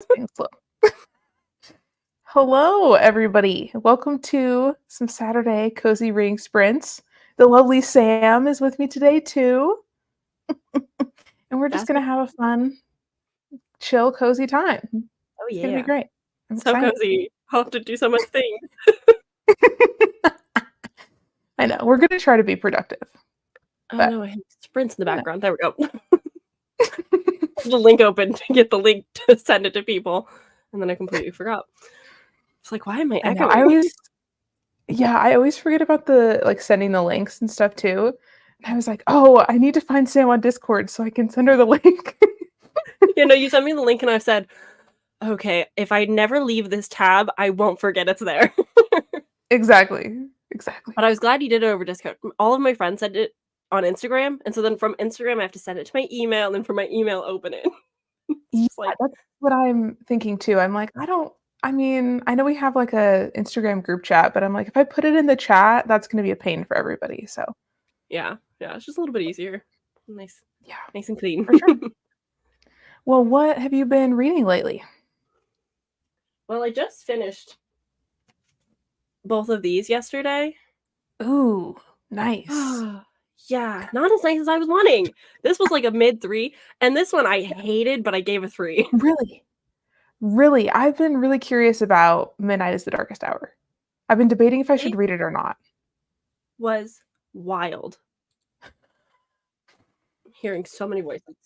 Being slow. Hello, everybody. Welcome to some Saturday cozy reading sprints. The lovely Sam is with me today too, and we're just That's gonna have a fun, chill, cozy time. oh It's gonna be yeah, great. I'm so excited. cozy. I'll have to do so much things. I know we're gonna try to be productive, Oh but no, I have sprints in the you know. background. There we go. The link open to get the link to send it to people, and then I completely forgot. It's like, why am I I know. I echoing? always, yeah, I always forget about the sending the links and stuff too. And I was like, oh, I need to find Sam on Discord so I can send her the link. You sent me the link, and I've said, okay, if I never leave this tab, I won't forget it's there. Exactly. But I was glad you did it over Discord. All of my friends sent it on Instagram, and so then from Instagram, I have to send it to my email, and then from my email, open it. It's Yeah, just like, that's what I'm thinking too. I'm like, I mean, I know we have like a Instagram group chat, but I'm like, if I put it in the chat, that's gonna be a pain for everybody. So yeah, it's just a little bit easier. Nice, yeah, nice and clean. for sure. Well, what have you been reading lately? Well, I just finished both of these yesterday. Ooh, nice. Yeah, not as nice as I was wanting. This was like a mid 3, and this one I hated, but I gave a 3. Really? Really? I've been really curious about Midnight is the Darkest Hour. I've been debating if I should It read it or not. was wild. I'm hearing so many voices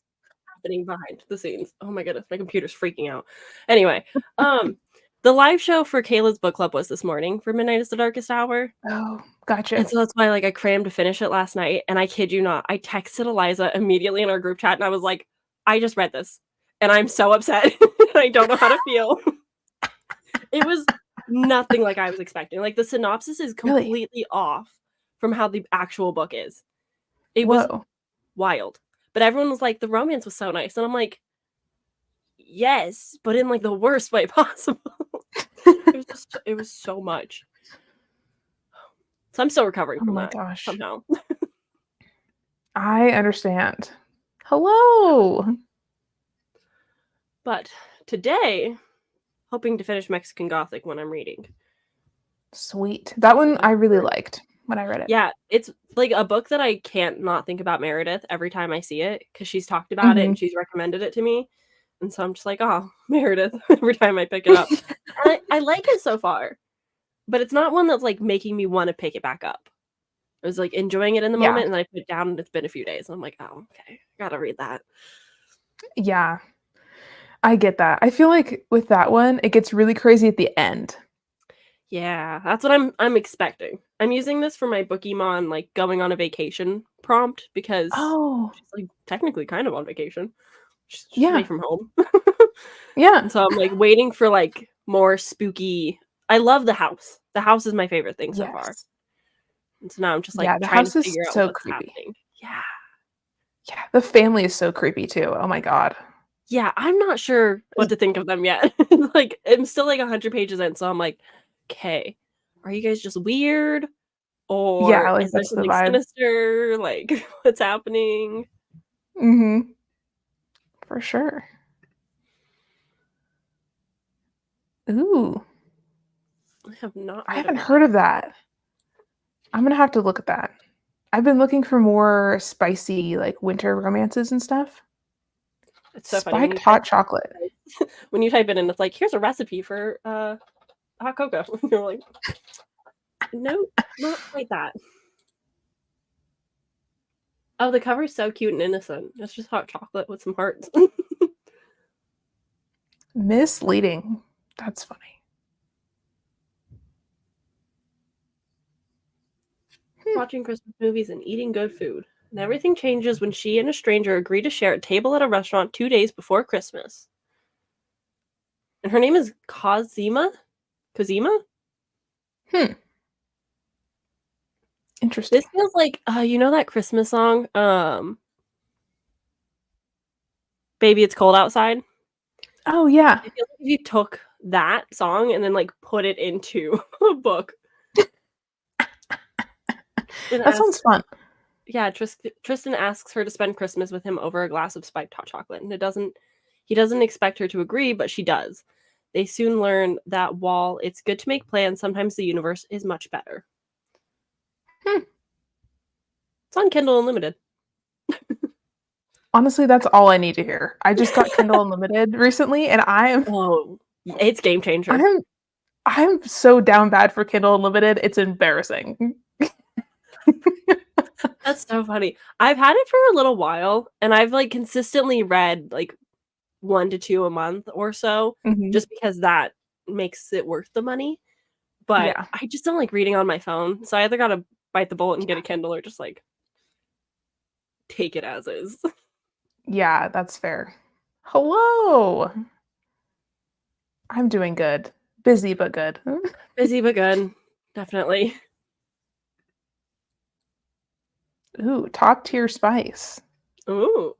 happening behind the scenes. Oh my goodness, my computer's freaking out. Anyway, the live show for Kayla's book club was this morning for Midnight is the Darkest Hour. Oh, gotcha. And so that's why, like, I crammed to finish it last night, and I kid you not, I texted Eliza immediately in our group chat, and I was like, "I just read this, and I'm so upset. I don't know how to feel." It was nothing like I was expecting. Like, the synopsis is Really? completely off from how the actual book is. It was Whoa. wild. But everyone was like, "The romance was so nice," and I'm like, "Yes, but in, like, the worst way possible." It was so much. So I'm still recovering Oh from my that gosh. somehow. I understand. Hello. But today, hoping to finish Mexican Gothic when I'm reading. Sweet. That one Looking I really forward. liked when I read it. Yeah, it's like a book that I can't not think about Meredith every time I see it because she's talked about it Mhm. and she's recommended it to me. And so I'm just like, oh, Meredith, every time I pick it up. And I like it so far, but it's not one that's like making me want to pick it back up. I was like enjoying it in the Yeah, moment and then I put it down and it's been a few days. And I'm like, oh, okay, gotta read that. yeah, I get that. I feel like with that one, it gets really crazy at the end. Yeah, that's what I'm expecting. I'm using this for my Bookemon, like, going on a vacation prompt because Oh, she's, like, technically kind of on vacation. She's away yeah, from home. yeah. And so I'm, like, waiting for, like, more spooky. I love the house. The house is my favorite thing so far. Yes. And so now I'm just, like, Yeah, the trying to house is figure out so what's creepy. happening. Yeah. Yeah, the family is so creepy too. Oh my god. Yeah, I'm not sure what to think of them yet. Like, I'm still, like, 100 pages in, so I'm like, "'Kay, are you guys just weird? Yeah, Or like, is there that's the something vibe. sinister? Like, what's happening?" Mhm. For sure. Ooh, I have not I heard of haven't that. heard of that. I'm gonna have to look at that. I've been looking for more spicy, like, winter romances and stuff. It's so funny Spiked hot chocolate. when you type it in, it's like, "Here's a recipe for, hot cocoa." You're like, "Nope, not quite that." Oh, the cover's so cute and innocent. It's just hot chocolate with some hearts. Misleading. That's funny. Hmm. Watching Christmas movies and eating good food. And everything changes when she and a stranger agree to share a table at a restaurant 2 days before Christmas. And her name is Cosima? Cosima? Hmm. Interesting. This feels like, you know that Christmas song, "Baby It's Cold Outside"? Oh, yeah. I feel like if you took that song and then, like, put it into a book and That asked sounds fun. yeah, Tristan asks her to spend Christmas with him over a glass of spiked hot chocolate, and it doesn't He doesn't expect her to agree, but she does. They soon learn that while it's good to make plans, sometimes the universe is much better. Hmm. It's on Kindle Unlimited. Honestly, that's all I need to hear. I just got Kindle Unlimited recently, and Oh, it's game changer. I'm I'm so down bad for Kindle Unlimited. It's embarrassing. That's so funny. I've had it for a little while, and I've like consistently read like 1 to 2 a month or so, Mhm. just because that makes it worth the money. But Yeah. I just don't like reading on my phone, so I either gotta bite the bullet and get a Kindle or just like take it as is. Yeah, that's fair. Hello. I'm doing good. Busy but good. Busy but good. Definitely. Ooh, top tier spice. Ooh.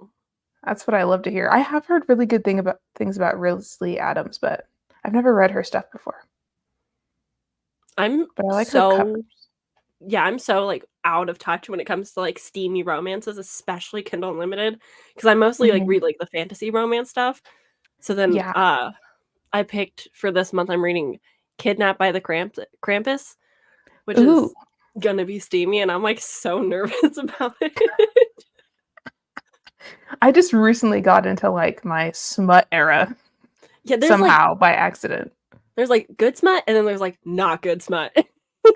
That's what I love to hear. I have heard really good things about Risley Adams, but I've never read her stuff before. I'm But I like her so covers. yeah, I'm so, like, out of touch when it comes to, like, steamy romances, especially Kindle Unlimited, because I mostly, like, Mhm. read, like, the fantasy romance stuff. So then, Yeah. I picked for this month, I'm reading Kidnapped by the Krampus, which Ooh, is gonna be steamy, and I'm, like, so nervous about it. I just recently got into like my smut era Yeah, somehow by accident. there's, like, good smut, and then there's, like, not good smut.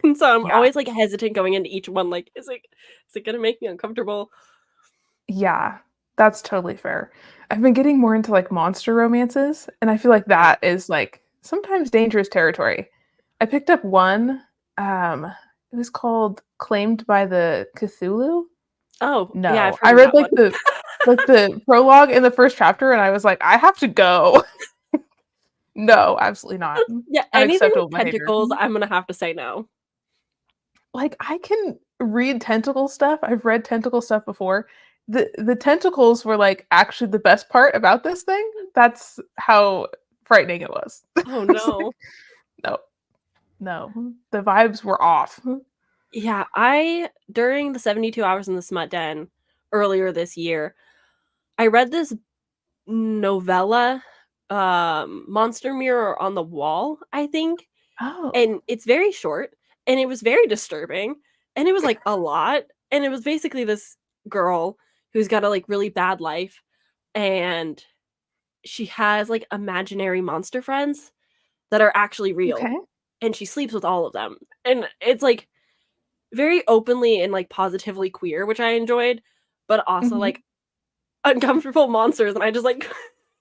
And so I'm Yeah. always, like, hesitant going into each one, like, is it gonna make me uncomfortable? Yeah. That's totally fair. I've been getting more into like monster romances, and I feel like Yeah. that is like sometimes dangerous territory. I picked up one, it was called Claimed by the Cthulhu? Oh, yeah, I've No. heard I of read that one. like the prologue in the first chapter and I was like, "I have to go." No, absolutely not. Yeah, anything Unacceptable with behavior. tentacles, I'm gonna have to say no. Like, I can read tentacle stuff. I've read tentacle stuff before. The tentacles were, like, actually the best part about this thing. That's how frightening it was. I Oh, was like, no. "No, no." The vibes were off. Yeah, I during the 72 Hours in the Smut Den earlier this year, I read this novella, Monster Mirror on the Wall, I think, Oh, and it's very short, and it was very disturbing, and it was, like, a lot, and it was basically this girl who's got a, like, really bad life, and she has, like, imaginary monster friends that are actually real, okay. and she sleeps with all of them, and it's, like, very openly and, like, positively queer, which I enjoyed, but also, Mhm. like, uncomfortable monsters, and I just, like,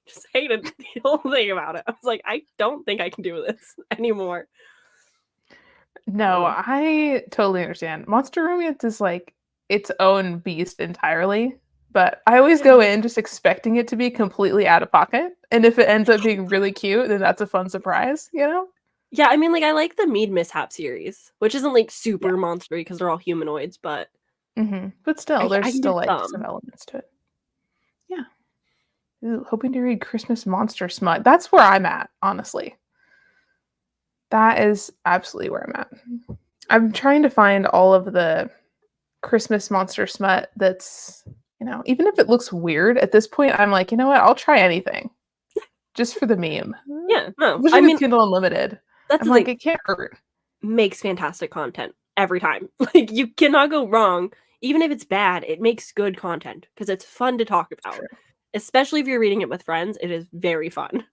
just hated the whole thing about it. I was like, "I don't think I can do this anymore." No, Ugh. I totally understand. Monster Romance is, like, its own beast entirely, but I always Yeah. go in just expecting it to be completely out of pocket, and if it ends up being really cute, then that's a fun surprise, you know? Yeah, I mean, like, I like the Mead Mishap series, which isn't, like, Yeah. super monstery because 'cause they're all humanoids, but Mhm. But still, I there's can still, do like, some some. elements to it. Yeah. Ooh, hoping to read Christmas Monster Smut. That's where I'm at, honestly. That is absolutely where I'm at. I'm trying to find all of the Christmas Monster Smut that's, even if it looks weird, at this point, I'm like, "You know what? I'll try anything just for the meme." Yeah, no, I Especially with mean, Kindle Unlimited. that's I'm the like, thing, "It can't hurt." makes fantastic content every time. Like, you cannot go wrong. Even if it's bad, it makes good content because it's fun to talk It's about, true. especially if you're reading it with friends, it is very fun.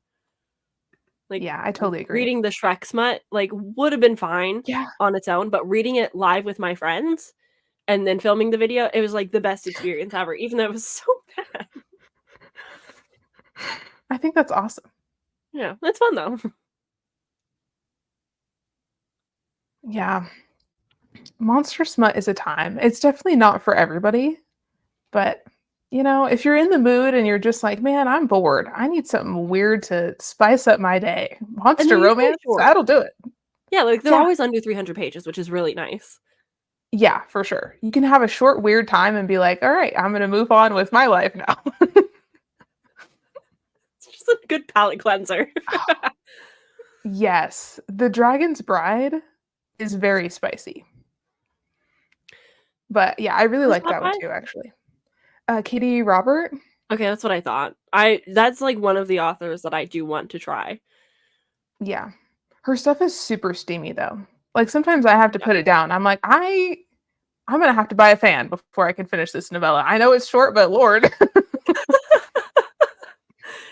Like, Yeah, I totally agree. reading the Shrek smut, like, would have been fine Yeah. on its own, but reading it live with my friends and then filming the video, it was, like, the best experience ever, even though it was so bad. I think that's awesome. Yeah, it's fun though. Yeah. Monster Smut is a time. It's definitely not for everybody, but, if you're in the mood and you're just like, "Man, I'm bored. I need something weird to spice up my day." And they're Monster usually romance, short. that'll do it. Yeah, like, they're Yeah. always under 300 pages, which is really nice. Yeah, for sure. You can have a short, weird time and be like, "All right, I'm gonna move on with my life now." It's just a good palate cleanser. Yes. The Dragon's Bride is very spicy. But, yeah, I really Who's like that that one by? too, actually. Katie Robert? Okay, that's what I thought. That's, like, one of the authors that I do want to try. Yeah. Her stuff is super steamy, though. Like, sometimes I have to Yeah. put it down. I'm like, I'm gonna have to buy a fan before I can finish this novella. I know it's short, but lord.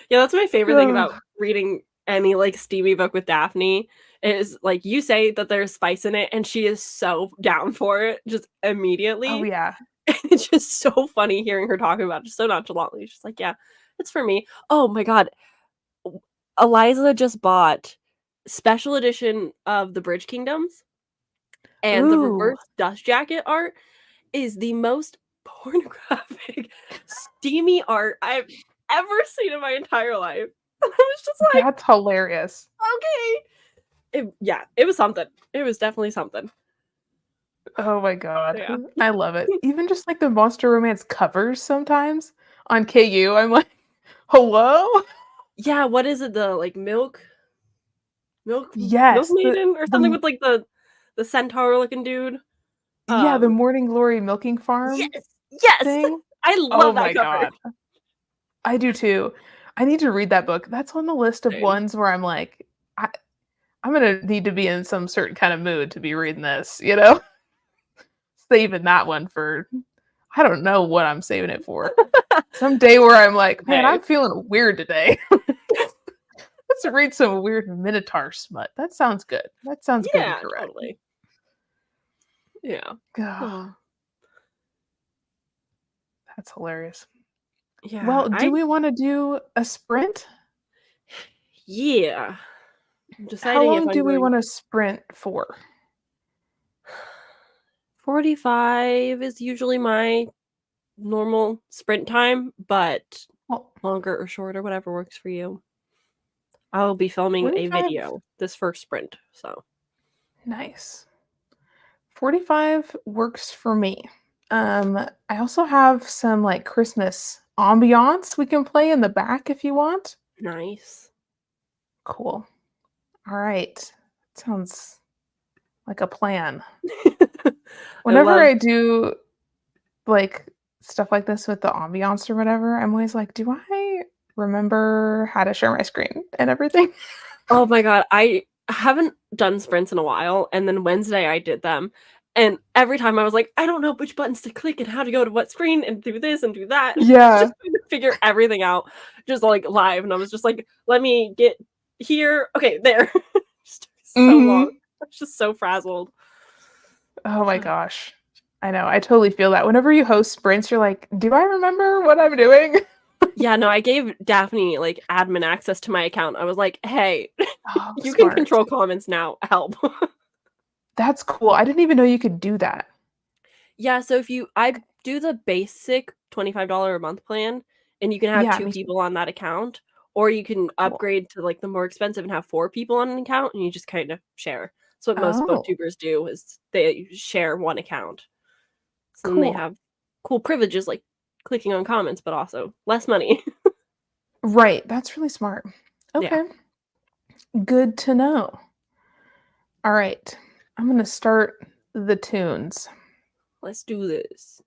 Yeah, that's my favorite thing Ugh. about reading any, like, steamy book with Daphne is, like, you say that there's spice in it, and she is so down for it just Oh, immediately. yeah. And it's just so funny hearing her talking about it just so nonchalantly. She's like, "Yeah, it's for me." Oh my god, w Eliza just bought special edition of The Bridge Kingdoms, and the Ooh. reverse dust jacket art is the most pornographic, steamy art I've ever seen in my entire life. And I was just like, That's hilarious. "Okay." Yeah, it was something. It was definitely something. Oh my god. Yeah. I love it. Even just, like, the monster romance covers sometimes on KU, I'm like, "Hello?" Yeah, what is it? The, like, milk Yes, maiden or the something m with, like, the centaur looking dude? yeah, the Um, Morning Glory milking farm yes! Yes! thing. I Oh love that my cover. god. I do too. I need to read that book. That's on the list of Same. ones where I'm like, I'm gonna need to be in some certain kind of mood to be reading this, you know? Saving that one for I don't know what I'm saving it for. Some day where I'm like, "Man, Hey. I'm feeling weird today. Let's read some weird Minotaur smut." That sounds good. That sounds good and Yeah, correct. totally. Yeah. Ugh, Oh, that's hilarious. yeah, Well, do we wanna do a sprint? yeah. I'm How deciding if long I'm do we going wanna sprint for? 45 is usually my normal sprint time, but Well, longer or shorter, whatever works for you. I'll be filming a 45. video this first sprint, so Nice. 45 works for me. I also have some, like, Christmas ambiance we can play in the back if you want. nice. Cool. Alright. Sounds like a plan. I Whenever love I do, like, stuff like this with the ambiance or whatever, I'm always like, "Do I remember how to share my screen and everything?" Oh my god, I haven't done sprints in a while, and then Wednesday I did them, and every time I was like, "I don't know which buttons to click and how to go to what screen and do this and do that." Yeah. Just trying to figure everything out, just, like, live, and I was just like, "Let me get here. Okay, there." Just took so long. Mhm. I was just so frazzled. Oh my gosh. I know, I totally feel that. Whenever you host sprints, you're like, "Do I remember what I'm doing?" Yeah, no, I gave Daphne, like, admin access to my account. I was like, "Hey, Oh, you can smart. control comments now, help." That's cool. I didn't even know you could do that. Yeah, so if you I do the basic $25 a month plan, and you can have Yeah, 2 me too. people on that account, or you can Cool. upgrade to, like, the more expensive and have 4 people on an account, and you just kinda share. So what most Oh, booktubers do is they share 1 account. So then they cool. have cool privileges like clicking on comments, but also less money. Right, that's really smart. Yeah, Okay, good to know. Alright, I'm gonna start the tunes. let's do this.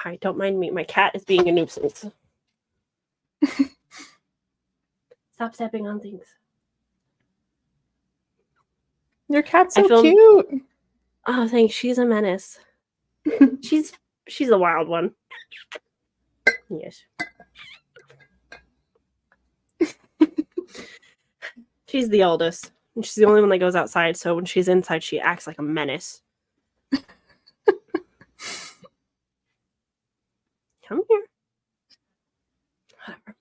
Hi, don't mind me. My cat is being a nuisance. Stop stepping on things. Your cat's so cute. Oh, thanks. She's a menace. She's a wild one. Yes. She's the oldest. And she's the only one that goes outside, so when she's inside, she acts like a menace. Come here. Whatever.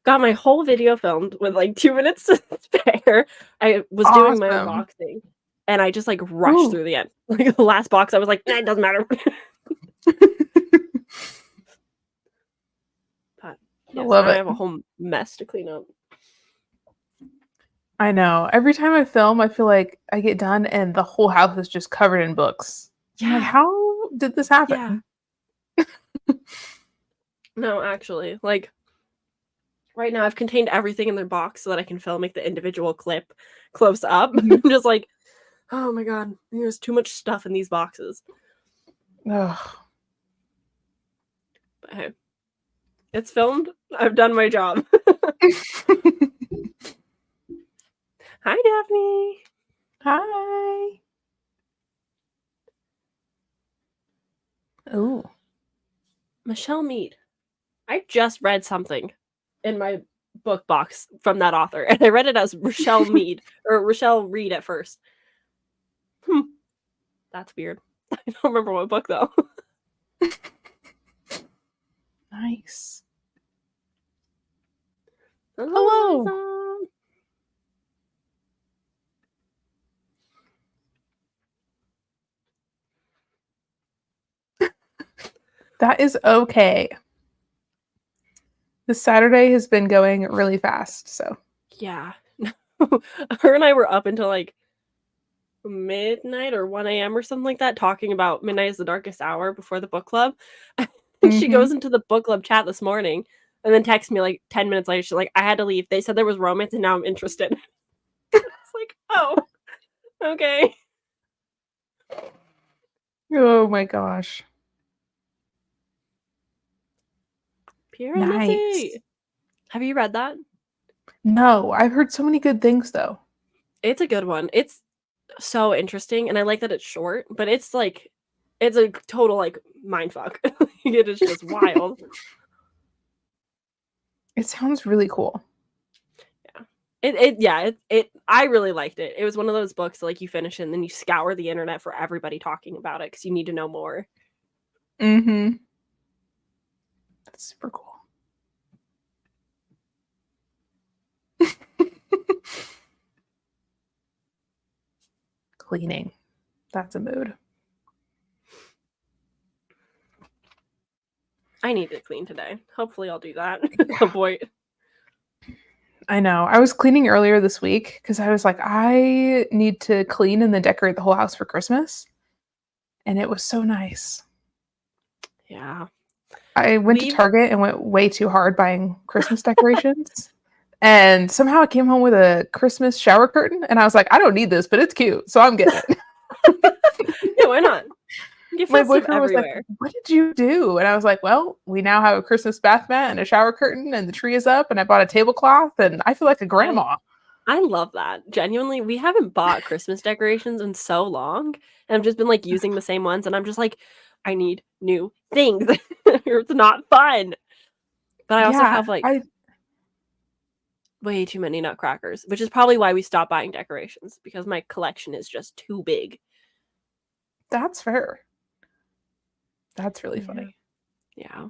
Got my whole video filmed with like 2 minutes to spare. I was doing my unboxing, and I just like rushed through the end. Like the last box, I was like, nah, it doesn't matter. But yes, I have a whole mess to clean up. I know. Every time I film, I feel like I get done and the whole house is just covered in books. Yeah. I'm like, how did this happen? Yeah. No, actually, like right now I've contained everything in their box so that I can film like the individual clip close up. I'm just like, oh my god, there's too much stuff in these boxes. Ugh. But hey, it's filmed. I've done my job. Hi, Daphne. Hi. Oh. Michelle Mead. I just read something in my book box from that author, and I read it as Rochelle Mead or Rochelle Reed at first. That's weird. I don't remember what book though. Nice. Hello. That is okay. This Saturday has been going really fast, so. Yeah. Her and I were up until like midnight or 1 a.m. or something like that, talking about Midnight is the Darkest Hour before the book club. And she goes into the book club chat this morning and then texts me like 10 minutes later. She's like, I had to leave. They said there was romance and now I'm interested. It's like, oh, okay. Oh my gosh. Nice. Have you read that? No, I've heard so many good things though. It's a good one. It's so interesting, and I like that it's short, but it's like it's a total like mindfuck. It is just wild. It sounds really cool. Yeah. I really liked it. It was one of those books that, like, you finish it and then you scour the internet for everybody talking about it because you need to know more. Mm-hmm. That's super cool. Cleaning. That's a mood. I need to clean today. Hopefully I'll do that at some point. I know. I was cleaning earlier this week because I was like, I need to clean and then decorate the whole house for Christmas. And it was so nice. Yeah. I went to Target and went way too hard buying Christmas decorations. And somehow I came home with a Christmas shower curtain. And I was like, I don't need this, but it's cute. So I'm getting it. Yeah, why not? My boyfriend was like, what did you do? And I was like, well, we now have a Christmas bath mat and a shower curtain and the tree is up and I bought a tablecloth and I feel like a grandma. I love that. Genuinely, we haven't bought Christmas decorations in so long. And I've just been like using the same ones. And I'm just like, I need new things. It's not fun. But I also have like way too many nutcrackers, which is probably why we stopped buying decorations because my collection is just too big. That's fair. That's really funny. Yeah.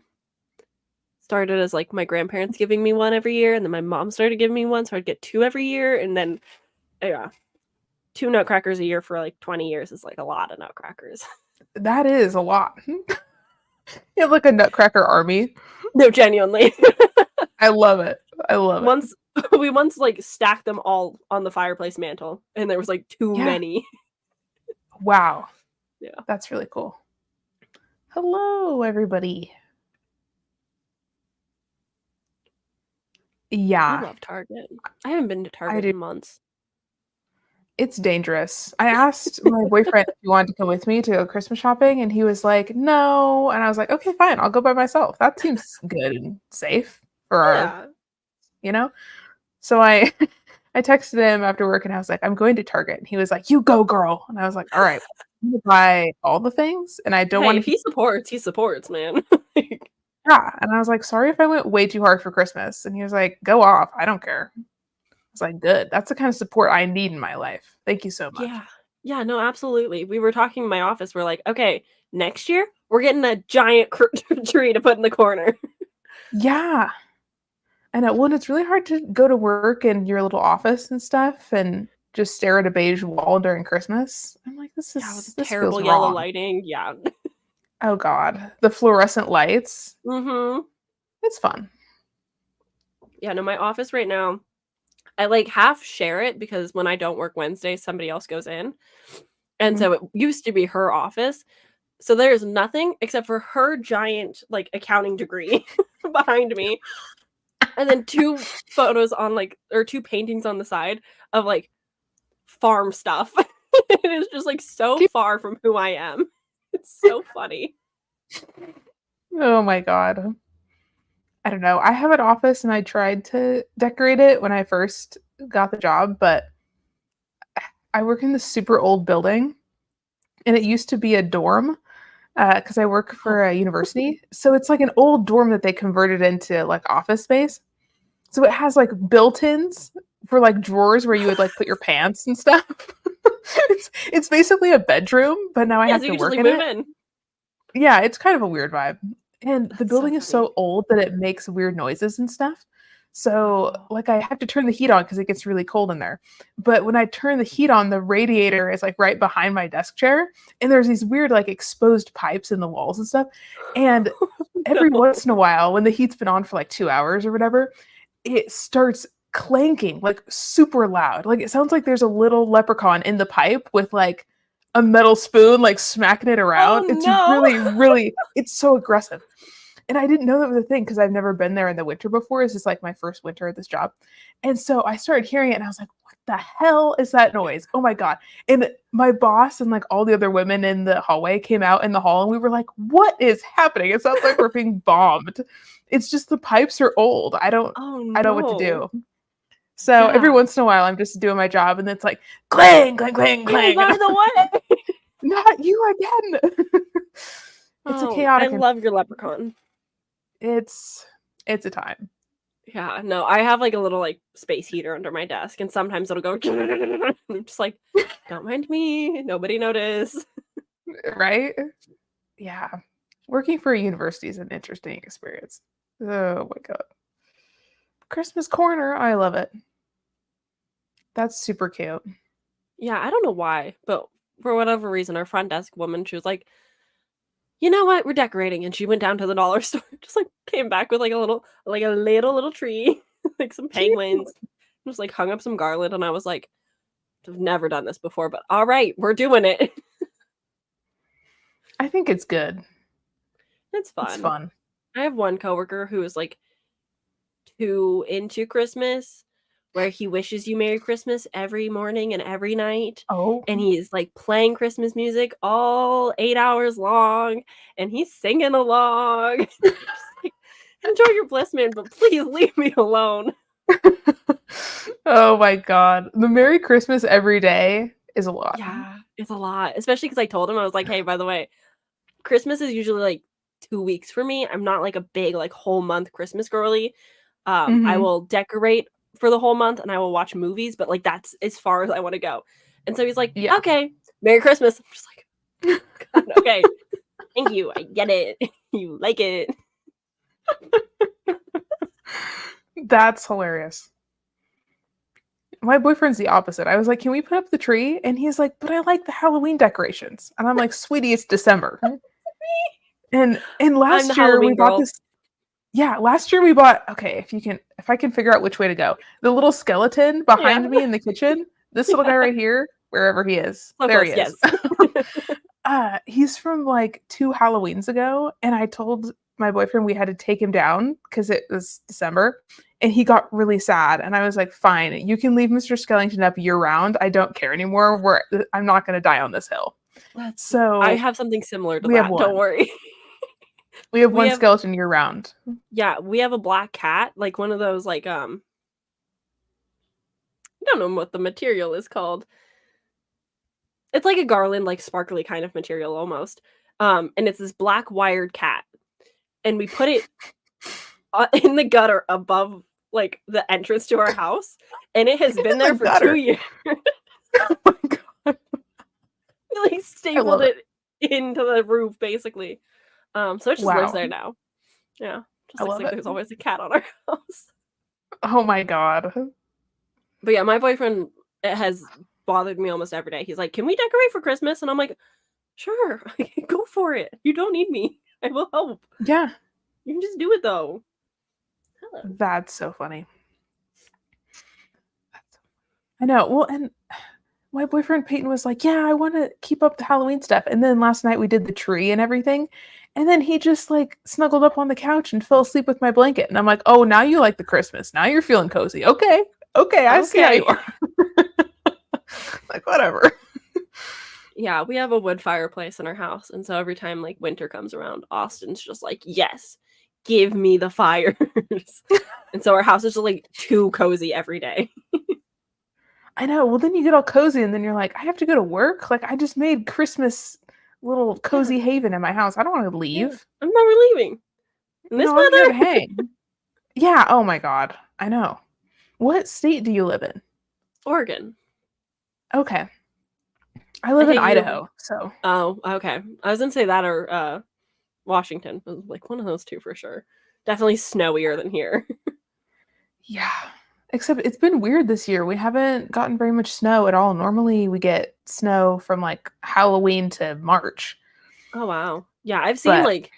Started as like my grandparents giving me one every year, and then my mom started giving me one, so I'd get 2 every year, and then 2 nutcrackers a year for like 20 years is like a lot of nutcrackers. That is a lot. You have like a nutcracker army. No, genuinely. I love it. I love it. We once like stacked them all on the fireplace mantle, and there was like too many. Wow. Yeah. That's really cool. Hello, everybody. Yeah. I love Target. I haven't been to Target in months. It's dangerous. I asked my boyfriend if he wanted to come with me to go Christmas shopping, and he was like, "No." And I was like, "Okay, fine. I'll go by myself. That seems good and safe for our, Yeah. you know?" So I I texted him after work and I was like, "I'm going to Target." And he was like, "You go, girl." And I was like, "All right. I'm gonna buy all the things and I don't Hey, want if to hear." he supports, man. Like, Yeah. And I was like, "Sorry if I went way too hard for Christmas." And he was like, "Go off. I don't care." I was like, "Good. That's the kind of support I need in my life. Thank you so much." yeah. Yeah, no, absolutely. We were talking in my office, we're like, "Okay, next year, we're getting a giant tree to put in the corner." Yeah. I know. Well, and it's really hard to go to work in your little office and stuff and just stare at a beige wall during Christmas. I'm like, Yeah, with the this feels terrible yellow wrong. lighting, yeah. Oh God. The fluorescent lights. Mhm. It's fun. Yeah, no, my office right now, I, like, half share it because when I don't work Wednesday, somebody else goes in, and Mhm. so it used to be her office, so there's nothing except for her giant, like, accounting degree behind me, and then 2 photos on, like or 2 paintings on the side of, like, farm stuff. It is just, like, so Cute. far from who I am. It's so funny. Oh my God. I don't know. I have an office and I tried to decorate it when I first got the job, but I work in this super old building and it used to be a dorm because I work Oh. for a university. So it's like an old dorm that they converted into like office space. So it has like built-ins for like drawers where you would like put your pants and stuff. It's basically a bedroom, but now I Yeah, have so to you just, work like, in move it. in. Yeah, it's kind of a weird vibe. And the That's so building is funny. so old that it makes weird noises and stuff. So, Oh. like, I have to turn the heat on because it gets really cold in there. But when I turn the heat on, the radiator is like right behind my desk chair. And there's these weird, like, exposed pipes in the walls and stuff. And every No. once in a while, when the heat's been on for like 2 hours or whatever, it starts clanking like super loud. Like, it sounds like there's a little leprechaun in the pipe with like a metal spoon, like smacking it Oh, around. It's no. really, really, it's so aggressive. And I didn't know that was a thing because I've never been there in the winter before. It's just like my first winter at this job. And so I started hearing it and I was like, what the hell is that noise? Oh my God. And my boss and like all the other women in the hallway came out in the hall and we were like, what is happening? It sounds like we're being bombed. It's just the pipes are old. Oh, I don't know what to no. do. So every Yeah. once in a while I'm just doing my job and it's like clang, clang, clang, Get clang. And out of the way! not you again. It's a Oh, I chaotic love your leprechaun. it's it's a time. Yeah, no, I have, like, a little, like, space heater under my desk, and sometimes it'll go and I'm just like, "Don't mind me, nobody notice." Right? Yeah. Working for a university is an interesting experience. Oh my god. Christmas corner, I love it. That's super cute. Yeah, I don't know why, but for whatever reason, our front desk woman, she was like, "You know what? We're decorating," and she went down to the dollar store, just, like, came back with, like, a little tree, like, some Cute. penguins, just, like, hung up some garland, and I was like, "I've never done this before, but alright, we're doing it." I think it's good. It's It's fun. fun. I have one coworker who is, like, too into Christmas, where he wishes you Merry Christmas every morning and every night, Oh, and he's, like, playing Christmas music all 8 hours long, and he's singing along. Just like, "Enjoy your bliss, man, but please leave me alone." oh my god. The Merry Christmas every day is a lot. Yeah, it's a lot, especially because I told him, I was like, "Hey, by the way, Christmas is usually, like, 2 weeks for me. I'm not, like, a big, like, whole month Christmas girly. I Mhm. will decorate for the whole month, and I will watch movies, but, like, that's as far as I wanna go." And so he's like, Yeah. "Okay, Merry Christmas." I'm just like, "God, okay. Thank you. I get it. You like it." That's hilarious. My boyfriend's the opposite. I was like, "Can we put up the tree?" And he's like, "But I like the Halloween decorations." And I'm like, "Sweetie, it's December." And I'm the last year we Halloween bought girl. this. Yeah, last year we bought, okay, if I can figure out which way to go. The little skeleton Yeah. behind me in the kitchen, this little guy Yeah. right here, wherever he is. So There he close, is. yes. He's from like 2 Halloweens ago, and I told my boyfriend we had to take him down because it was December, And he got really sad. And I was like, fine, you can leave Mr. Skellington up year round. I don't care anymore. I'm not going to die on this hill. I So have something similar to we have that. Don't one. worry. We have We one have skeleton year round. Yeah, we have a black cat, like one of those like I don't know what the material is called. It's like a garland, like sparkly kind of material almost. And it's this black wired cat. And we put it in the gutter above like the entrance to our house, and it has been there for 2 years. Oh my god. We like stapled it into the roof basically. So it just lives there now. Yeah. Just I looks love like it. there's always a cat on our house. Oh my god. But yeah, my boyfriend has bothered me almost every day. He's like, "Can we decorate for Christmas?" And I'm like, "Sure, go for it. You don't need me. I will help. Yeah. You can just do it though." Hello. That's so funny. I know. Well, and my boyfriend Peyton was like, "Yeah, I want to keep up the Halloween stuff." And then last night we did the tree and everything. And then he just like snuggled up on the couch and fell asleep with my blanket. And I'm like, "Oh, now you like the Christmas. Now you're feeling cozy. Okay. Okay, I see how you are." Like, whatever. Yeah, we have a wood fireplace in our house, and so every time like winter comes around, Austin's just like, "Yes, give me the fires." And so our house is just like too cozy every day. I know. Well, then you get all cozy, and then you're like, I have to go to work. Like, I just made Christmas little cozy haven in my house. I don't want to leave. Yeah, I'm never leaving. In this I'm here to weather? hang. Yeah. Oh my god. I know. What state do you live in? Oregon. Okay. I live in Idaho. So. Oh, okay. I was gonna say that or Washington. It was like one of those two for sure. Definitely snowier than here. Yeah. Except it's been weird this year. We haven't gotten very much snow at all. Normally we get snow from like Halloween to March. Oh wow. Yeah, I've seen But like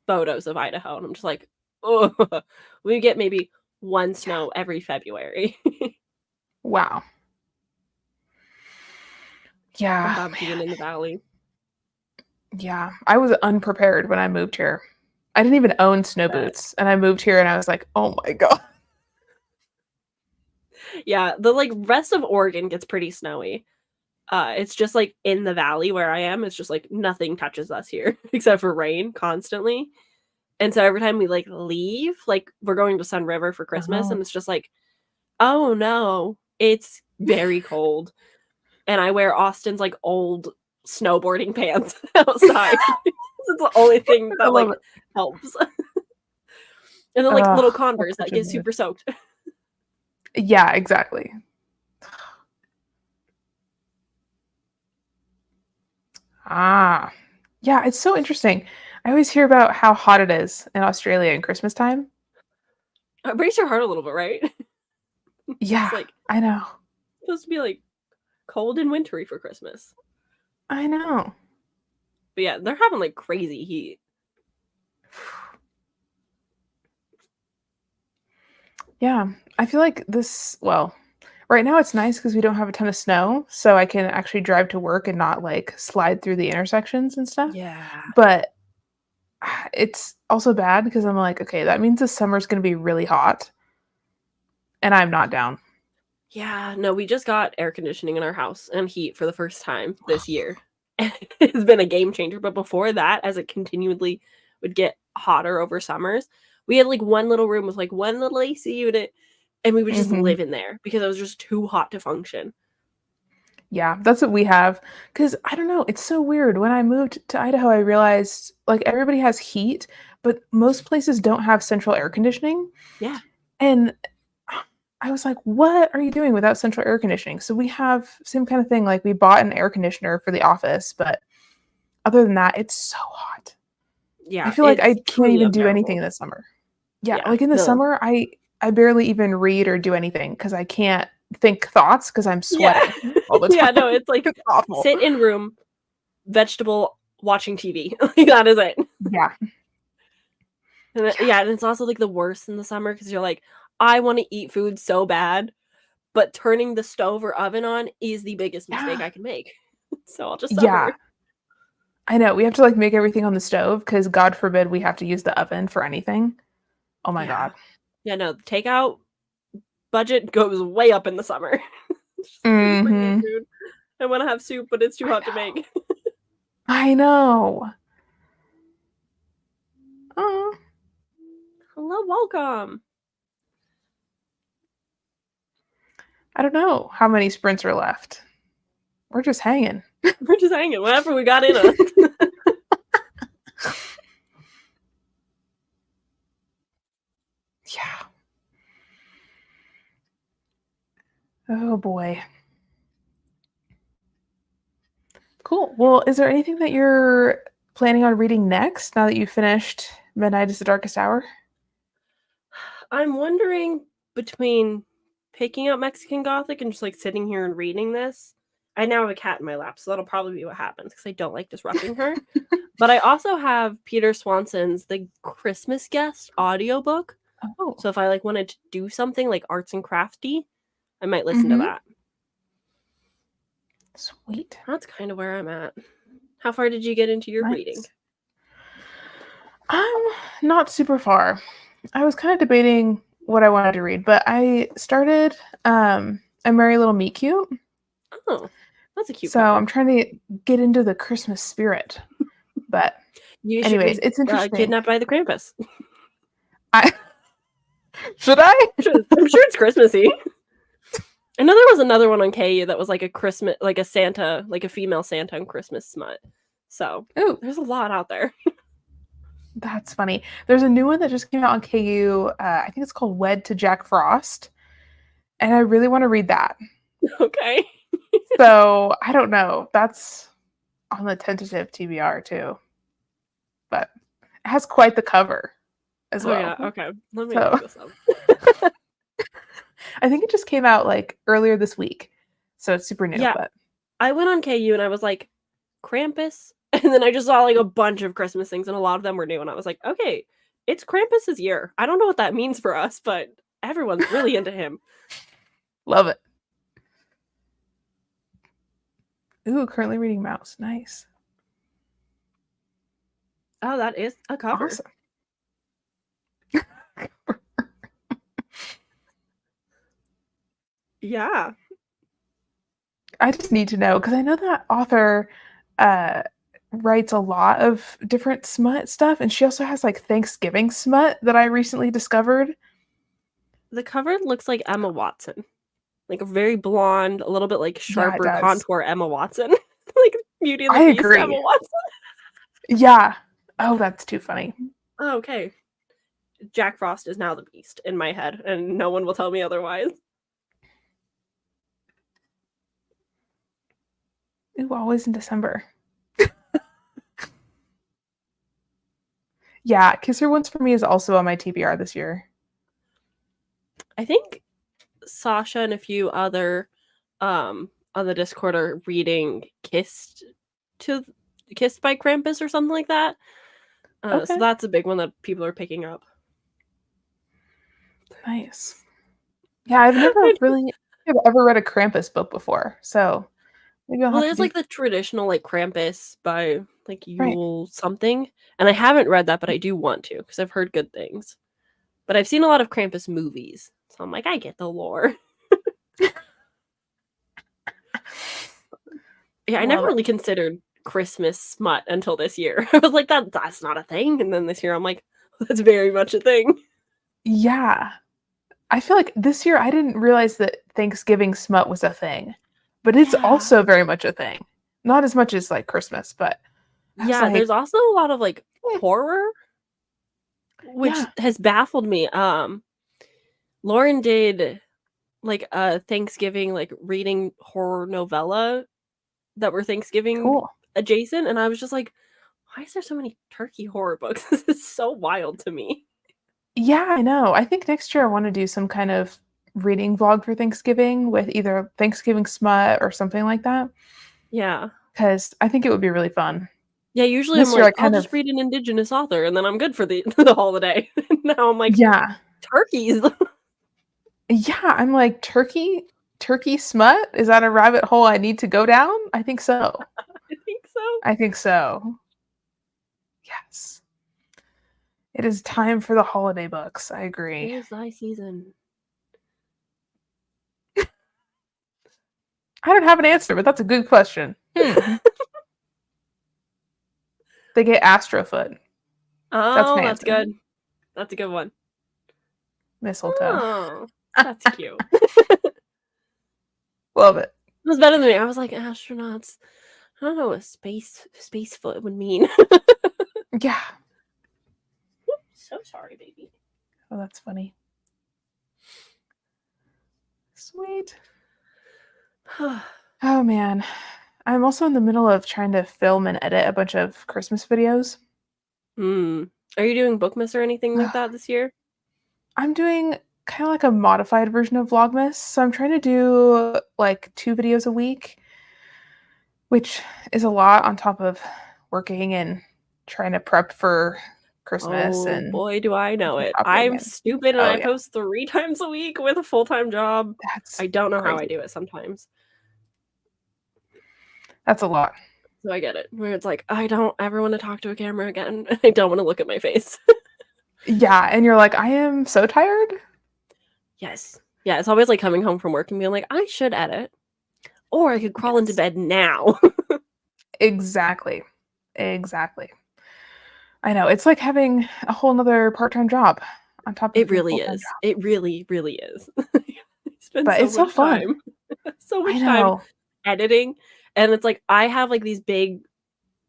photos of Idaho and I'm just like, oh, we get maybe one snow every February. wow. Yeah. About being in the valley. Yeah. I was unprepared when I moved here. I didn't even own snow boots. And I moved here and I was like, oh my god. Yeah, the like rest of Oregon gets pretty snowy. It's just like in the valley where I am, it's just like nothing touches us here except for rain constantly. And so every time we like leave, like we're going to Sun River for Christmas, and it's just like, oh no, it's very cold. And I wear Austin's like old snowboarding pants outside. It's the only thing that like helps. And then like little Converse that get super soaked. Yeah, exactly. Ah. Yeah, it's so interesting. I always hear about how hot it is in Australia in Christmas time. Breaks your heart a little bit, right? Yeah, It's like I know. supposed to be like cold and wintry for Christmas. I know. But yeah, they're having like crazy heat. Yeah, I feel like right now it's nice because we don't have a ton of snow, so I can actually drive to work and not like slide through the intersections and stuff. Yeah. But it's also bad because I'm like, okay, that means the summer's going to be really hot. And I'm not down. Yeah, no, we just got air conditioning in our house and heat for the first time this year. And it's been a game changer. But before that, as it continually would get hotter over summers, we had like one little room with like one little AC unit, and we would just live in there because it was just too hot to function. Yeah, that's what we have. Because I don't know, it's so weird. When I moved to Idaho, I realized like everybody has heat, but most places don't have central air conditioning. Yeah. And I was like, what are you doing without central air conditioning? So we have same kind of thing. Like we bought an air conditioner for the office, but other than that, it's so hot. Yeah. I feel like I can't even do anything in the summer. Yeah, like in the summer, I barely even read or do anything because I can't think thoughts because I'm sweating all the time. Yeah, no, it's like it's awful. Sit in room, vegetable, watching TV. Like that is it. Yeah. And and it's also like the worst in the summer because you're like, I want to eat food so bad, but turning the stove or oven on is the biggest mistake I can make. So I'll just suffer. Yeah. I know. We have to like make everything on the stove because God forbid we have to use the oven for anything. Oh my God. Yeah, no, takeout budget goes way up in the summer. Just please bring me Mhm. food. I want to have soup, but it's too hot to make. I know. Oh, Hello, welcome. I don't know how many sprints are left. We're just hanging. We're just hanging. Whatever we got in us. Yeah. Oh boy. Cool. Well, is there anything that you're planning on reading next now that you finished Midnight is the Darkest Hour? I'm wondering between picking up Mexican Gothic and just like sitting here and reading this. I now have a cat in my lap, so that'll probably be what happens because I don't like disrupting her. But I also have Peter Swanson's The Christmas Guest audiobook. Oh. So if I like wanted to do something like arts and crafty, I might listen to Mhm. that. Sweet. That's kind of where I'm at. How far did you get into your reading? Nice. Not super far. I was kind of debating what I wanted to read, but I started A Merry Little Meet Cute. Oh, that's a cute So cover. I'm trying to get into the Christmas spirit. But You anyways, should it's read interesting. Kidnapped by the Krampus. Should I? I'm sure it's Christmassy. I know there was another one on KU that was like a Christmas, like a Santa, like a female Santa and Christmas smut. So Ooh, there's a lot out there. that's funny. There's a new one that just came out on KU. I think it's called Wed to Jack Frost. And I really want to read that. Okay. So I don't know. That's on the tentative TBR too. But it has quite the cover as well. Yeah, okay. Let me So look this up. I think it just came out like earlier this week. So it's super new. Yeah. But I went on KU and I was like, Krampus? And then I just saw like a bunch of Christmas things and a lot of them were new. And I was like, okay, it's Krampus's year. I don't know what that means for us, but everyone's really into him. love it. Ooh, currently reading Mouse. Nice. Oh, that is a cover. Awesome. Yeah. I just need to know because I know that author writes a lot of different smut stuff, and she also has like Thanksgiving smut that I recently discovered. The cover looks like Emma Watson. Like a very blonde, a little bit like sharper does. contour Emma Watson. Like Beauty and the I Beast agree. Emma Watson. Yeah. Oh, that's too funny. Oh, okay. Jack Frost is now the Beast in my head, and no one will tell me otherwise. Ooh, always in December. Yeah, Kiss Her Once for Me is also on my TBR this year. I think Sasha and a few other on the Discord are reading Kissed by Krampus or something like that. Okay. So that's a big one that people are picking up. Nice. Yeah, I've never really ever read a Krampus book before, so maybe I'll Well, have to there's do. like the traditional like Krampus by like Yule something, and I haven't read that, but I do want to because I've heard good things. But I've seen a lot of Krampus movies, so I'm like, I get the lore. Yeah, I never really considered Christmas smut until this year. I was like, that's not a thing, and then this year I'm like, that's very much a thing. Yeah. I feel like this year I didn't realize that Thanksgiving smut was a thing, but it's Yeah. also very much a thing. Not as much as like Christmas, but Yeah, there's also a lot of like horror, which yeah. has baffled me. Lauren did like a Thanksgiving like reading horror novella that were Thanksgiving Cool. adjacent, and I was just like, why is there so many turkey horror books? This is so wild to me. Yeah, I know. I think next year I want to do some kind of reading vlog for Thanksgiving with either Thanksgiving smut or something like that. Yeah. Because I think it would be really fun. Yeah, usually This I'm year like, I I'll kind just of read an indigenous author and then I'm good for the the holiday. Now I'm like, yeah. turkeys. Yeah, I'm like turkey smut? Is that a rabbit hole I need to go down? I think so. I think so. I think so. Yes. It is time for the holiday books. I agree. It is thy season. I don't have an answer, but that's a good question. They get Astrofoot. That's Oh, my that's answer. good. That's a good one. Mistletoe. Oh, that's cute. Love it. It was better than me. I was like, astronauts. I don't know what space foot would mean. Yeah. So sorry, baby. Oh, that's funny. Sweet. Oh man. I'm also in the middle of trying to film and edit a bunch of Christmas videos. Are you doing Bookmas or anything like that this year? I'm doing kind of like a modified version of Vlogmas. So I'm trying to do like 2 videos a week, which is a lot on top of working and trying to prep for Christmas Oh and boy, do I know it. shopping I'm and stupid and oh I yeah, post 3 times a week with a full-time job. that's I don't know how I crazy. do it sometimes. That's a lot. So I get it. Where it's like, I don't ever want to talk to a camera again. I don't want to look at my face. Yeah, and you're like, I am so tired. Yes. Yeah, it's always like coming home from work and being like, I should edit. Or I could crawl into Yes. bed now. Exactly. Exactly. I know. It's like having a whole nother part-time job on top It of your really full-time is. job. It really, really is. I spend But so it's so much fun. time. So I much time know. editing. And it's like I have like these big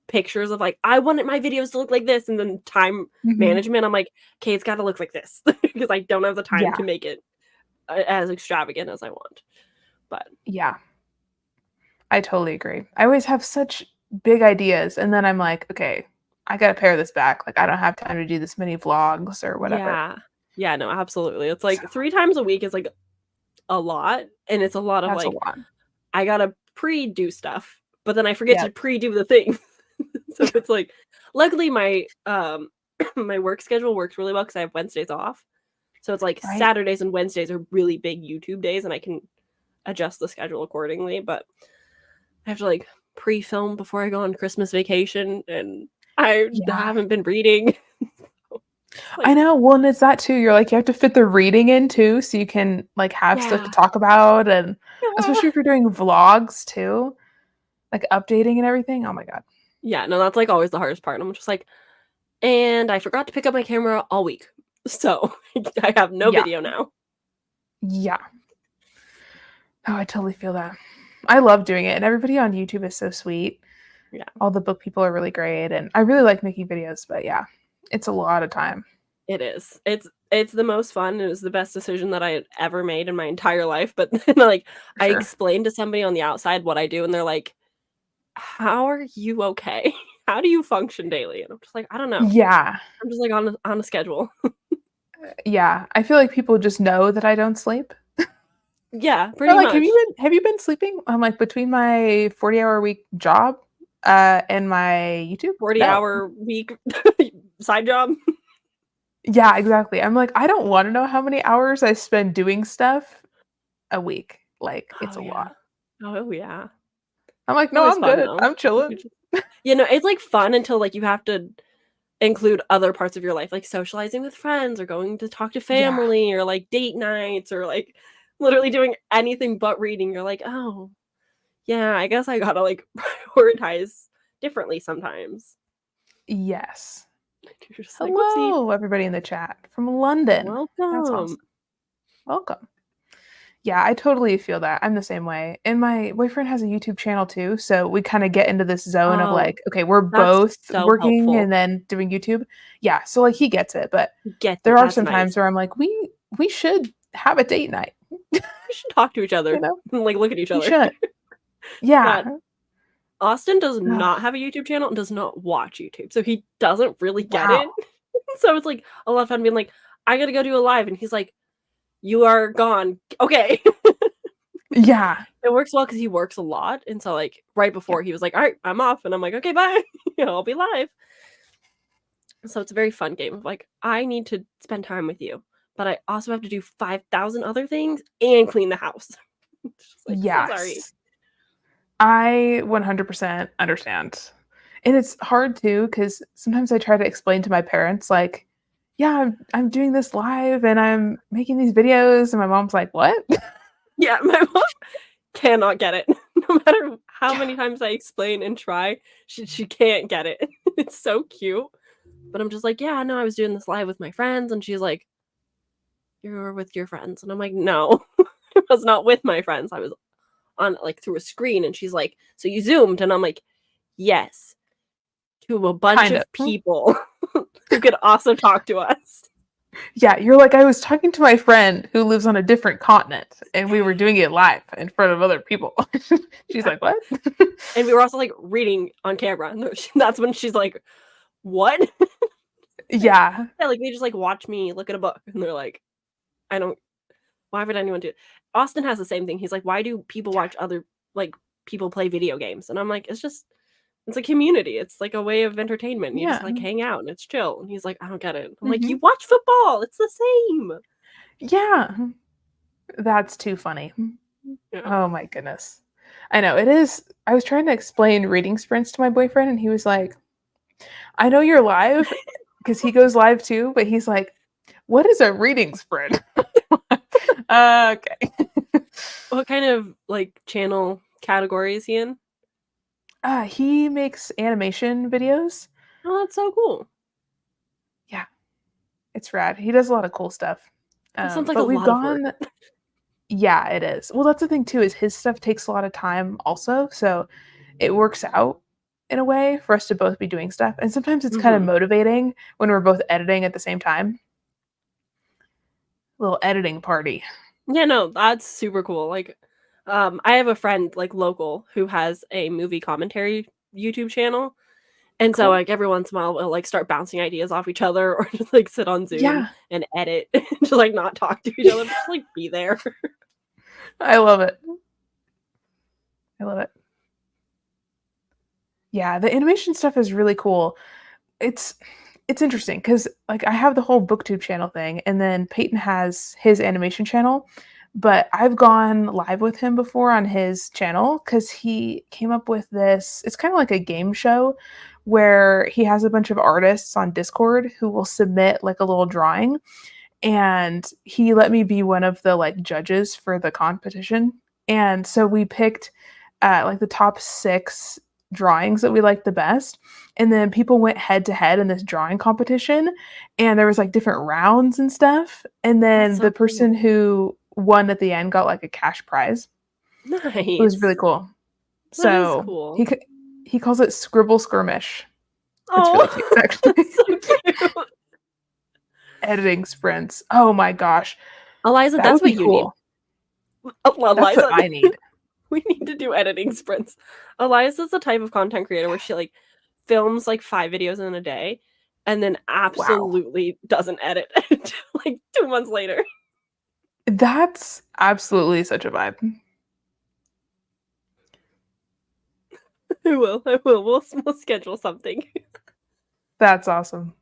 pictures of like, I wanted my videos to look like this, and then time Mhm. management, I'm like, okay, it's gotta look like this. Because I don't have the time Yeah. to make it as extravagant as I want. But Yeah. I totally agree. I always have such big ideas, and then I'm like, "Okay, I gotta pare this back." Like, I don't have time to do this many vlogs or whatever. yeah. Yeah, no, absolutely. It's So, like 3 times a week is like a lot. And it's a lot of that's a like, lot. I gotta pre-do stuff, but then I forget to Yep. pre-do the thing. So it's like, luckily my my work schedule works really well because I have Wednesdays off. So it's like Right? Saturdays and Wednesdays are really big YouTube days, and I can adjust the schedule accordingly. But I have to like pre-film before I go on Christmas vacation, and I Yeah. haven't been reading. I Like, know. Well, and it's that too. You're like, you have to fit the reading in too, so you can, like, have stuff to yeah, talk about, and yeah, especially if you're doing vlogs too, like, updating and everything. Oh my god. yeah. No, that's like always the hardest part. I'm just like, and I forgot to pick up my camera all week, so I have no Yeah. video now. Yeah. Oh, I totally feel that. I love doing it, and everybody on YouTube is so sweet. Yeah. All the book people are really great, and I really like making videos, but yeah, it's a lot of time. It is. It's the most fun. It was the best decision that I had ever made in my entire life, but then, like, For I sure. explained to somebody on the outside what I do, and they're like, "How are you okay? How do you function daily?" And I'm just like, "I don't know. Yeah. I'm just, like, on a schedule." Yeah. I feel like people just know that I don't sleep. Yeah, They're pretty like, much. Have you been sleeping?" I'm like, "Between my 40-hour a week job, and my YouTube? No." 40-hour week side job. Yeah, exactly. I'm like, "I don't wanna know how many hours I spend doing stuff a week." Like, Oh, it's a yeah. lot. Oh, yeah. I'm like, It's "No, always I'm fun, good. though. I'm chilling." You know, it's, like, fun until, like, you have to include other parts of your life, like socializing with friends or going to talk to Yeah. family or like date nights or like literally doing anything but reading. You're like, oh, yeah, I guess I gotta like prioritize differently sometimes. Yes. You're just like, whoopsie, Hello, everybody in the chat from London. That's welcome. awesome. Welcome. Yeah, I totally feel that. I'm the same way. And my boyfriend has a YouTube channel too, so we kinda get into this zone of Oh, like, okay, we're that's both so working helpful. and then doing YouTube. Yeah, so like he gets it, but Get there it. are That's some nice. times where I'm like, we should have a date night, We should talk to each you other, know? like look at each We other. should. Yeah. God, Austin does Ugh, not have a YouTube channel and does not watch YouTube, so he doesn't really get wow. it. So it's like a lot of fun being like, I gotta go do a live, and he's like, you are gone. Okay. Yeah. It works well because he works a lot, and so, like, right Yeah. before he was like, "Alright, I'm off," and I'm like, "Okay, bye. I'll be live." So it's a very fun game of, like, I need to spend time with you, but I also have to do 5,000 other things and clean the house. It's just like, "So sorry." Yes. I 100% understand. And it's hard too because sometimes I try to explain to my parents, like, "Yeah, I'm doing this live and I'm making these videos," and my mom's like, "What?" Yeah, my mom cannot get it. no matter how many times I explain and try, she can't get it. It's so cute. But I'm just like, "Yeah, no, I was doing this live with my friends," and she's like, "You were with your friends," and I'm like, "No, I was not with my friends. I was on like through a screen," and she's like, "So you zoomed," and I'm like, "Yes, to a bunch Kind of. of people who could also talk to us." Yeah, you're like, I was talking to my friend who lives on a different continent, and we were doing it live in front of other people. She's Yeah. like, what? And we were also like reading on camera, and that's when she's like, "What?" Like, Yeah. yeah, like they just like watch me look at a book, and they're like, "I don't. Why would anyone do it?" Austin has the same thing. He's like, "Why do people watch other like people play video games?" And I'm like, it's a community. It's like a way of entertainment. You just Yeah. like hang out and it's chill." And he's like, "I don't get it." I'm like, Hmm. "You watch football. It's the same." Yeah. That's too funny. Yeah. Oh my goodness. I know it is. I was trying to explain reading sprints to my boyfriend, and he was like, I know you're live because he goes live too, but he's like, what is a reading sprint? Okay. What kind of like channel category is he in? He makes animation videos. Oh, that's so cool. Yeah, it's rad. He does a lot of cool stuff. That sounds like a But we've lot of work. gone, yeah, it is. Well, that's the thing too, is his stuff takes a lot of time also. So it works out in a way for us to both be doing stuff. And sometimes it's kind of Mhm. motivating when we're both editing at the same time. Little editing party. Yeah, no, that's super cool. Like, I have a friend like local who has a movie commentary YouTube channel. And so, Cool. like, every once in a while, we'll, like, start bouncing ideas off each other or just, like, sit on Zoom Yeah, and edit and just, like, not talk to each other, just, like, be there. I love it. I love it. Yeah, the animation stuff is really cool. It's it's interesting because like I have the whole booktube channel thing, and then Peyton has his animation channel, but I've gone live with him before on his channel because he came up with this. It's kind of like a game show where he has a bunch of artists on Discord who will submit like a little drawing, and he let me be one of the like judges for the competition. And so we picked like the top 6 drawings that we liked the best, and then people went head to head in this drawing competition, and there was like different rounds and stuff, and That's then so the person cool. who won at the end got like a cash prize. It was really Nice. cool. That is So cool. he calls it Scribble Skirmish. It's really cute Oh, actually. that's so cute. Editing sprints, oh my gosh, Eliza, that that's would be what you need. cool. That's what Eliza, I need. we need to do editing sprints. Eliza's the type of content creator where she, like, films, like, 5 videos in a day and then Wow. absolutely doesn't edit until, like, 2 months later. That's absolutely such a vibe. I will, I will. We'll schedule something. That's awesome.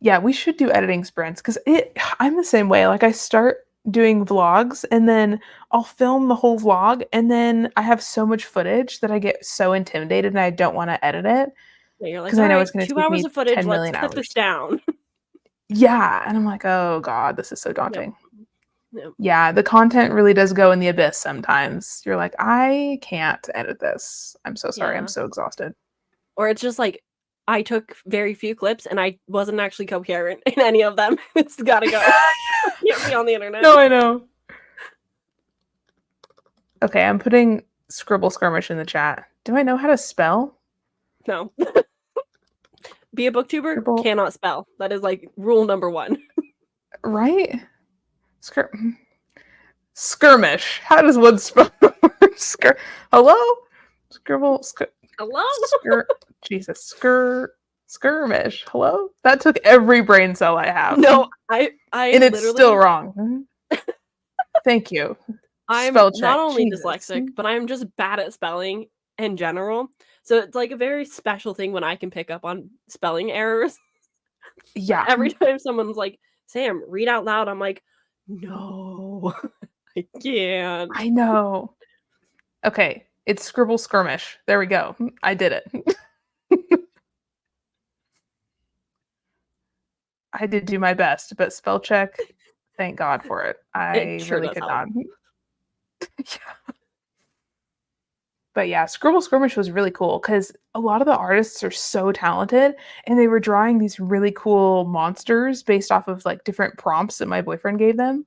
Yeah, we should do editing sprints because it I'm the same way. Like I start doing vlogs and then I'll film the whole vlog and then I have so much footage that I get so intimidated and I don't want to edit it Yeah, you're like, because I know it's "Alright, going to 2 take hours me of footage, 10 let's million cut this hours. down." Yeah, and I'm like, "Oh god, this is so Yep, daunting." yep. Yeah, the content really does go in the abyss sometimes. You're like, "I can't edit this. I'm so sorry. I'm Yeah. so exhausted." Or it's just like, I took very few clips and I wasn't actually coherent in any of them. It's gotta go. Can't be on the internet. No, I know. Okay, I'm putting Scribble Skirmish in the chat. Do I know how to spell? No. Be a booktuber, Scribble, cannot spell. That is, like, rule number 1. right? Skir- skirmish. How does one spell? Hello? Scribble. Hello? Skir. Jesus. Skirmish. Hello? That took every brain cell I have, No, I and it's still literally wrong. Thank you. I'm Spell not check. only Jesus. dyslexic, but I'm just bad at spelling in general. So it's, like, a very special thing when I can pick up on spelling errors. But Yeah, every time someone's like, "Sam, read out loud," I'm like, "No, I can't." I know. Okay, it's Scribble Skirmish. There we go. I did it. I did do my best, but spell check, thank God for it. It I sure really does could help. not. Yeah. But yeah, Scribble Skirmish was really cool because a lot of the artists are so talented and they were drawing these really cool monsters based off of like different prompts that my boyfriend gave them.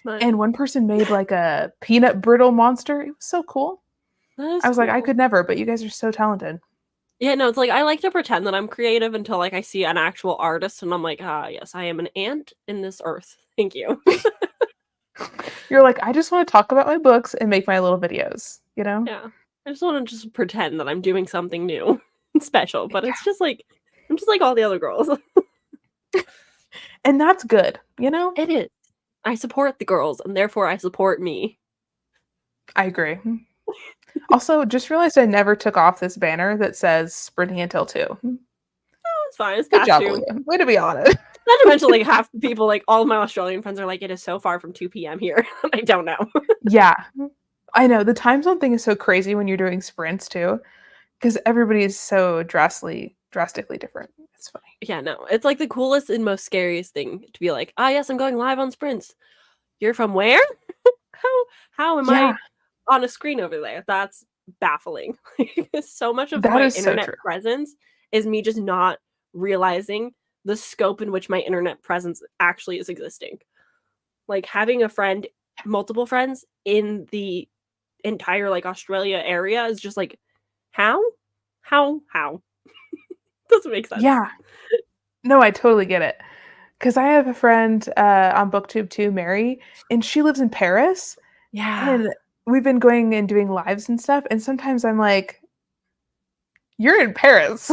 Smart. And one person made like a peanut brittle monster. It was so cool. That is I was like, I cool. could never, but you guys are so talented. Yeah, no, it's like I like to pretend that I'm creative until like I see an actual artist and I'm like, ah, yes, I am an ant in this earth. Thank you. You're like, I just want to talk about my books and make my little videos, you know? Yeah. I just want to just pretend that I'm doing something new and special, but it's just like I'm just like all the other girls. And that's good, you know? It is. I support the girls and therefore I support me. I agree. Also, just realized I never took off this banner that says sprinting until 2. Oh, it's fine. It's Good past job, 2. Alea. Way to be on it. Not to mention, like, half the people, like, all of my Australian friends are like, it is so far from 2 PM here. I don't know. Yeah. I know. The time zone thing is so crazy when you're doing sprints too, because everybody is so drastically different. It's funny. Yeah, no. It's like the coolest and most scariest thing to be like, ah, yes, I'm going live on sprints. You're from where? How am Yeah, I on a screen over there? That's baffling. So much of that my is so internet true. presence is me just not realizing the scope in which my internet presence actually is existing. Like having a friend, multiple friends in the entire like Australia area is just like, how? How? Doesn't make sense. Yeah. No, I totally get it. Because I have a friend on BookTube too, Mary, and she lives in Paris, Yeah. and we've been going and doing lives and stuff. And sometimes I'm like, "You're in Paris."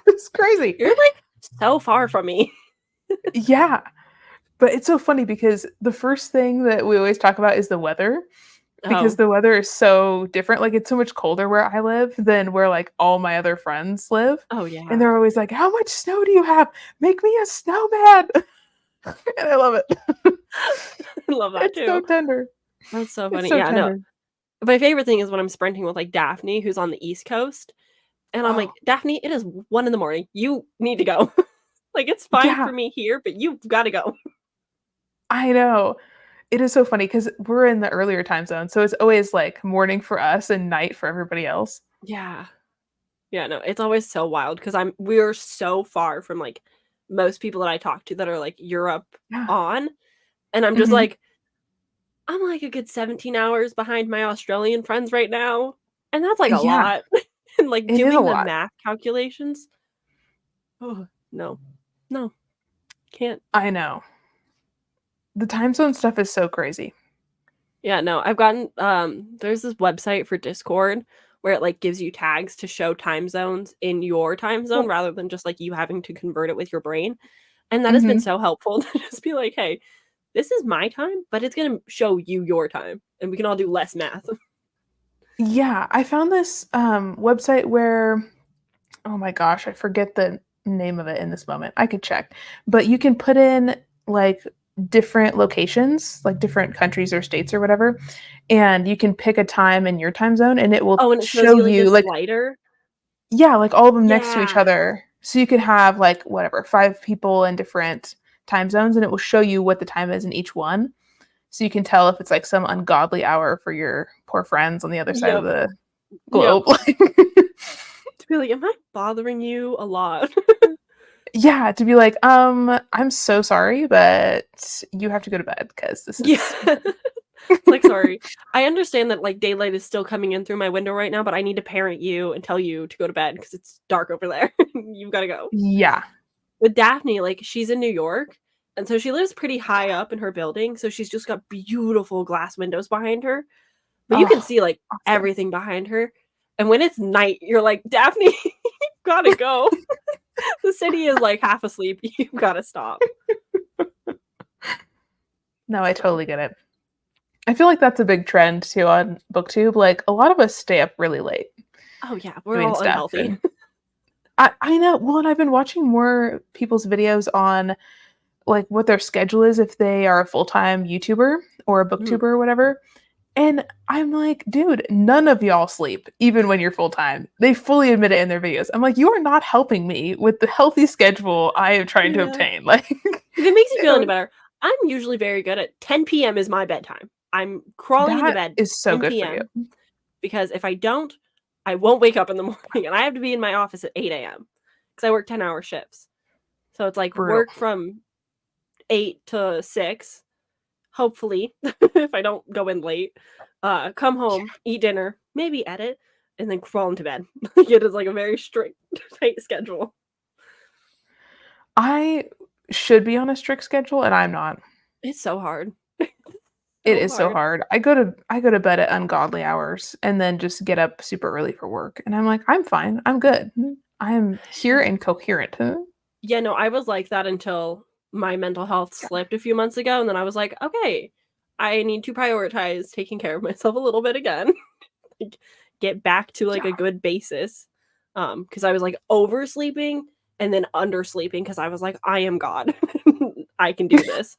It's crazy. You're like so far from me. Yeah. But it's so funny because the first thing that we always talk about is the weather, because Oh. the weather is so different. Like, it's so much colder where I live than where, like, all my other friends live, Oh and yeah. they're always like, "How much snow do you have? Make me a snowman." And I love it. I love that It's so too. tender. That's so It's funny. so Yeah, no. tender. My favorite thing is when I'm sprinting with like Daphne, who's on the East Coast. And I'm like, Oh, Daphne, it is 1 in the morning. You need to go. Like it's fine yeah, for me here, but you've got to go. I know. It is so funny because 'cause we're in the earlier time zone, so it's always, like, morning for us and night for everybody else. Yeah. Yeah, no, it's always so wild because we're so far from like most people that I talk to that are like Europe Yeah. on. And I'm just Mhm. like, I'm like a good 17 hours behind my Australian friends right now. And that's like a Yeah, lot. And like it is a doing the lot. math calculations. Oh, no. No, can't. I know. The time zone stuff is so crazy. Yeah, no, I've gotten there's this website for Discord where it like gives you tags to show time zones in your time zone Cool. rather than just like you having to convert it with your brain. And that has been Mhm. so helpful to just be like, "Hey, this is my time, but it's going to show you your time and we can all do less math." Yeah, I found this, website where oh my gosh, I forget the name of it in this moment. I could check. But you can put in, like, different locations, like, different countries or states or whatever, and you can pick a time in your time zone, and it will Oh, and it shows show you like the you, like slider. yeah, like, all of them next to each Yeah. other. So you could have, like, whatever, 5 people in different time zones, and it will show you what the time is in each one. So you can tell if it's, like, some ungodly hour for your poor friends on the other side of Yep. the Yep. globe, like To be like, "Am I bothering you a lot?" yeah, to be like, I'm so sorry, but you have to go to bed because this Yeah. is" It's like, "Sorry. I understand that, like, daylight is still coming in through my window right now, but I need to parent you and tell you to go to bed because it's dark over there. You've gotta go." Yeah. With Daphne, like, she's in New York, and so she lives pretty high up in her building, so she's just got beautiful glass windows behind her, but you can Oh, see, like, awesome. everything behind her, and when it's night, you're like, "Daphne, you gotta go. The city is, like, half asleep. You gotta stop." No, I So totally get it. I feel like that's a big trend too on BookTube, like, a lot of us stay up really late oh, yeah, we're doing all stuff, unhealthy. and I know well, and I've been watching more people's videos on, like, what their schedule is if they are a full-time YouTuber or a Mhm. booktuber or whatever, and I'm like, "Dude, none of y'all sleep, even when you're full-time." They fully admit it in their videos. I'm like, "You are not helping me with the healthy schedule I am trying to Yeah. obtain." Like, If it makes you you feel any know, better, I'm usually very good at 10 PM is my bedtime. I'm crawling into that bed is so good 10 for you. PM because if I don't, I won't wake up in the morning, and I have to be in my office at 8 a.m. because I work 10-hour shifts. So it's like Brutal. work from 8 to 6, hopefully, if I don't go in late. Come home, eat dinner, maybe edit, and then crawl into bed. It is like a very strict, tight schedule. I should be on a strict schedule, and I'm not. It's so hard. It is so hard. I go to bed at ungodly hours and then just get up super early for work, and I'm like, "I'm fine. I'm good. I am here and coherent." Yeah, no, I was like that until my mental health slipped a few months ago, and then I was like, "Okay, I need to prioritize taking care of myself a little bit again." Like, get back to, like, Yeah. a good basis. Because I was, like, oversleeping and then undersleeping because I was like, "I am God. I can do this."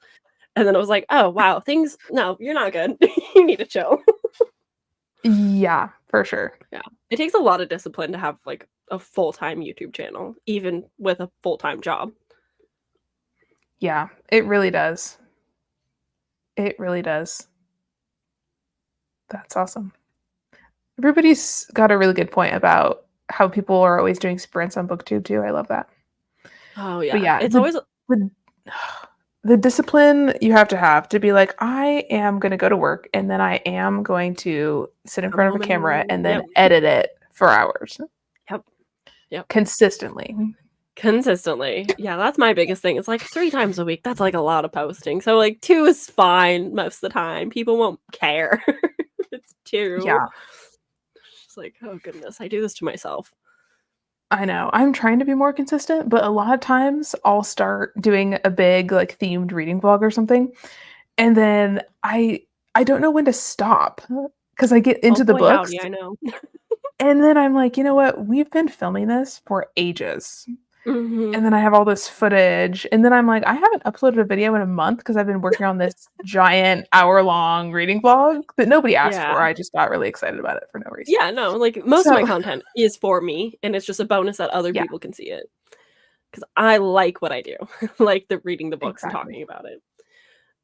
And then I was like, "Oh, wow, no, you're not good. You need to chill." Yeah, for sure. Yeah. It takes a lot of discipline to have, like, a full-time YouTube channel, even with a full-time job. Yeah, it really does. It really does. That's awesome. Everybody's got a really good point about how people are always doing sprints on booktube too. I love that. Oh, But yeah. yeah, It's always the the discipline you have to be like, "I am gonna go to work, and then I am going to sit in come front of a home camera and and then yep, edit it for hours yep, yep. consistently." Consistently. Yeah, that's my biggest thing. It's like 3 times a week, that's, like, a lot of posting. So, like, 2 is fine most of the time. People won't care. It's 2. Yeah, It's like, "Oh goodness, I do this to myself." I know. I'm trying to be more consistent, but a lot of times I'll start doing a big, like, themed reading vlog or something, and then I don't know when to stop because I get Oh into the boy, books, howdy, I know. and then I'm like, "You know what? We've been filming this for ages." Mhm. And then I have all this footage, and then I'm like, "I haven't uploaded a video in a month because I've been working on this giant hour-long reading vlog that nobody asked Yeah. for." I just got really excited about it for no reason. Yeah, no, like, most of my So content is for me, and it's just a bonus that other yeah, people can see it. Because I like what I do. Like the reading the books and exactly. talking about it.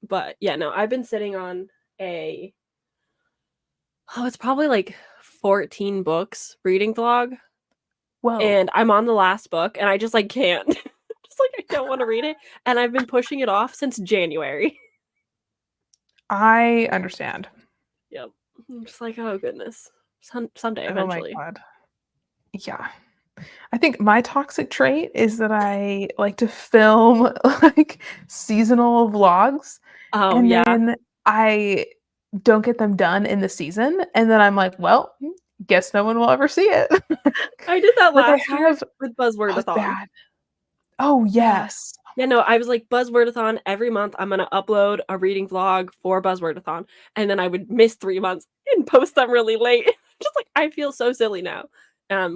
But, yeah, no, I've been sitting on a it's probably, like, 14 books reading vlog. Whoa. And I'm on the last book, and I just, like, can't. Just, like, I don't wanna read it, and I've been pushing it off since January. I understand. Yep. I'm just like, "Oh, goodness. Someday, Oh my eventually." god. Yeah. I think my toxic trait is that I like to film, like, seasonal vlogs, Oh, and yeah. then I don't get them done in the season, and then I'm like, "Well, guess no one will ever see it." I did that Like, I last year have with oh, Buzzwordathon. bad. Oh, Yeah. yes. Yeah, no, I was like, "Buzzwordathon, every month I'm gonna upload a reading vlog for Buzzwordathon," and then I would miss 3 months and post them really late. Just like, I feel so silly now,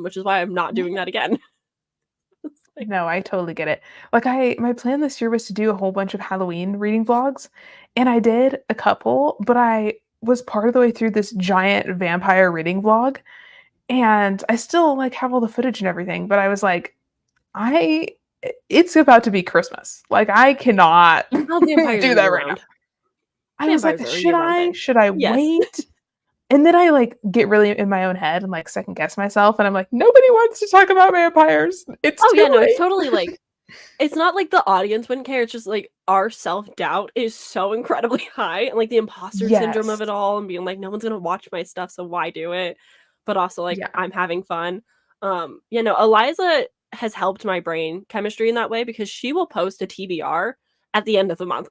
which is why I'm not doing that again. It's like No, I totally get it. Like, I my plan this year was to do a whole bunch of Halloween reading vlogs, and I did a couple, but I was part of the way through this giant vampire reading vlog, and I still, like, have all the footage and everything, but I was like, "I it's about to be Christmas. Like, I cannot oh, vampires do are that right now." year-round. I was like, Vampires are a "Should year-round I? thing. Should I Yes. wait?" And then I, like, get really in my own head and, like, second guess myself, and I'm like, "Nobody wants to talk about vampires. It's Oh, yeah, too no, it's late." totally like it's not like the audience wouldn't care, it's just, like, our self-doubt is so incredibly high, and, like, the imposter syndrome of Yes. it all and being like, "No one's gonna watch my stuff, so why do it?" But also, like, Yeah. I'm having fun. Yeah, no, Eliza has helped my brain chemistry in that way because she will post a TBR at the end of the month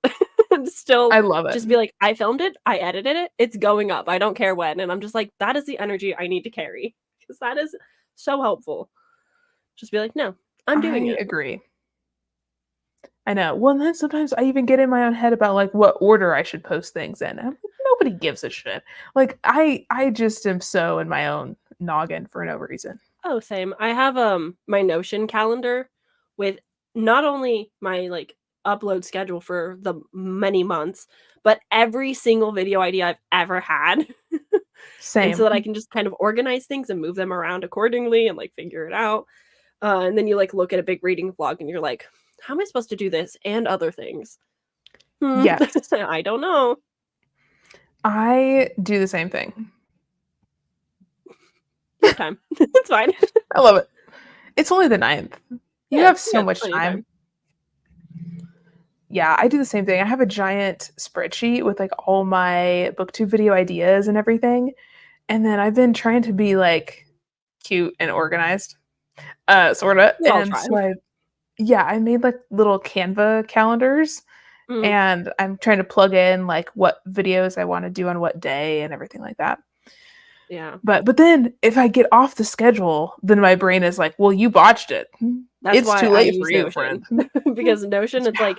and still I love it. just be like, "I filmed it, I edited it, it's going up, I don't care when," and I'm just like, "That is the energy I need to carry," because that is so helpful. Just be like, "No, I'm doing I it." agree. I know. Well, and then sometimes I even get in my own head about, like, what order I should post things in. I'm like, nobody gives a shit. Like, I just am so in my own noggin for no reason. Oh, same. I have, my Notion calendar with not only my, like, upload schedule for the many months, but every single video idea I've ever had. And so that I Same. can just kind of organize things and move them around accordingly and, like, figure it out. And then you, like, look at a big reading vlog and you're like, "How am I supposed to do this and other things? Hmm, Yes. I don't know." I do the same thing. You have time. It's fine. I love it. It's only the 9th. You have so much plenty of time. Yeah, I do the same thing. I have a giant spreadsheet with like all my booktube video ideas and everything. And then I've been trying to be like cute and organized. Sorta. We all And try. so I made like little Canva calendars Mm, and I'm trying to plug in like what videos I want to do on what day and everything like that. yeah. But then if I get off the schedule, then my brain is like, "Well, you botched it. That's It's why too I late for use you, friend." Notion. Because Notion, it's Yeah. like,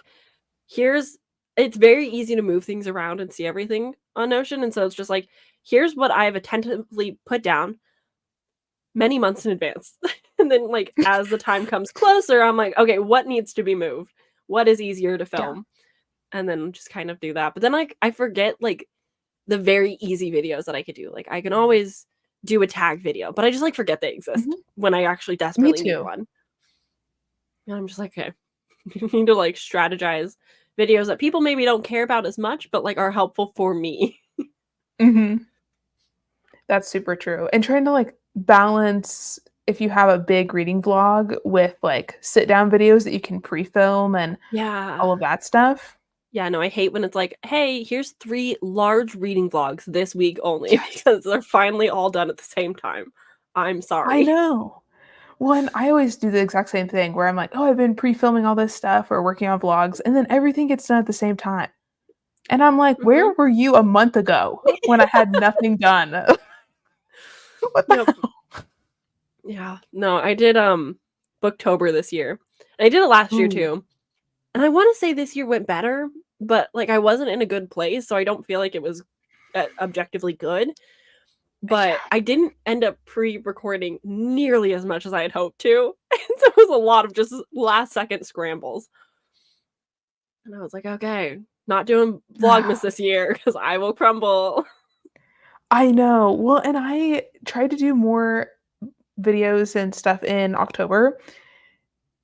here's it's very easy to move things around and see everything on Notion, and so it's just like, here's what I've attentively put down many months in advance. And then, like, as the time comes closer, I'm like, "Okay, what needs to be moved? What is easier to Yeah. film?" And then just kind of do that. But then, like, I forget, like, the very easy videos that I could do. Like, I can always do a tag video, but I just, like, forget they exist Mhm. when I actually Me desperately need too. one. And I'm just like, "Okay." You need to, like, strategize videos that people maybe don't care about as much, but, like, are helpful for me. Mhm. That's super true. And trying to like balance if you have a big reading vlog with like sit down videos that you can pre-film and Yeah. all of that stuff. Yeah, no, I hate when it's like, "Hey, here's 3 large reading vlogs this week only," Yes. because they're finally all done at the same time. I'm I sorry. know. Well, and I always do the exact same thing where I'm like, "Oh, I've been pre-filming all this stuff or working on vlogs," and then everything gets done at the same time. And I'm like, "Where Mhm. were you a month ago when I had nothing done?" What the Yep. hell? Yeah. No, I did, Booktober this year. I did it last year Ooh, too, and I wanna say this year went better, but, like, I wasn't in a good place, so I don't feel like it was, objectively good. But yeah. I didn't end up pre-recording nearly as much as I had hoped to, and so it was a lot of just last second scrambles, and I was like, "Okay, not doing Vlogmas this year because I will crumble." I know. Well, and I tried to do more videos and stuff in October,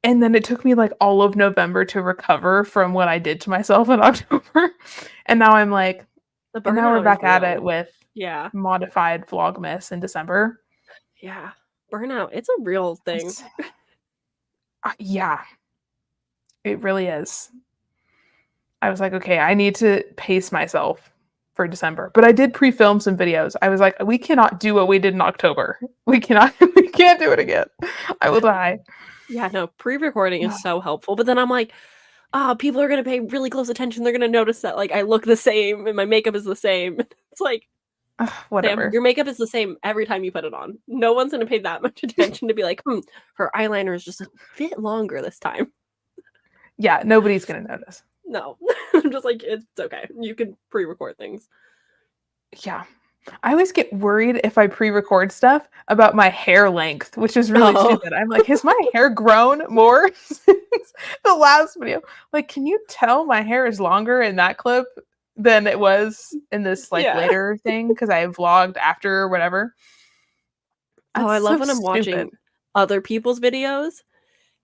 and then it took me, like, all of November to recover from what I did to myself in October, and now I'm like The and now we're burnout is back at it real. with Yeah, modified Vlogmas in December. yeah. Burnout, it's a real thing. It's yeah, it really is. I was like, "Okay, I need to pace myself for December," but I did pre-film some videos. I was like, "We cannot do what we did in October. We cannot we can't do it again. I will die." Yeah, no, pre-recording is so helpful, but then I'm like, "Ah, people are gonna pay really close attention, they're gonna notice that, like, I look the same and my makeup is the same." It's like, Ugh, Sam, whatever. your makeup is the same every time you put it on. No one's gonna pay that much attention to be like, "Hmm, her eyeliner is just a bit longer this time." Yeah, nobody's gonna notice. No. I'm just like, "It's okay. You can pre-record things." Yeah. I always get worried if I pre-record stuff about my hair length, which is really Oh. stupid. I'm like, "Has my hair grown more since the last video?" Like, "Can you tell my hair is longer in that clip than it was in this, like, Yeah. later thing because I vlogged after or whatever?" Oh, That's I love so when I'm stupid. watching other people's videos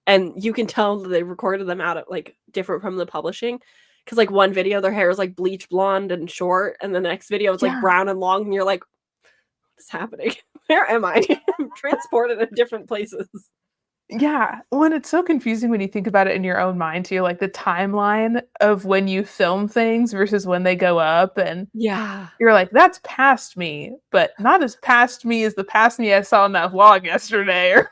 and you can tell that they recorded them out of like, different from the publishing. Because like, one video, their hair is, like, bleach blonde and short, and the next video, it's, like, Yeah. brown and long, and you're like, "What is happening? Where am I? I'm transported in different places." Yeah. When it's so confusing when you think about it in your own mind too, like the timeline of when you film things versus when they go up, and Yeah. you're like, "That's past me," but not as past me as the past me I saw in that vlog yesterday or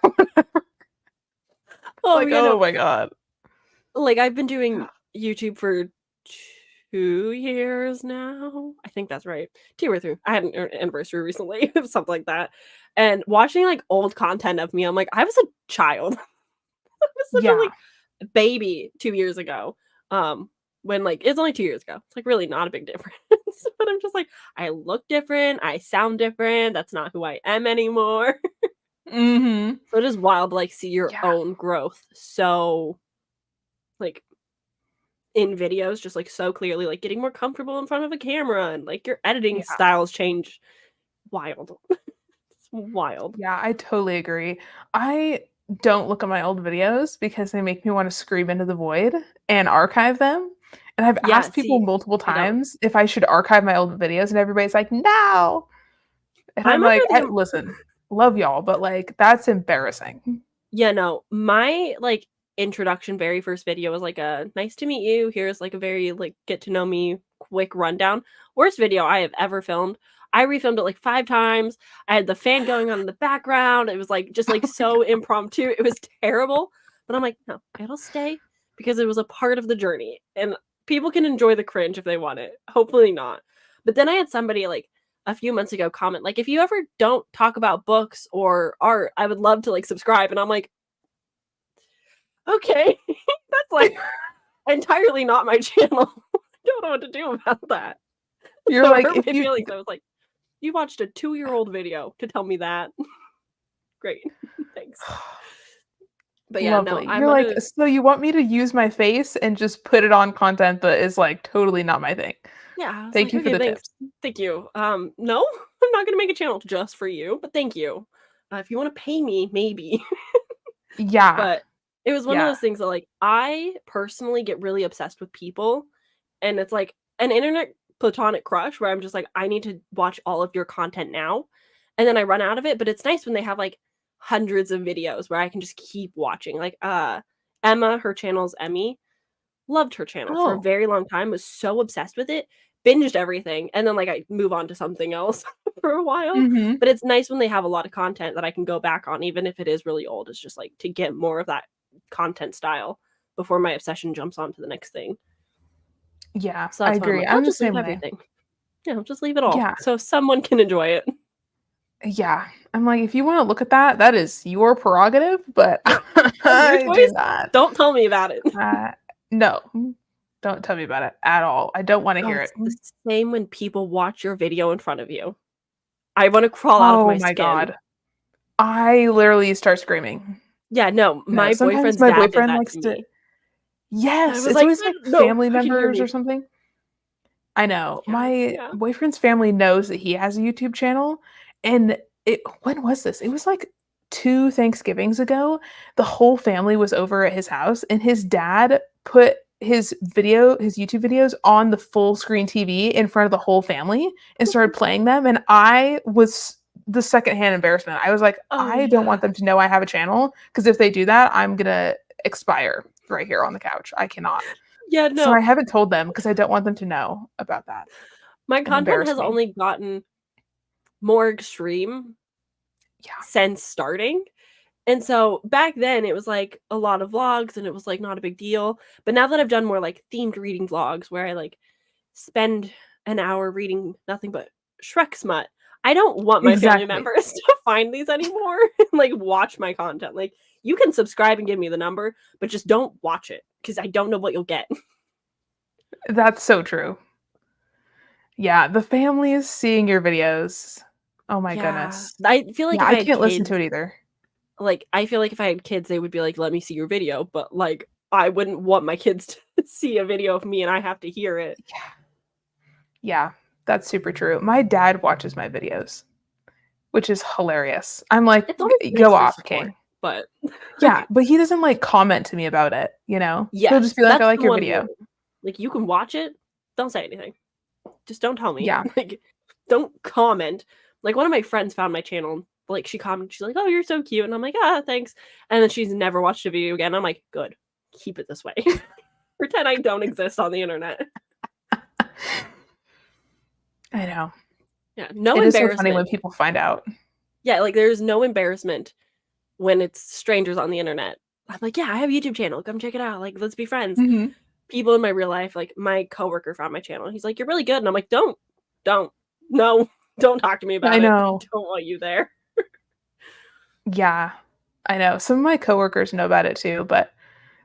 Oh, like, yeah, no. "Oh my god." Like, I've been doing YouTube for 2 years now? I think that's right. 2 or 3. I had an anniversary recently, something like that, and watching, like, old content of me, I'm like, "I was a child." I was such a, Yeah. like, baby 2 years ago, when, like it's only 2 years ago. It's, like, really not a big difference, but I'm just like, I look different, I sound different, that's not who I am anymore. Mhm. So it is wild to, like, see your Yeah. own growth so, like, in videos, just, like, so clearly, like, getting more comfortable in front of a camera and, like, your editing Yeah. styles change. Wild. It's wild. Yeah, I totally agree. I don't look at my old videos because they make me wanna scream into the void and archive them, and I've Yeah, asked people see, multiple I don't. times if I should archive my old videos, and everybody's like, "No." And I'm I'm under like, the "I listen." love y'all, but like that's embarrassing. Yeah, no. My like introduction very first video was like a nice to meet you. Here's like a very like get to know me quick rundown. Worst video I have ever filmed. I refilmed it like 5 times. I had the fan going on in the background. It was like just like so impromptu. It was terrible. But I'm like, no, it'll stay because it was a part of the journey. And people can enjoy the cringe if they want it. Hopefully not. But then I had somebody like a few months ago comment like, if you ever don't talk about books or art, I would love to like subscribe. And I'm like, okay, that's like entirely not my channel. I don't know what to do about that. You're So it like, hurt if my you feelings. I was like, you watched a 2-year-old video to tell me that. Great. Thanks. But yeah, no, lovely. I'm You're like, gonna so you want me to use my face and just put it on content that is like totally not my thing. yeah, I was Thank like, you for okay, the thanks. tips. Thank you. No, I'm not gonna make a channel just for you, but thank you. If you want to pay me, maybe. Yeah. But it was one of Yeah. those things that like I personally get really obsessed with people, and it's like an internet platonic crush where I'm just like, I need to watch all of your content now, and then I run out of it. But it's nice when they have like hundreds of videos where I can just keep watching. Like Emma, her channel's Emmy, loved her channel for a Oh. very long time, was so obsessed with it, binged everything, and then like I move on to something else for a while. Mhm. But it's nice when they have a lot of content that I can go back on, even if it is really old. It's just like to get more of that content style before my obsession jumps on to the next thing. Yeah, So I that's why I'm agree. like, I'll I'm the just leave same way. everything. Yeah, I'll just leave it all Yeah. so someone can enjoy it. Yeah. I'm like, if you want to look at that, that is your prerogative, but Yeah, your I do choice. not. Don't tell me about it. No, don't tell me about it at all. I don't want to Oh, hear it. it's the same when people watch your video in front of you. I want to crawl out of Oh my my skin. god. I literally start screaming. Yeah, no, No, my sometimes boyfriend's my dad did boyfriend that likes to to. me. I Yes, was it's like, always like No, family I can hear members or me." something. I know. Yeah, My yeah. boyfriend's family knows that he has a YouTube channel, and when was this? It was like 2 Thanksgivings ago. The whole family was over at his house, and his dad put his YouTube videos on the full screen TV in front of the whole family and started playing them, and I was the secondhand embarrassment. I was like, Oh, "I don't yeah. want them to know I have a channel because if they do that, I'm gonna expire right here on the couch. I cannot." Yeah, So I no. haven't told them because I don't want them to know about that My and content embarrass has me. only gotten more extreme Yeah. since starting, and so back then, it was, like, a lot of vlogs, and it was, like, not a big deal, but now that I've done more, like, themed reading vlogs where I, like, spend an hour reading nothing but Shrek smut, I don't want my family Exactly. members to find these anymore and, like, watch my content, like, you can subscribe and give me the number, but just don't watch it because I don't know what you'll get. That's so true. Yeah, the family is seeing your videos. Oh my Yeah. goodness. I feel like Yeah, if I I had can't listen to kids it either. like, I feel like if I had kids, they would be like, "Let me see your video," but, like, I wouldn't want my kids to see a video of me and I have to hear it. Yeah. Yeah, that's super true. My dad watches my videos, which is hilarious. I'm like, It's always "Go nice to off, support, king." but Yeah, but he doesn't, like, comment to me about it, you know? He'll just yes, be like, "I that's like the your one video." rule. Like, you can watch it, don't say anything. Just don't tell me. Yeah. Like, don't comment. Like, one of my friends found my channel, like, she commented, she's like, "Oh, you're so cute," and I'm like, "Ah, thanks," and then she's never watched a video again. I'm like, "Good. Keep it this way." Pretend I don't exist on the internet. I know. Yeah, no It is so funny when embarrassment. people find out. Yeah, like, there's no embarrassment when it's strangers on the internet. I'm like, "Yeah, I have a YouTube channel. Come check it out. Like, let's be friends." Mhm. People in my real life, like, my coworker found my channel. He's like, "You're really good." And I'm like, Don't. No. Don't talk to me I about it. I know. don't want you there." Yeah, I know. Some of my coworkers know about it too, but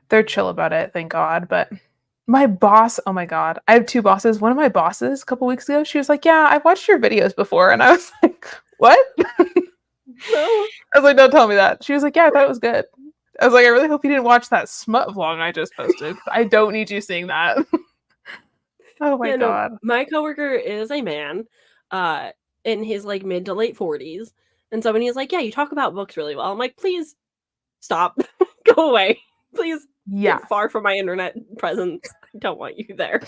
they're chill about it, thank God. But my boss, oh my God, I have 2 bosses. One of my bosses a couple weeks ago, she was like, "Yeah, I've watched your videos before." And I was like, "What?" No. I was like, "Don't tell me that." She was like, "Yeah, I thought it was good." I was like, "I really hope you didn't watch that smut vlog I just posted 'cause I don't need you seeing that." Oh my Yeah, no, God. my coworker is a man, uh, in his, like, mid to late 40s, and so when he's like, "Yeah, you talk about books really well," I'm like, "Please stop. Go away. Please Yeah, get far from my internet presence. I don't want you there.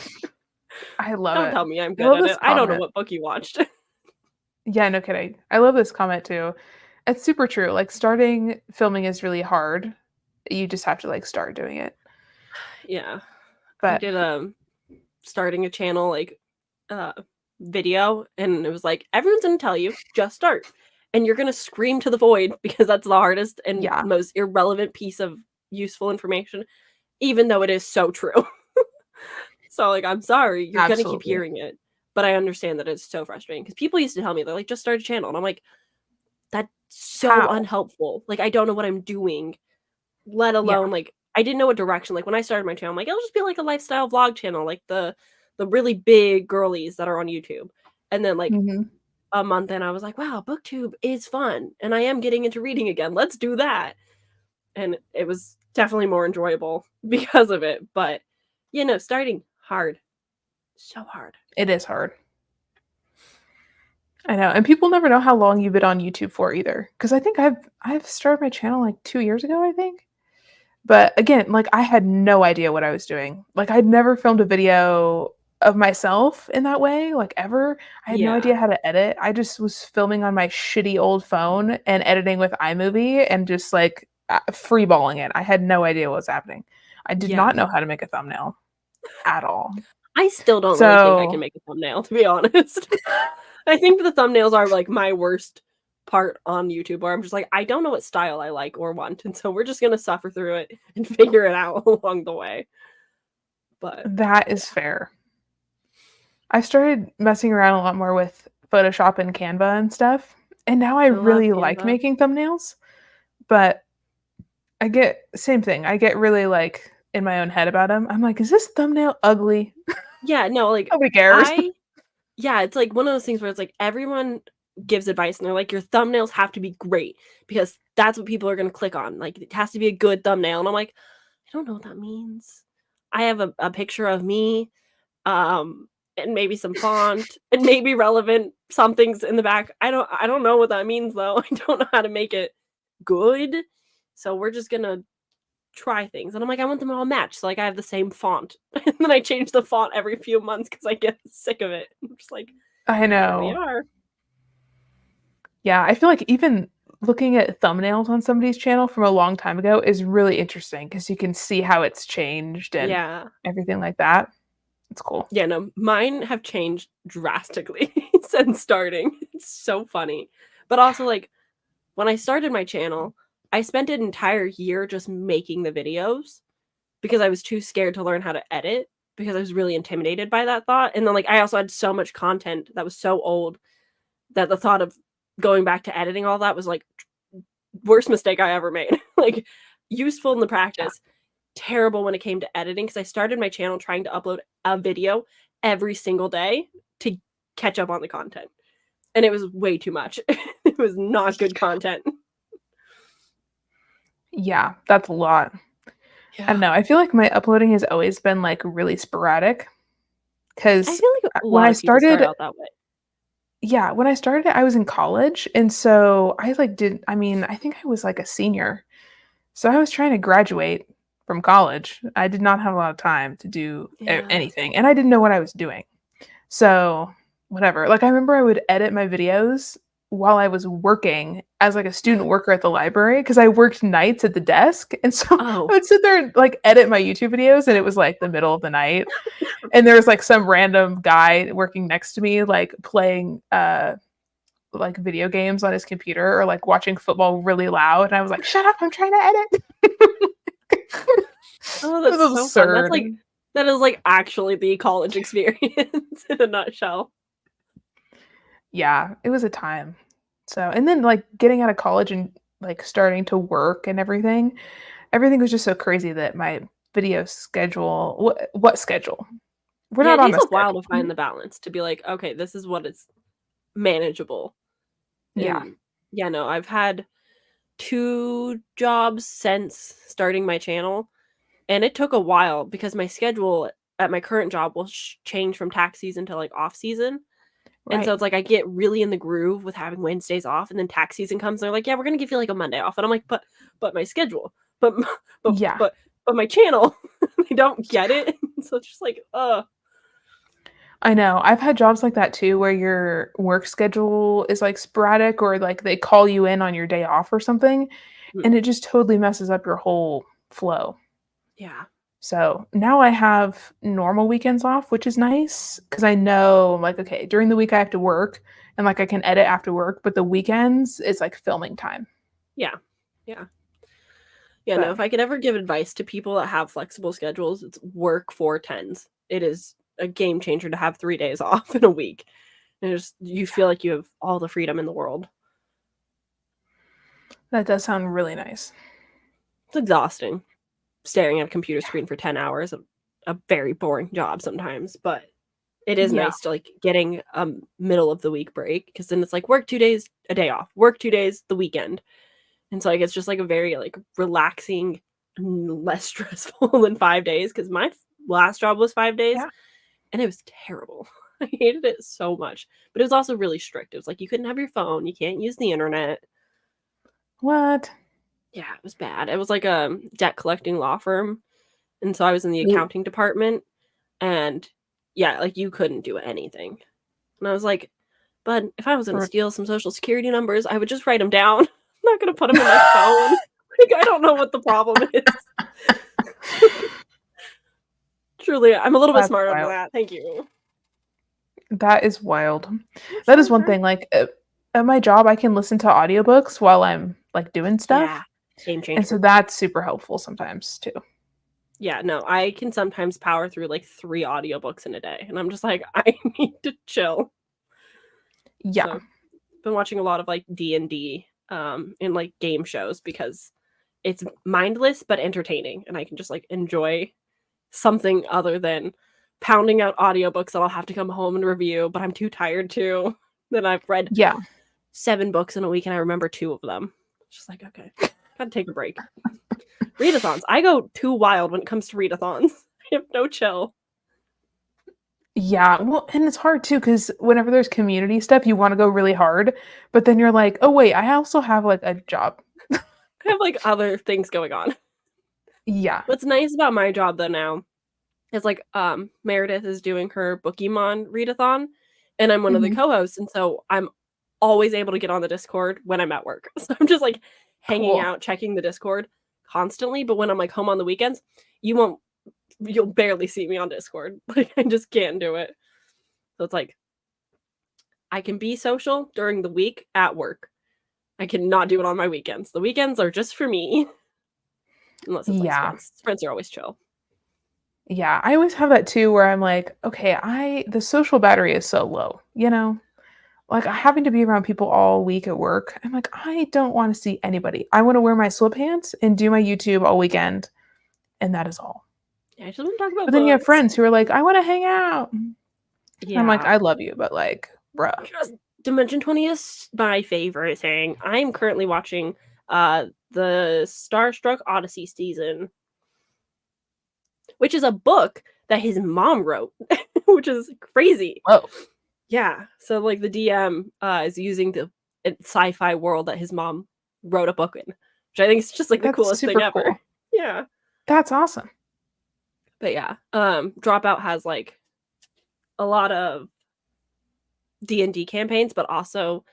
I love Don't it. tell me I'm I good love at this it. I don't know comment. what book you watched." Yeah, no kidding. I love this comment too. It's super true. Like starting filming is really hard. You just have to like start doing it. Yeah. I But did starting a channel like uh video, and it was like, everyone's gonna tell you just start, and you're gonna scream to the void because that's the hardest and yeah, most irrelevant piece of useful information, even though it is so true. So like, I'm sorry, you're gonna keep absolutely. hearing it, but I understand that it's so frustrating because people used to tell me, they're like, just start a channel, and I'm like, that's so How? unhelpful. Like, I don't know what I'm doing, let Yeah. alone like, I didn't know what direction. Like when I started my channel, I'm like, it'll just be like a lifestyle vlog channel, like the really big girlies that are on YouTube. And then like Mhm. a month in, I was like, wow, booktube is fun, and I am getting into reading again. Let's do that. And it was definitely more enjoyable because of it. But starting hard, so hard. It is hard. I know, and people never know how long you've been on YouTube for either. Because I think I've started my channel like 2 years ago, I think. But again, like I had no idea what I was doing. Like I'd never filmed a video of myself in that way, like ever. I had no Yeah, idea how to edit. I just was filming on my shitty old phone and editing with iMovie and just like freeballing it. I had no idea what was happening. I did yeah. not know how to make a thumbnail at all. I still don't really think I can So, make a thumbnail, to be honest. I think the thumbnails are like my worst part on YouTube, where I'm just like, I don't know what style I like or want, and so we're just gonna suffer through it and figure it out along the way. But that is fair. I started messing around a lot more with Photoshop and Canva and stuff, and now I I love really like Canva. making thumbnails, but I get same thing. I get really like in my own head about them. I'm like, is this thumbnail ugly? Yeah, no, like Nobody cares. I yeah, it's like one of those things where it's like everyone gives advice and they're like, your thumbnails have to be great because that's what people are gonna click on. Like it has to be a good thumbnail. And I'm like, I don't know what that means. I have a picture of me, and maybe some font and maybe relevant something's in the back. I don't know what that means though. I don't know how to make it good. So we're just gonna try things. And I'm like, I want them all matched. So like I have the same font. And then I change the font every few months because I get sick of it. I'm just like, I here we know. are. Yeah, I feel like even looking at thumbnails on somebody's channel from a long time ago is really interesting because you can see how it's changed and Yeah. everything like that. It's cool. Yeah, no, mine have changed drastically since starting. It's so funny. But also like when I started my channel, I spent an entire year just making the videos because I was too scared to learn how to edit because I was really intimidated by that thought. And then like I also had so much content that was so old that the thought of going back to editing all that was like worst mistake I ever made. Like useful in the Yeah. practice, terrible when it came to editing because I started my channel trying to upload a video every single day to catch up on the content. And it was way too much. It was not good content. Yeah, that's a lot. I don't Yeah. know. I feel like my uploading has always been like really sporadic I because feel like a when lot I of people start started, out that way. yeah, when I started, I was in college. And so I like did, I mean, I think I was like a senior. So I was trying to graduate from college. I did not have a lot of time to do Yeah. anything, and I didn't know what I was doing. So, whatever. Like I remember I would edit my videos while I was working as like a student worker at the library because I worked nights at the desk. And so I Oh. would sit there and like edit my YouTube videos and it was like the middle of the night and there was like some random guy working next to me like playing like video games on his computer or like watching football really loud and I was like, "Shut up, I'm trying to edit." Oh, It that's was so fun. That's absurd. like that is like actually the college experience in a nutshell. Yeah, it was a time. So, and then like getting out of college and like starting to work and everything, everything was just so crazy that my video schedule, what schedule? We're Yeah, not it on takes the a while to schedule. find the balance to be like, okay, this is what is manageable. Yeah, And yeah, no, I've had 2 jobs since starting my channel, and it took a while because my schedule at my current job will change from tax season to like off season. And so right. it's like I get really in the groove with having Wednesdays off, and then tax season comes, and they're like, "Yeah, we're gonna give you like a Monday off," and I'm like, "But my schedule, but but Yeah. but but my channel." They don't get it, so it's just like, ugh. I know. I've had jobs like that too, where your work schedule is like sporadic or like they call you in on your day off or something, Mm, and it just totally messes up your whole flow. yeah. So now I have normal weekends off, which is nice because I know, like, okay, during the week I have to work and like I can edit after work, but the weekends is like filming time. Yeah. Yeah. Yeah, no, But if I could ever give advice to people that have flexible schedules, it's work 4 10s. It is a game changer to have 3 days off in a week. And just you feel like you have all the freedom in the world. that does sound really nice. It's exhausting staring at a computer screen for 10 hours, a very boring job sometimes, but it is Yeah. nice to like getting a middle of the week break because then it's like work 2 days, a day off, work 2 days, the weekend. And so like it's just like a very like relaxing, less stressful than 5 days. Because my last job was 5 days, Yeah. and it was terrible. I hated it so much, but it was also really strict. It was like you couldn't have your phone, you can't use the internet. What? Yeah, it was bad. It was like a debt collecting law firm, and so I was in the Ooh. accounting department, and yeah, like you couldn't do anything. And I was like, but if I was gonna For steal some social security numbers, I would just write them down. I'm not gonna put them in my phone. Like, I don't know what the problem is. Truly, I'm a little bit That's smarter than wild. that. Thank you. That is wild. Yeah, That is sure, one sure. thing, like, at my job, I can listen to audiobooks while I'm, like, doing Yeah, stuff, game and so changer. that's super helpful sometimes too. Yeah, no, I can sometimes power through like 3 audiobooks in a day, and I'm just like, I need to chill. Yeah. So, been watching a lot of like D&D and like game shows because it's mindless but entertaining, and I can just like enjoy something other than pounding out audiobooks that I'll have to come home and review, but I'm too tired to. Then I've read Yeah. 7 books in a week and I remember 2 of them. It's just like, okay, gotta take a break. Readathons. I go too wild when it comes to readathons. I have no chill. Yeah, well, and it's hard too because whenever there's community stuff, you wanna go really hard, but then you're like, "Oh, wait, I also have, like, a job." I have like other things going on. Yeah. What's nice about my job though now is like Meredith is doing her Bookemon readathon and I'm one of the Mhm. co-hosts, and so I'm always able to get on the Discord when I'm at work. So I'm just like hanging Cool. out, checking the Discord constantly, but when I'm like home on the weekends, you won't you'll barely see me on Discord. Like I just can't do it. So it's like I can be social during the week at work. I cannot do it on my weekends. The weekends are just for me, unless it's like Yeah. sprints. Sprints are always chill. Yeah, I always have that too where I'm like, "Okay, I the social battery is so low," you know? Like, having to be around people all week at work, I'm like, "I don't wanna see anybody. I wanna wear my sweatpants and do my YouTube all weekend, and that is all." Yeah, I just want to talk about But then you have books. friends who are like, "I wanna hang out." I'm like, Yeah. "I love you, but, like, bruh." Just Dimension 20 is my favorite thing. I'm currently watching the Starstruck Odyssey season, which is a book that his mom wrote, which is crazy. Whoa. Yeah. So like the DM is using the sci-fi world that his mom wrote a book in, which I think is just like the That's coolest thing super ever. cool. Yeah. That's awesome. But yeah, Dropout has like a lot of D&D campaigns, but also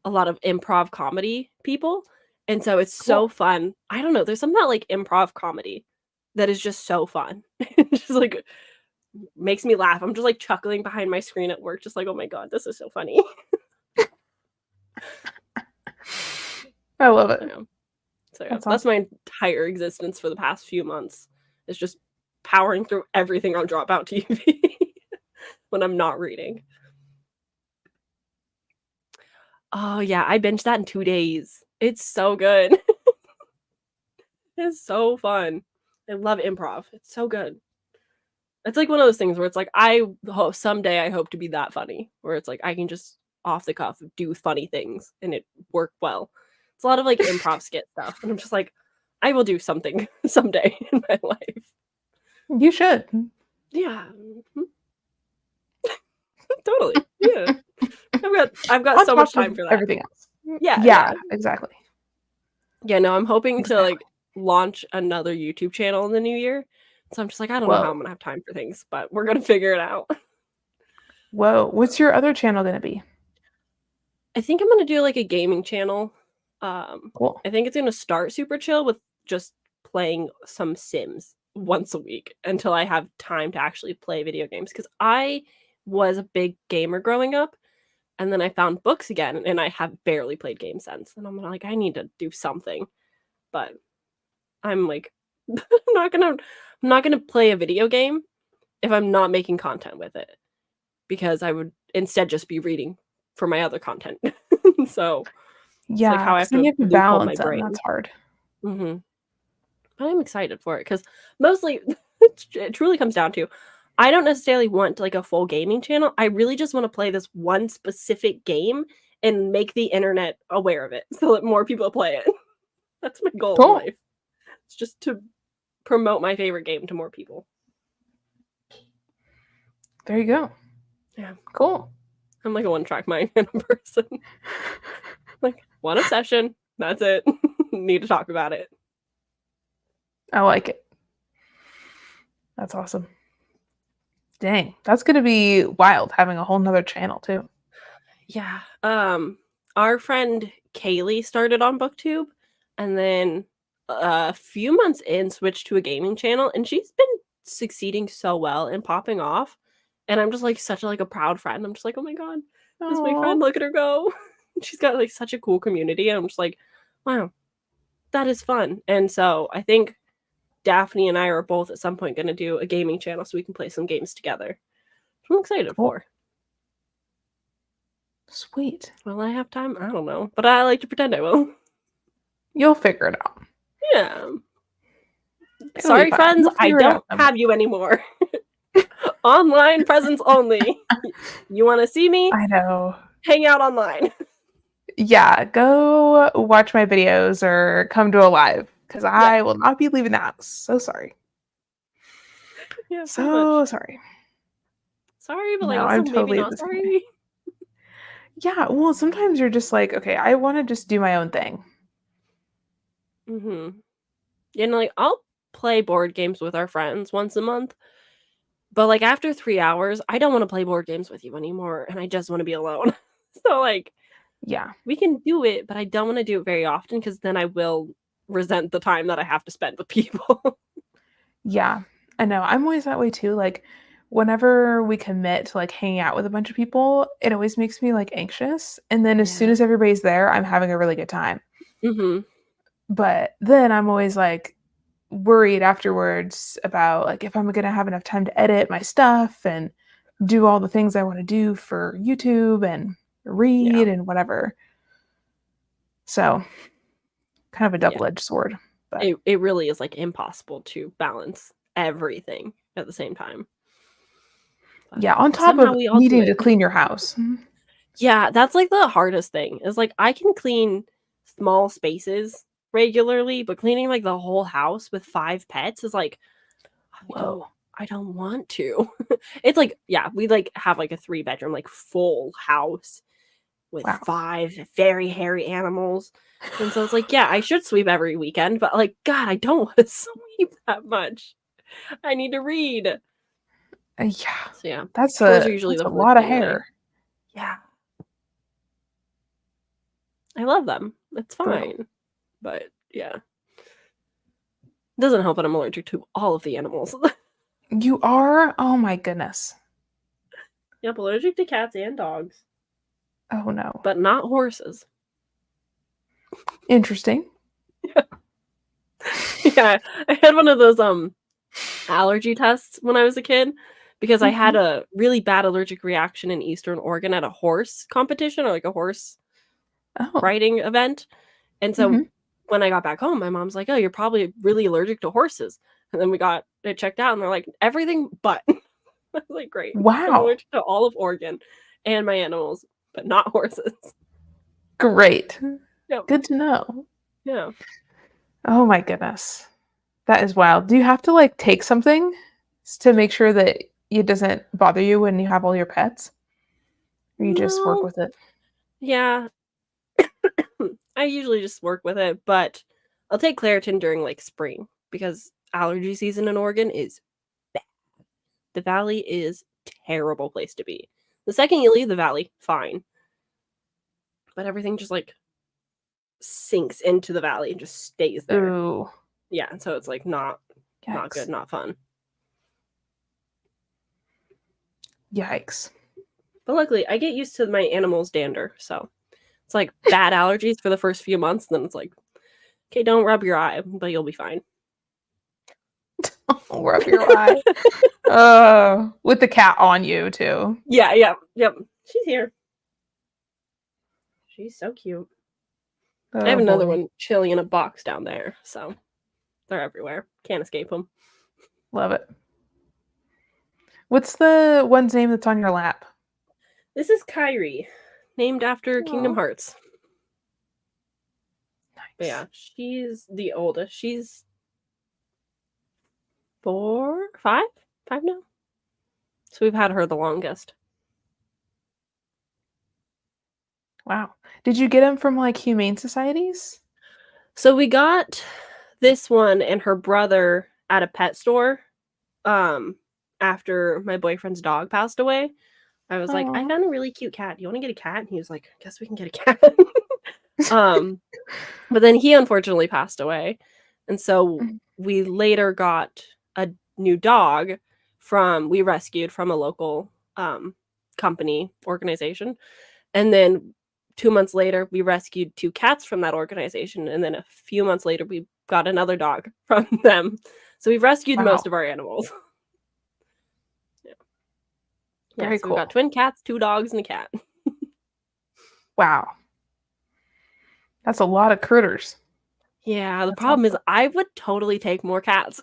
a lot of improv comedy people. And so it's so Cool. fun. I don't know, there's something about like improv comedy that is just so fun. It just like makes me laugh. I'm just like chuckling behind my screen at work, just like, oh my God, this is so funny. I love it. So, yeah. So yeah, That's that's awesome. my entire existence for the past few months. Is just powering through everything on Dropout TV when I'm not reading. Oh yeah, I binged that in 2 days. It's so good. It's so fun. I love improv. It's so good. It's like one of those things where it's like someday I hope to be that funny, where it's like I can just off the cuff do funny things and it work well. It's a lot of like improv skit stuff, and I'm just like, I will do something someday in my life. You should. Yeah, totally. Yeah, I've got On so much top of time for that. everything else. Yeah, Yeah, yeah, exactly. yeah. No, I'm hoping to Exactly. like launch another YouTube channel in the new year. So I'm just like, I don't know how I'm Whoa. gonna have time for things, but we're gonna figure it out. Whoa. What's your other channel gonna be? I think I'm gonna do like a gaming channel. Cool. I think it's gonna start super chill with just playing some Sims once a week until I have time to actually play video games. Because I was a big gamer growing up, and then I found books again, and I have barely played games since. And I'm like, I need to do something. But I'm like, I'm not gonna play a video game if I'm not making content with it, because I would instead just be reading for my other content. So it's like Yeah, how I because have then you to have to loophole my balance them. brain. That's hard. Mhm. But I'm excited for it because mostly it truly comes down to I don't necessarily want like a full gaming channel. I really just want to play this one specific game and make the internet aware of it so that more people play it. That's my goal in Cool. life. It's just to promote my favorite game to more people. There you go. Yeah. Cool. I'm like a one-track mind kind of person. Like one obsession, that's it. Need to talk about it. I like it. That's awesome. Dang, that's gonna be wild having a whole nother channel too. Yeah. Our friend Kaylee started on booktube and then a few months in switched to a gaming channel, and she's been succeeding so well and popping off. And I'm just like such a, like a proud friend. I'm just like, oh my god, this is my friend, Oh, look at her go. She's got like such a cool community, and I'm just like, wow, that is fun. And so I think Daphne and I are both at some point gonna do a gaming channel so we can play some games together. I'm excited cool. for. Sweet. Will I have time? I don't know. But I like to pretend I will. You'll figure it out. Yeah. It'll Sorry, be fine. friends, You'll I figure it don't out someday. have you anymore. Online presence only. You want to see me? I know. Hang out online. Yeah, go watch my videos or come to a live because I will not be leaving the house. So sorry. Yeah, pretty So much. sorry. Sorry, but like No, also I'm maybe totally not the same way. sorry. Yeah, well, sometimes you're just like, okay, I want to just do my own thing. Mm-hmm. And like I'll play board games with our friends once a month. But like after 3 hours, I don't want to play board games with you anymore, and I just want to be alone. So like Yeah. we can do it, but I don't want to do it very often because then I will resent the time that I have to spend with people. Yeah. I know. I'm always that way too. Like, whenever we commit to like hanging out with a bunch of people, it always makes me like anxious. And then as soon Yeah. as everybody's there, I'm having a really good time. Mm-hmm. But then I'm always like worried afterwards about like if I'm gonna have enough time to edit my stuff and do all the things I want to do for YouTube and Yeah. read and whatever. So kind of a Yeah. double-edged sword. But It really is like impossible to balance everything at the same time. But yeah, on top somehow of we all do needing it. to clean your house. Yeah, that's like the hardest thing. Is like I can clean small spaces regularly, but cleaning like the whole house with 5 pets is like Whoa. I don't want to. It's like, yeah, we like have like a 3-bedroom like full house with Wow. 5 very hairy animals. And so it's like, yeah, I should sweep every weekend, but like god, I don't want to sweep that much. I need to read. Yeah. So yeah, That's chores are usually a the first lot of thing that hair. yeah. I love them. It's For real. fine. But yeah. Doesn't help that I'm allergic to all of the animals. You are? Oh my goodness. Yep, allergic to cats and dogs, Oh no. but not horses. Interesting. Yeah, I had one of those allergy tests when I was a kid because I had Mhm. a really bad allergic reaction in Eastern Oregon at a horse competition or like a horse Oh. riding event. And so Mhm. when I got back home, my mom's like, "Oh, you're probably really allergic to horses." And then we got it checked out and they're like, "Everything but." I was like, "Great. I'm Wow. allergic to all of Oregon and my animals, but not horses." Great. Yep. Good to know. Yeah. Oh my goodness. That is wild. Do you have to like take something to make sure that it doesn't bother you when you have all your pets? Or you just work No. with it? Yeah. I usually just work with it, but I'll take Claritin during like spring because allergy season in Oregon is bad. The valley is terrible place to be. The second you leave the valley, fine. But everything just like sinks into the valley and just stays there. Ooh. Yeah, and so it's like not Yikes. good, not fun. Yikes. But luckily, I get used to my animals' dander, so it's like bad allergies for the first few months, and then it's like, okay, don't rub your eye, but you'll be fine. Don't rub your eye. With the cat on you too. Yeah, yep. She's here. She's so cute. I have another one chilling in a box down there, so they're everywhere. Can't escape them. Love it. What's the one's name that's on your lap? This is Kyrie, named after Kingdom Hearts. Nice. But yeah, she's the oldest. She's 5 now. So we've had her the longest. Wow. Did you get them from like humane societies? So we got this one and her brother at a pet store after my boyfriend's dog passed away. I was like, I found a really cute cat. Do you want to get a cat? And he was like, I guess we can get a cat. But then he unfortunately passed away. And so we later got a new dog we rescued from a local company organization. And then 2 months later, we rescued 2 cats from that organization. And then a few months later, we got another dog from them. So we've rescued most of our animals. Very so cool. We got twin cats, 2 dogs, and a cat. Wow. That's a lot of critters. Yeah, the problem is I would totally take more cats.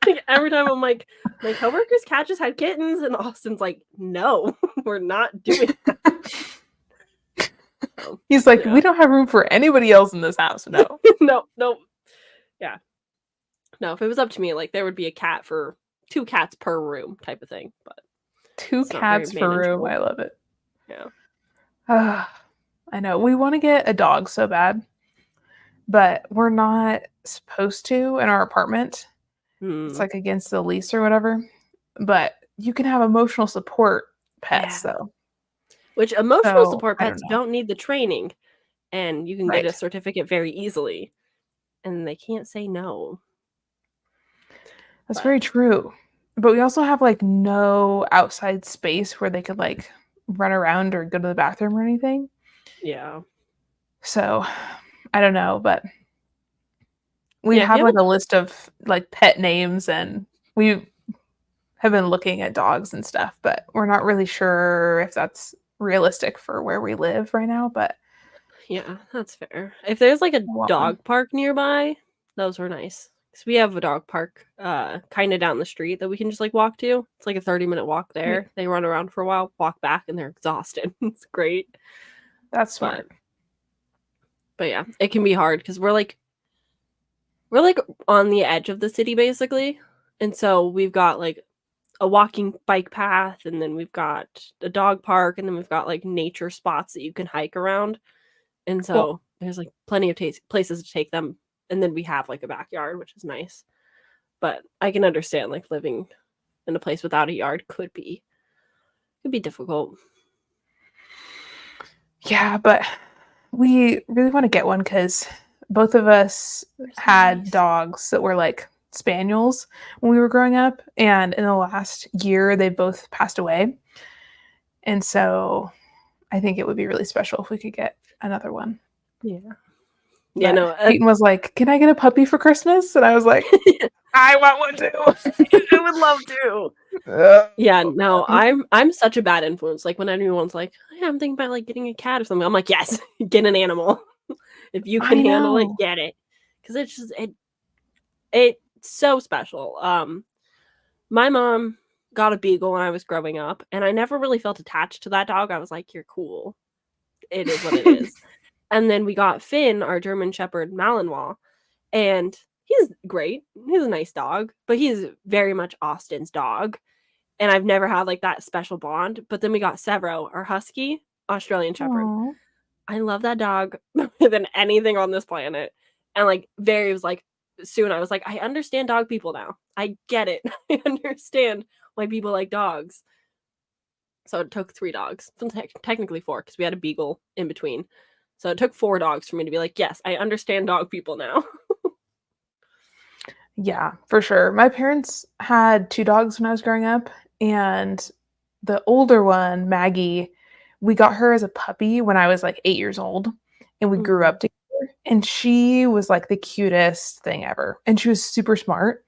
Like every time I'm like, my coworker's cat just had kittens, and Austin's like, no, we're not doing that. He's like, we don't have room for anybody else in this house. No. No. Yeah. No, if it was up to me, like there would be a cat for 2 cats per room type of thing. But 2 cats per room. I love it. Yeah. I know. We want to get a dog so bad, but we're not supposed to in our apartment. It's like against the lease or whatever. But you can have emotional support pets though. Which emotional support pets don't need the training, and you can get a certificate very easily, and they can't say no. That's very true. But we also have like no outside space where they could like run around or go to the bathroom or anything. Yeah. So I don't know, but we have like a list of like pet names, and we have been looking at dogs and stuff, but we're not really sure if that's realistic for where we live right now. But yeah, that's fair. If there's like a dog park nearby, those are nice. Because we have a dog park kind of down the street that we can just like walk to. It's like a 30-minute walk there. They run around for a while, walk back, and they're exhausted. It's great. That's smart. But yeah, it can be hard because we're like on the edge of the city basically. And so we've got like a walking bike path, and then we've got a dog park, and then we've got like nature spots that you can hike around. And so there's like plenty of places to take them. And then we have like a backyard, which is nice. But I can understand like living in a place without a yard could be difficult. Yeah, but we really want to get one because both of us had dogs that were like spaniels when we were growing up, and in the last year they both passed away. And so I think it would be really special if we could get another one. Yeah, no. Peyton was like, "Can I get a puppy for Christmas?" And I was like, "I want one too. I would love to." Yeah, no, I'm such a bad influence. Like when anyone's like, "Yeah, I'm thinking about like getting a cat or something," I'm like, "Yes, get an animal. If you can handle it, get it." Because it's just it's so special. My mom got a beagle when I was growing up, and I never really felt attached to that dog. I was like, "You're cool. It is what it is." And then we got Finn, our German Shepherd Malinois, and he's great. He's a nice dog, but he's very much Austin's dog. And I've never had like that special bond. But then we got Severo, our Husky, Australian Shepherd. Aww. I love that dog more than anything on this planet. And like was like, soon I was like, I understand dog people now. I get it. I understand why people like dogs. So it took 3 dogs. Technically 4 because we had a beagle in between. So it took 4 dogs for me to be like, yes, I understand dog people now. Yeah, for sure. My parents had 2 dogs when I was growing up, and the older one, Maggie, we got her as a puppy when I was like 8 years old, and we grew Mm. up together. And she was like the cutest thing ever. And she was super smart.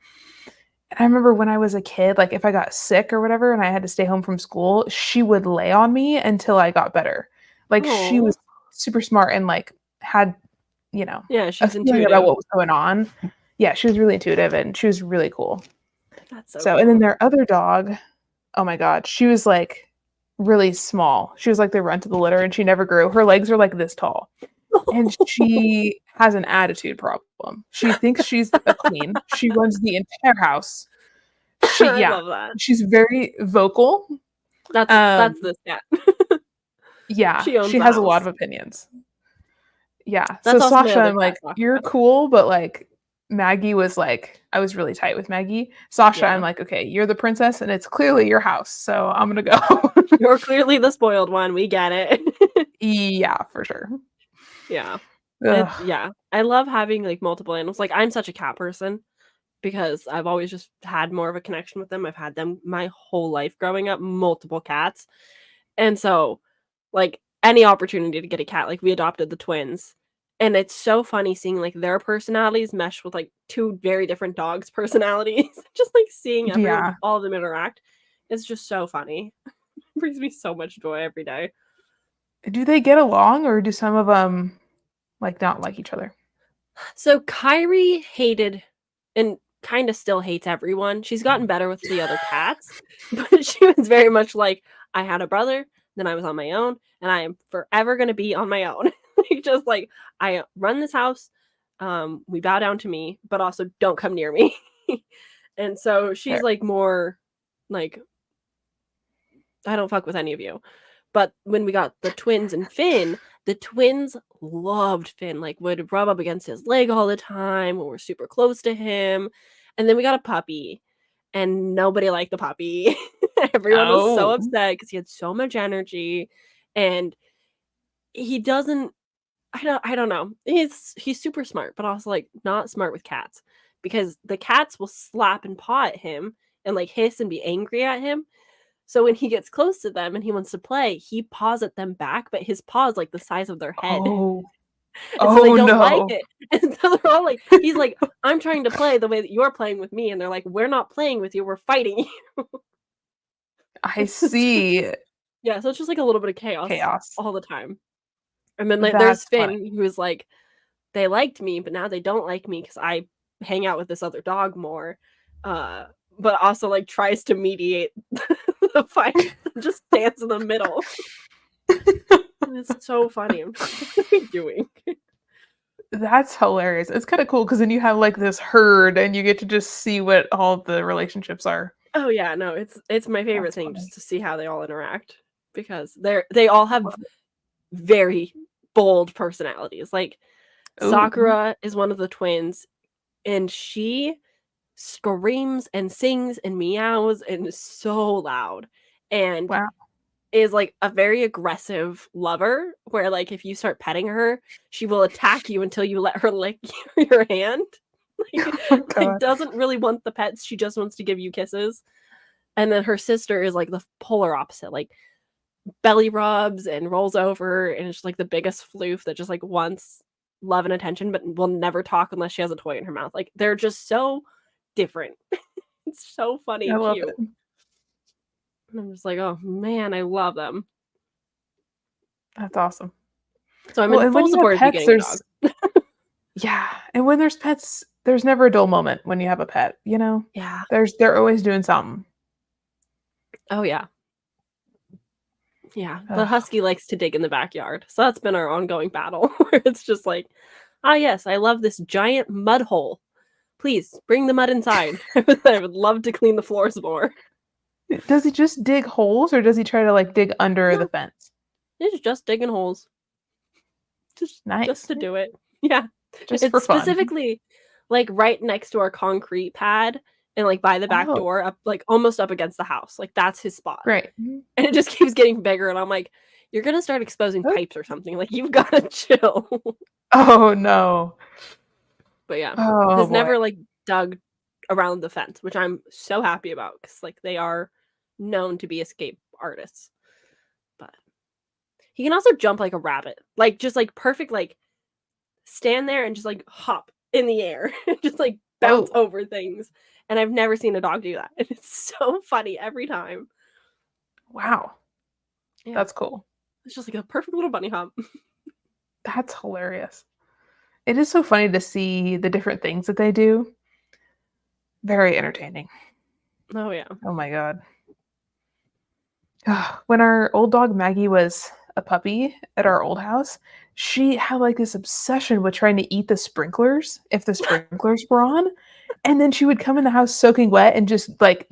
And I remember when I was a kid, like if I got sick or whatever and I had to stay home from school, she would lay on me until I got better. Like she Oh, was super smart and like had, you know, yeah, a she's feeling about intuitive. what was going on. Yeah, she was really intuitive and she was really cool. That's so So, and then cool. their other dog, oh my God, she was like really small. She was like the runt of the litter and she never grew. Her legs are like this tall. And she has an attitude problem. She thinks she's a queen. She runs the entire house. I Yeah, love that. she's very vocal. Um, That's this cat. yeah, She owns she the has a lot house. of opinions. Yeah, so That's also my Sasha, other I'm cat, like, "You're Sasha. cool," but, like, Maggie was like I was really tight with Maggie. Sasha, I'm Yeah. like, "Okay, you're the princess, and it's clearly your house, so I'm gonna go." You're clearly the spoiled one, we get it. Yeah, for sure. Yeah. Ugh, Yeah. I love having, like, multiple animals. Like, I'm such a cat person because I've always just had more of a connection with them. I've had them my whole life growing up, multiple cats. And so, like, any opportunity to get a cat, like, we adopted the twins, and it's so funny seeing, like, their personalities mesh with, like, 2 very different dogs' personalities. Just, like, seeing everyone yeah. all of them interact is just so funny. Brings me so much joy every day. Do they get along, or do some of them like, not like each other? So Kyrie hated and kinda still hates everyone. She's gotten better with the other cats, but she was very much like, "I had a brother, then I was on my own, and I am forever gonna be on my own." Like, just like, "I run this house, we bow down to me, but also don't come near me." And so she's, Fair. like, more like, "I don't fuck with any of you." But when we got the twins and Finn, the twins loved Finn, like, would rub up against his leg all the time, when we're super close to him, and then we got a puppy, and nobody liked the puppy. Everyone was so Oh. upset because he had so much energy, and he doesn't I don't know. He's super smart, but also, like, not smart with cats, because the cats will slap and paw at him and, like, hiss and be angry at him, so when he gets close to them and he wants to play, he paws at them back, but his paw is like the size of their head. Oh. And so they Oh, don't like no. it. And so they're all like he's like, "I'm trying to play the way that you're playing with me." And they're like, "We're not playing with you, we're fighting." I So see. yeah, so it's just like a little bit of chaos Chaos. all the time. And then like there's That's funny. Finn who's like, "They liked me, but now they don't like me because I hang out with this other dog more." Uh, but also like tries to mediate the fight and just dance in the middle. It's so funny. I'm just like, "What are we doing?" That's hilarious. It's kinda cool because then you have, like, this herd, and you get to just see what all the relationships are. Oh, yeah, no, it's my favorite That's thing funny. just to see how they all interact because they all I have love it. very bold personalities. Like, Ooh, Sakura is one of the twins, and she screams and sings and meows and is so loud, and wow. is, like, a very aggressive lover where, like, if you start petting her, she will attack you until you let her lick your hand. Like Oh my like, god. doesn't really want the pets, she just wants to give you kisses. And then her sister is, like, the polar opposite, like, belly rubs and rolls over and is just, like, the biggest floof that just, like, wants love and attention, but will never talk unless she has a toy in her mouth. Like, they're just so different. It's so funny I and love cute. it. And I'm just like, "Oh, man, I love them." That's awesome. So I'm Well, in and when full you have support of you pets, getting a dog. there's yeah, and when there's pets, there's never a dull moment when you have a pet, you know? Yeah. They're always doing something. Oh, yeah. Yeah, the Ugh. husky likes to dig in the backyard, so that's been our ongoing battle where it's just like, "Ah, yes, I love this giant mud hole. Please bring the mud inside. I would love to clean the floors more." Does he just dig holes, or does he try to, like, dig under the No, fence? it's just digging holes, just Nice. to do it. Yeah, Just for it's fun. specifically, like, right next to our concrete pad, and like by the back Oh, door, up like almost up against the house. Like that's his spot. great. And it just keeps getting bigger. And I'm like, you're gonna start exposing Oh, pipes or something. Like you've gotta chill. oh no. But yeah, Oh has boy. never like dug around the fence, which I'm so happy about because like they are known to be escape artists. But he can also jump like a rabbit, like just like perfect, like stand there and just like hop in the air, just like bounce Oh, over things. And I've never seen a dog do that. And it's so funny every time. wow. Yeah, That's cool. it's just like a perfect little bunny hop. That's hilarious. It is so funny to see the different things that they do. Very entertaining. Oh yeah. Oh my god. When our old dog Maggie was a puppy at our old house, she had like this obsession with trying to eat the sprinklers if the sprinklers were on. And then she would come in the house soaking wet and just like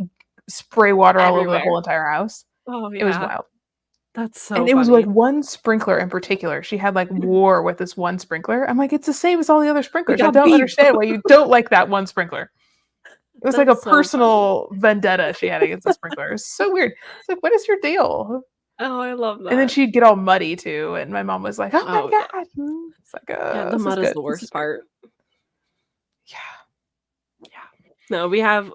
spray water all over the Everywhere. whole entire house. Oh It was yeah. wild. That's so And it was like funny. one sprinkler in particular. She had like war with this one sprinkler. I'm like, it's the same as all the other We sprinklers. I got don't beef. understand why you don't like that one sprinkler. It was like a That's so funny. personal vendetta she had against the sprinkler. It was so weird. It's like, what is your deal? Oh, I love And then that. she'd get all muddy too, and my mom was like, "Oh my Oh yeah. god!" It's like, Yeah, the this is mud is good. the This is worst good." part. Yeah. Yeah. No, we have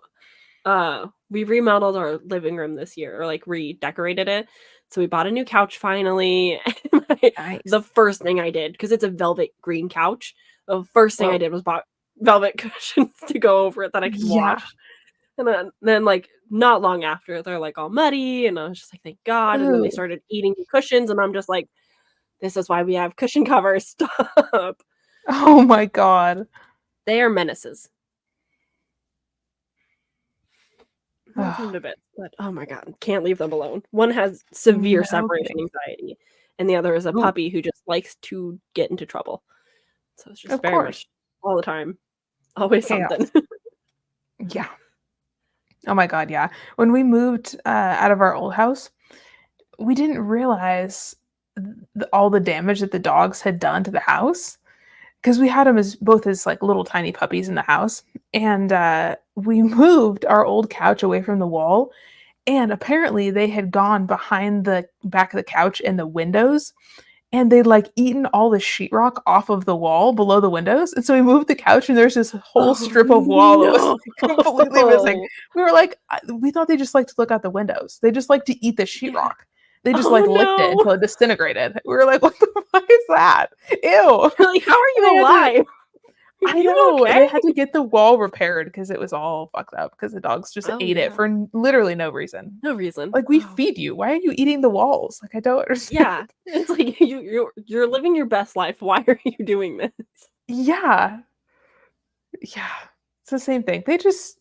we remodeled our living room this year or like redecorated it. So we bought a new couch finally. Nice. The first thing I did, because it's a velvet green couch, the first thing I Whoa. did was bought velvet cushions to go over it that I could Yeah. wash. And then like not long after, they're like all muddy, and I was just like, thank God. And then they Ooh. started eating the cushions, and I'm just like, this is why we have cushion covers. Stop. Oh my god. They are menaces. Love them Ugh, to bits, but oh my god, can't leave them alone. One has severe no separation kidding. anxiety, and the other is a Ooh, puppy who just likes to get into trouble. So it's just of very course. much all the time, always something. Chaos. Yeah. Oh my god, yeah. When we moved out of our old house, we didn't realize all the damage that the dogs had done to the house. Because we had them as both as like little tiny puppies in the house, and we moved our old couch away from the wall, and apparently they had gone behind the back of the couch in the windows, and they'd like eaten all the sheetrock off of the wall below the windows, and so we moved the couch, and there's this whole Oh strip of wall that was no! completely missing. We were like, we thought they just like to look out the windows. They just like to eat the Yeah. sheetrock. They just Oh like licked it no! until it disintegrated. We were like, what the fuck is that? Ew. You're like, how are And they you had to alive? Are I you know, okay? they had to get the wall repaired because it was all fucked up because the dogs just Oh ate it yeah, for literally no reason. no reason. Like, we Oh feed you. Why are you eating the walls? Like, I don't understand. yeah, it's like you're living your best life. Why are you doing this? Yeah. Yeah. It's the same thing. They just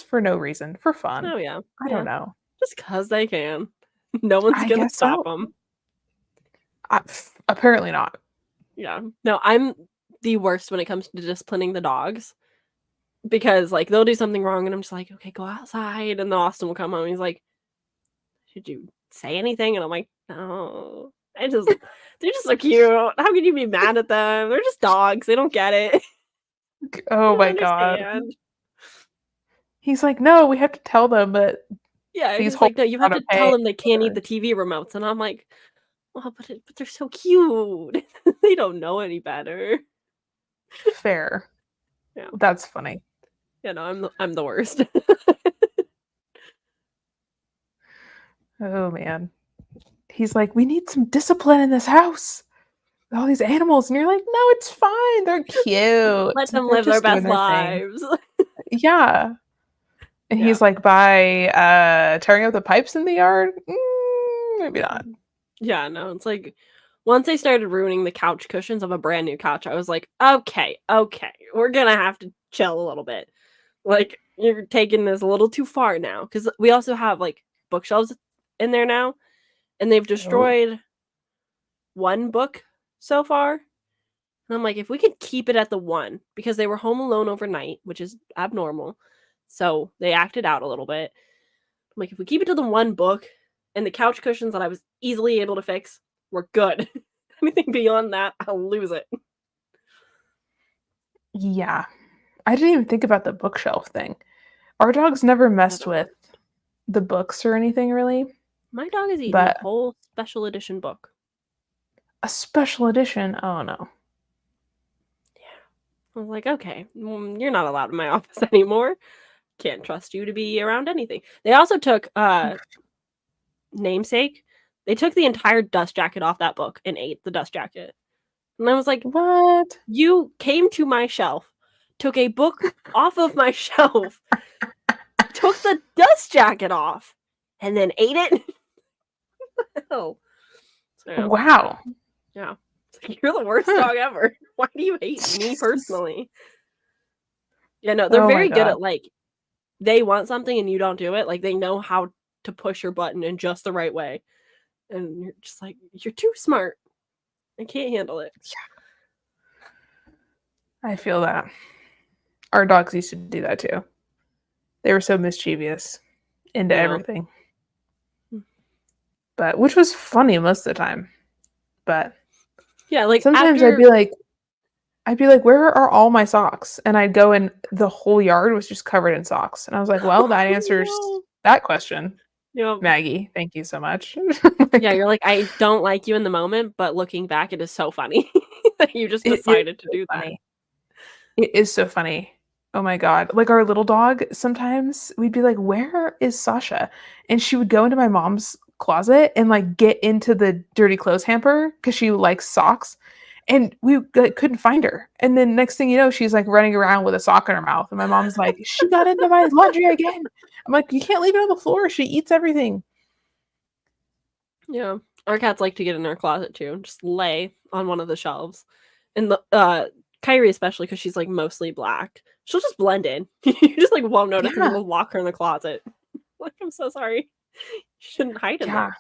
for no reason, for fun. Oh yeah, I don't yeah, know. just 'cause they can. No one's I gonna guess stop so. them. Apparently not. Yeah. No, I'm the worst when it comes to disciplining the dogs because, like, they'll do something wrong and I'm just like, "Okay, go outside." And then Austin will come home and he's like, "Did you say anything?" And I'm like, "No. I just they're just so cute. How can you be mad at them? They're just dogs. They don't get it. They Oh don't my god. understand." He's like, "No, we have to tell them that Yeah, these he's holes like, "No, you are have gonna to pay," tell them they can't eat whatever. the TV remotes." And I'm like, "Oh, but they're so cute. They don't know any better." Fair. Yeah. That's funny. You know, I'm the worst. Oh man. He's like, "We need some discipline in this house. All these animals." And you're like, "No, it's fine. They're Let cute. them They're live their just doing best their thing." lives. Yeah. And Yeah. he's like, "By tearing up the pipes in the yard? Maybe not." Yeah, no, it's like once they started ruining the couch cushions of a brand new couch, I was like, "Okay, okay, we're gonna have to chill a little bit. Like, you're taking this a little too far now." Because we also have, like, bookshelves in there now, and they've Oh. destroyed 1 book so far, and I'm like, "If we could keep it at the 1," because they were home alone overnight, which is abnormal, so they acted out a little bit. I'm like, "If we keep it to the 1 book and the couch cushions that I was easily able to fix, we're good. Anything beyond that, I'll lose it." Yeah. I didn't even think about the bookshelf thing. Our dog's never messed don't with the books or anything really, My dog has eaten a but whole special edition book. a special edition, oh no. I was like, okay, you're not allowed in my office anymore. Can't trust you to be around anything. They also took Namesake. They took the entire dust jacket off that book and ate the dust jacket. And I was like, What? you came to my shelf, took a book off of my shelf, took the dust jacket off, and then ate it? Oh. So, Wow. yeah. It's like, you're the worst dog ever. Why do you hate me personally? Yeah, no, they're Oh my very good God. at, like, they want something and you don't do it. Like, they know how to push your button in just the right way. And you're just like, you're too smart. I can't handle it. I feel that. Our dogs used to do that too. They were so mischievous into Yeah. everything. But which was funny most of the time. But Yeah, like sometimes after I'd be like, where are all my socks? And I'd go and the whole yard was just covered in socks. And I was like, well, that answers no. that question. Yeah. Maggie, thank you so much. Yeah, you're like, I don't like you in the moment, but looking back, it is so funny that you just It is decided to so do that. funny. It is so funny. Oh my God. Like our little dog, sometimes we'd be like, where is Sasha? And she would go into my mom's closet and like get into the dirty clothes hamper because she likes socks. And we couldn't find her. And then next thing you know, she's like running around with a sock in her mouth. And my mom's like, she got into my laundry again. I'm like, you can't leave it on the floor. She eats everything. Yeah. Our cats like to get in our closet too and just lay on one of the shelves. And the Kyrie especially, because she's like mostly black. She'll just blend in. You just like won't notice and then we'll lock her in the closet. Like, I'm so sorry. You shouldn't hide in there.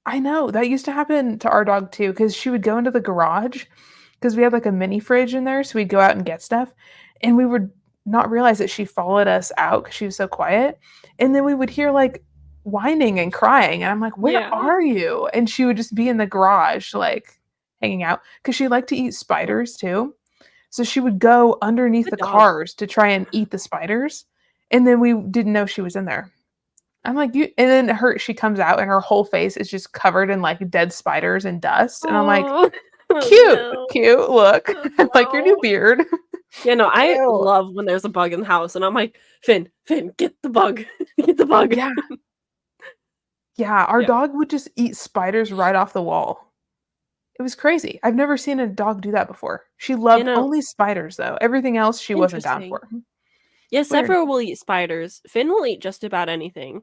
I know. That used to happen to our dog too, because she would go into the garage because we had like a mini fridge in there. So we'd go out and get stuff. And we would not realize that she followed us out because she was so quiet. And then we would hear like whining and crying. And I'm like, where Yeah. are you? And she would just be in the garage, like hanging out because she liked to eat spiders too. So she would go underneath Good the dog. cars to try and eat the spiders. And then we didn't know she was in there. I'm like, you, and then she comes out and her whole face is just covered in like dead spiders and dust. And I'm like, cute, no. cute, look. No. Like your new beard. Yeah, no, I Ew. love when there's a bug in the house and I'm like, Finn, get the bug. Get the bug. Yeah. Yeah, our Yeah. dog would just eat spiders right off the wall. It was crazy. I've never seen a dog do that before. She loved only spiders though. Everything else she wasn't down for. Yeah, It's weird. Sephora will eat spiders. Finn will eat just about anything.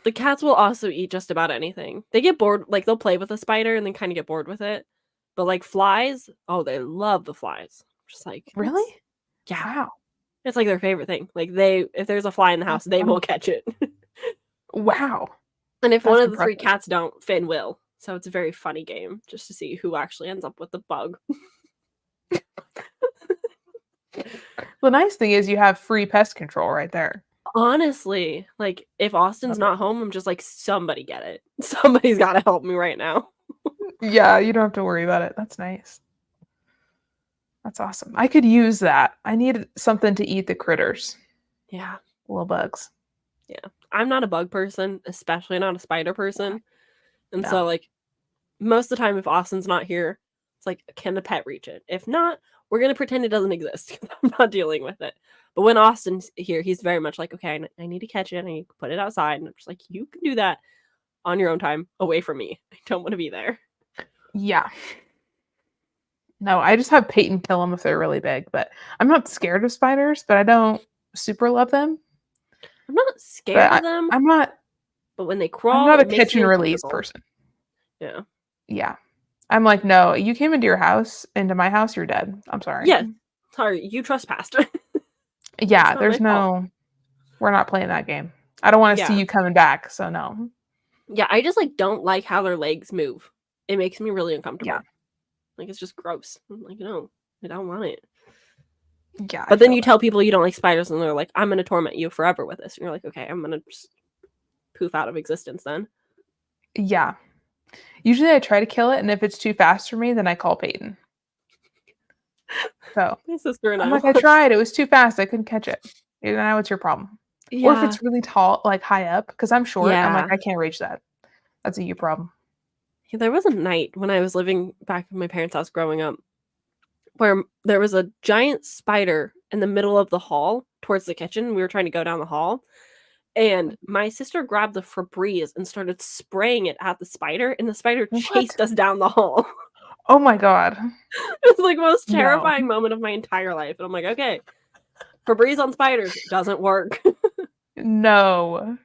The cats will also eat just about anything. They get bored, like they'll play with a spider and then kind of get bored with it. But like flies, oh, they love the flies. Just like, Really? Yeah. Wow. It's like their favorite thing. Like if there's a fly in the house, they will catch it. Wow. And if one of the impressive. 3 cats don't, Finn will. So it's a very funny game just to see who actually ends up with the bug. The nice thing is you have free pest control right there. Honestly, like if Austin's not home, I'm just like, somebody get it. Somebody's got to help me right now. Yeah, you don't have to worry about it. That's nice. That's awesome. I could use that. I need something to eat the critters. Yeah. Little bugs. Yeah. I'm not a bug person, especially not a spider person. And so like most of the time if Austin's not here, it's like, can the pet reach it? If not, we're going to pretend it doesn't exist because I'm not dealing with it. But when Austin's here, he's very much like, okay, I need to catch it. I need to put it outside. And I'm just like, you can do that on your own time away from me. I don't want to be there. Yeah. No, I just have Peyton kill them if they're really big. But I'm not scared of spiders, but I don't super love them. I'm not scared of them. I'm not. But when they crawl, I'm not a catch and release person. Yeah. Yeah. I'm like, no, you came into your house, into my house, you're dead. I'm sorry. Yeah. Sorry, you trespassed. Yeah, there's no, we're not playing that game. I don't want to see you coming back, so no. Yeah, I just like don't like how their legs move. It makes me really uncomfortable. Yeah. Like it's just gross. I'm like, no, I don't want it. Yeah. But then you tell people you don't like spiders and they're like, I'm gonna torment you forever with this. And you're like, okay, I'm gonna just poof out of existence then. Yeah. Usually I try to kill it, and if it's too fast for me, then I call Peyton. So My sister and I'm I like, I once. tried. It was too fast. I couldn't catch it. And now it's your problem. Or if Yeah. it's really tall, like high up, because I'm short, I'm like, Yeah. I can't reach that. That's a you problem. Yeah, there was a night when I was living back in my parents' house growing up where there was a giant spider in the middle of the hall towards the kitchen. We were trying to go down the hall, and my sister grabbed the Febreze and started spraying it at the spider, and the spider What? chased us down the hall. Oh my god. It was like the most No. terrifying moment of my entire life. And I'm like, okay, Febreze on spiders doesn't work. No.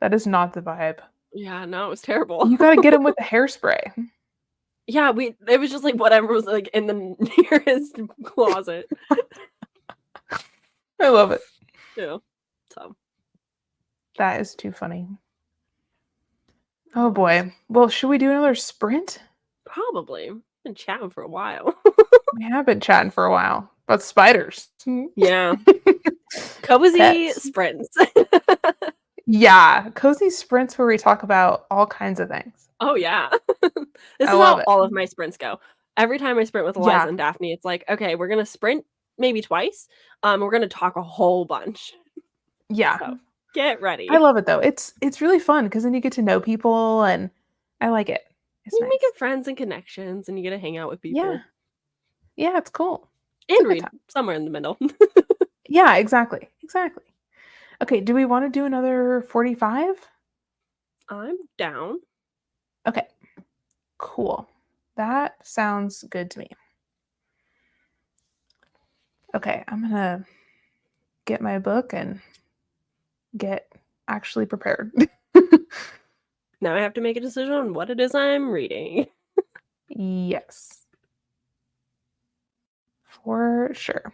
That is not the vibe. Yeah, no, it was terrible. You gotta get him with the hairspray. Yeah, it was just like whatever was like in the nearest closet. I love it. Yeah. So That is too funny. Oh boy. Well, should we do another sprint? probably. Been chatting for a while. We have been chatting for a while about spiders. Yeah. Cozy Pets. sprints. Yeah, cozy sprints where we talk about all kinds of things. Oh yeah. This I is love how it. all of my sprints go. Every time I sprint with Eliza Yeah. and Daphne, it's like, okay, we're gonna sprint maybe twice. We're gonna talk a whole bunch. Yeah. So get I ready. love it though. It's really fun because then you get to know people and I like it. It's You nice. making friends and connections, and you get to hang out with people Yeah. Yeah, it's cool. It's a and good read time. somewhere in the middle. Yeah, exactly. Exactly. Okay, do we want to do another 45? I'm down. Okay. Cool. That sounds good to me. Okay, I'm going to get my book and get actually prepared. Now I have to make a decision on what it is I'm reading. Yes. For sure.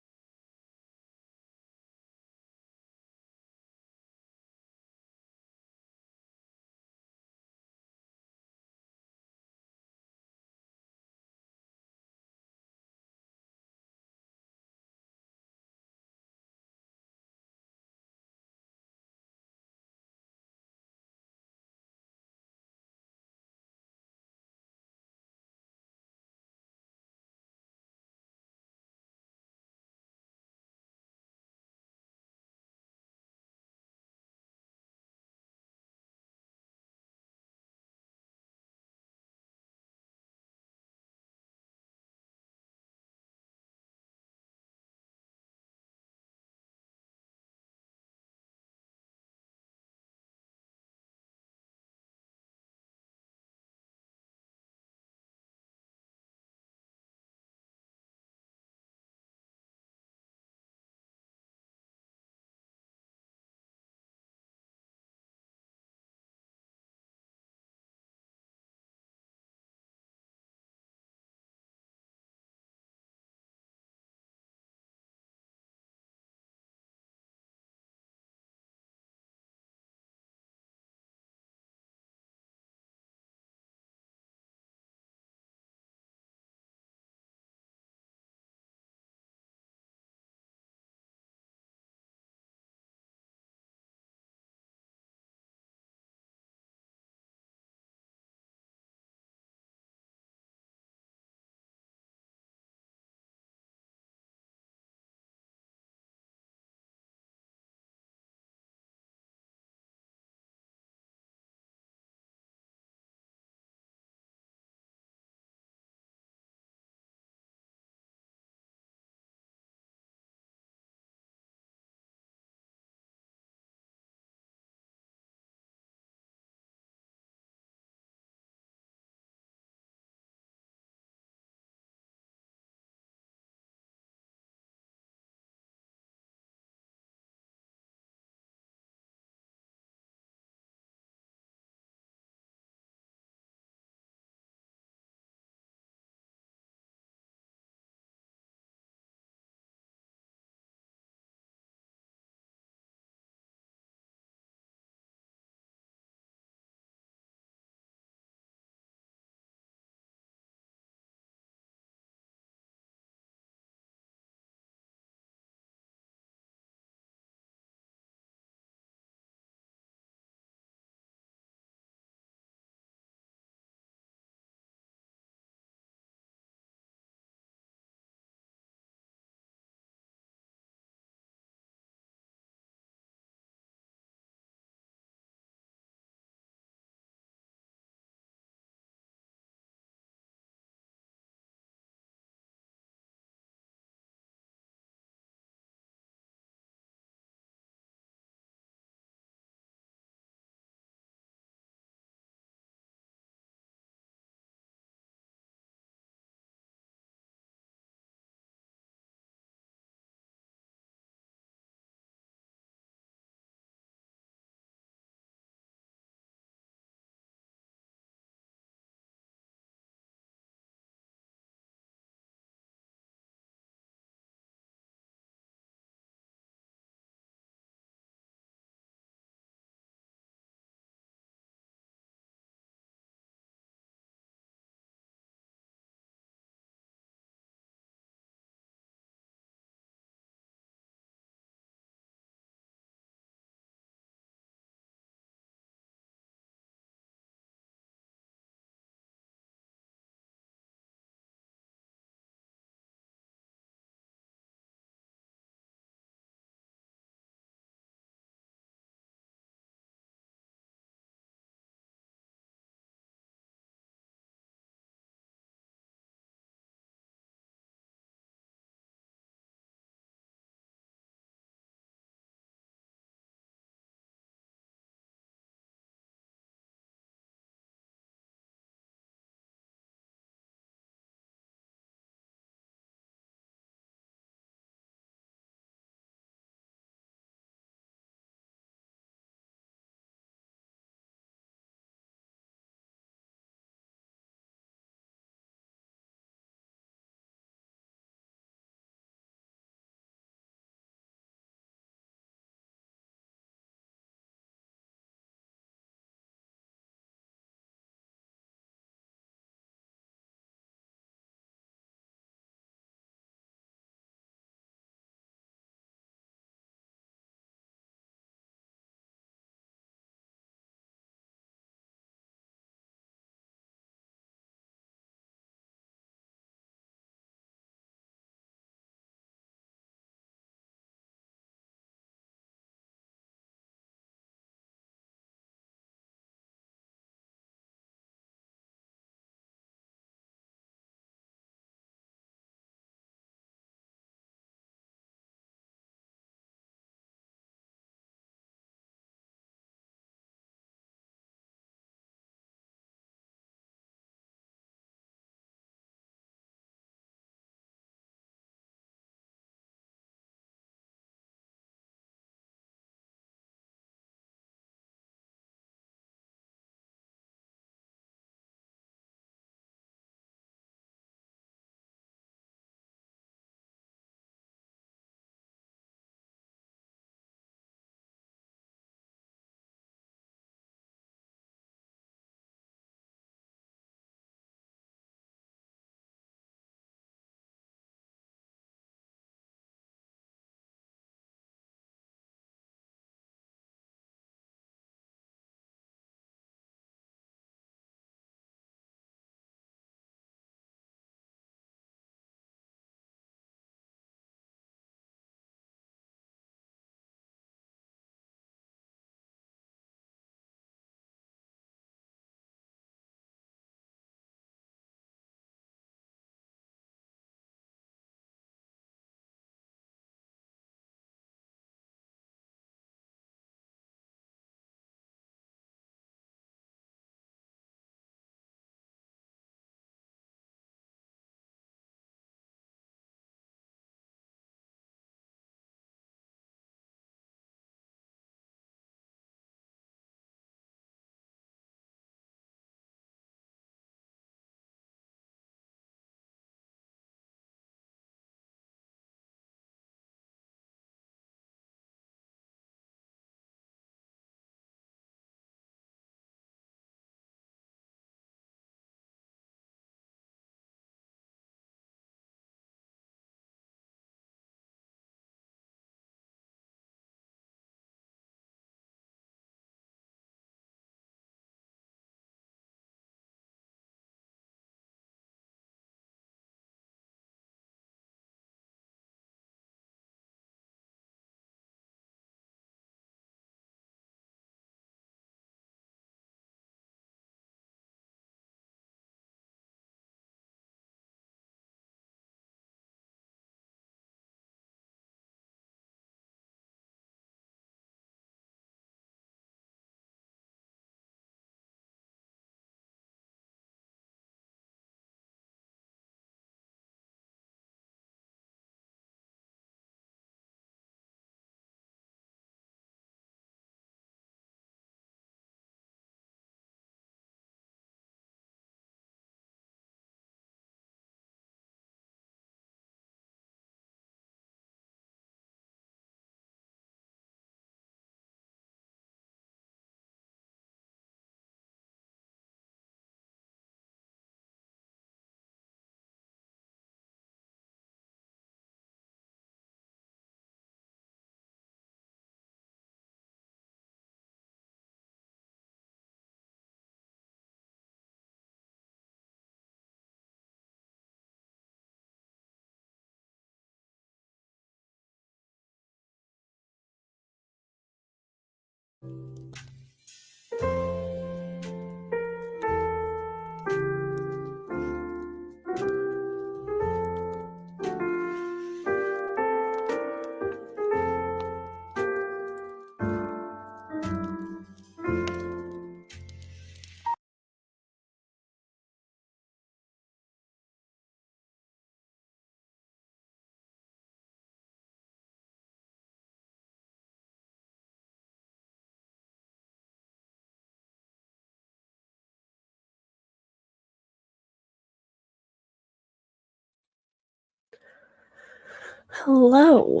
Hello.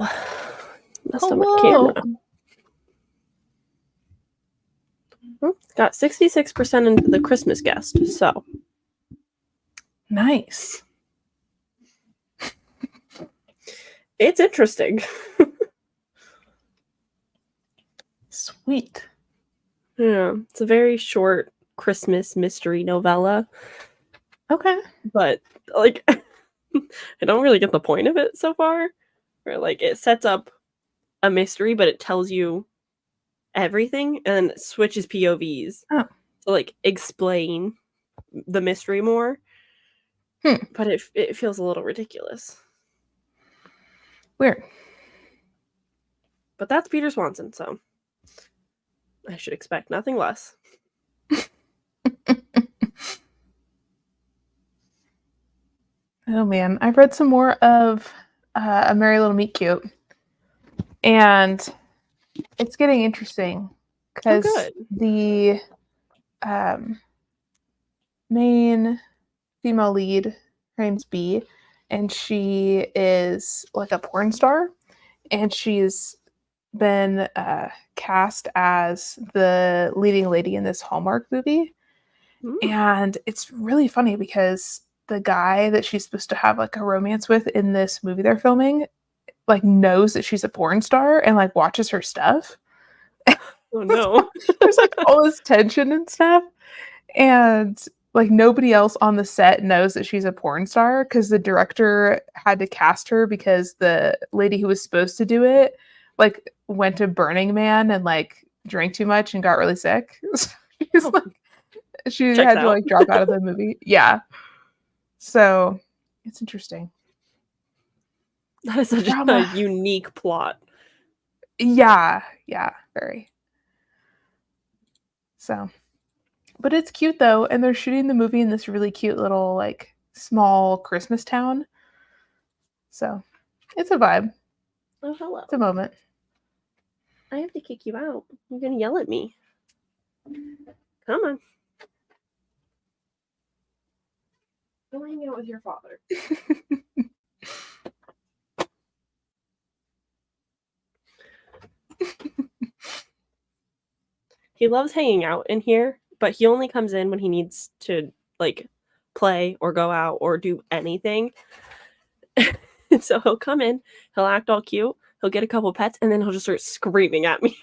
Messed up my Hello. camera. Got 66% into the Christmas guest, so. Nice. It's interesting. Sweet. Yeah, it's a very short Christmas mystery novella, Okay. but like I don't really get the point of it so far. Where like it sets up a mystery, but it tells you everything and it switches POVs Oh. to like explain the mystery more. But it feels a little ridiculous. Weird. But that's Peter Swanson, so I should expect nothing less. Oh man, I've read some more of A Merry Little Meet Cute, and it's getting interesting because the main female lead, her name's B, and she is like a porn star, and she's been cast as the leading lady in this Hallmark movie. And it's really funny because the guy that she's supposed to have like a romance with in this movie they're filming like knows that she's a porn star and like watches her stuff. Oh no. There's like all this tension and stuff, and like nobody else on the set knows that she's a porn star because the director had to cast her because the lady who was supposed to do it like went to Burning Man and like drank too much and got really sick. She had to like drop out of the movie. Yeah. So it's interesting. That is such a unique plot. Yeah, very. So, but it's cute though, and they're shooting the movie in this really cute little like small Christmas town. So, it's a vibe. Oh, hello. It's a moment. I have to kick you out. You're gonna yell at me. Come on. Go hang out with your father. He loves hanging out in here, but he only comes in when he needs to like play or go out or do anything. So he'll come in, he'll act all cute, he'll get a couple pets, and then he'll just start screaming at me.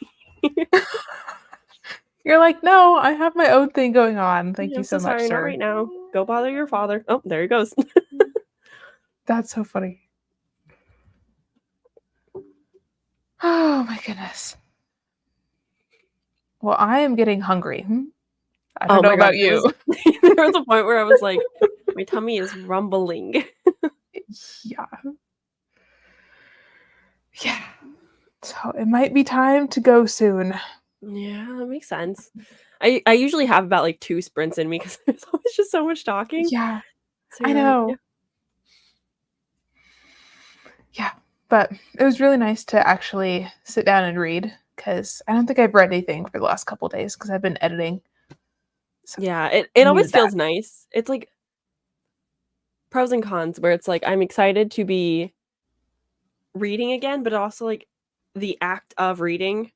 You're like, no, I have my own thing going on. Thank you so much, sorry, sir. not right now. Go bother your father. Oh, there he goes. That's so funny. Oh my goodness. Well, I am getting hungry. I don't know about you. There was a point where I was like, my tummy is rumbling. Yeah. Yeah. So it might be time to go soon. Yeah, that makes sense. I usually have about like 2 sprints in me because there's always just so much talking. Yeah. So I know. Like, yeah. But it was really nice to actually sit down and read because I don't think I've read anything for the last couple of days because I've been editing. So yeah, it always feels nice. It's like pros and cons where it's like I'm excited to be reading again, but also like the act of reading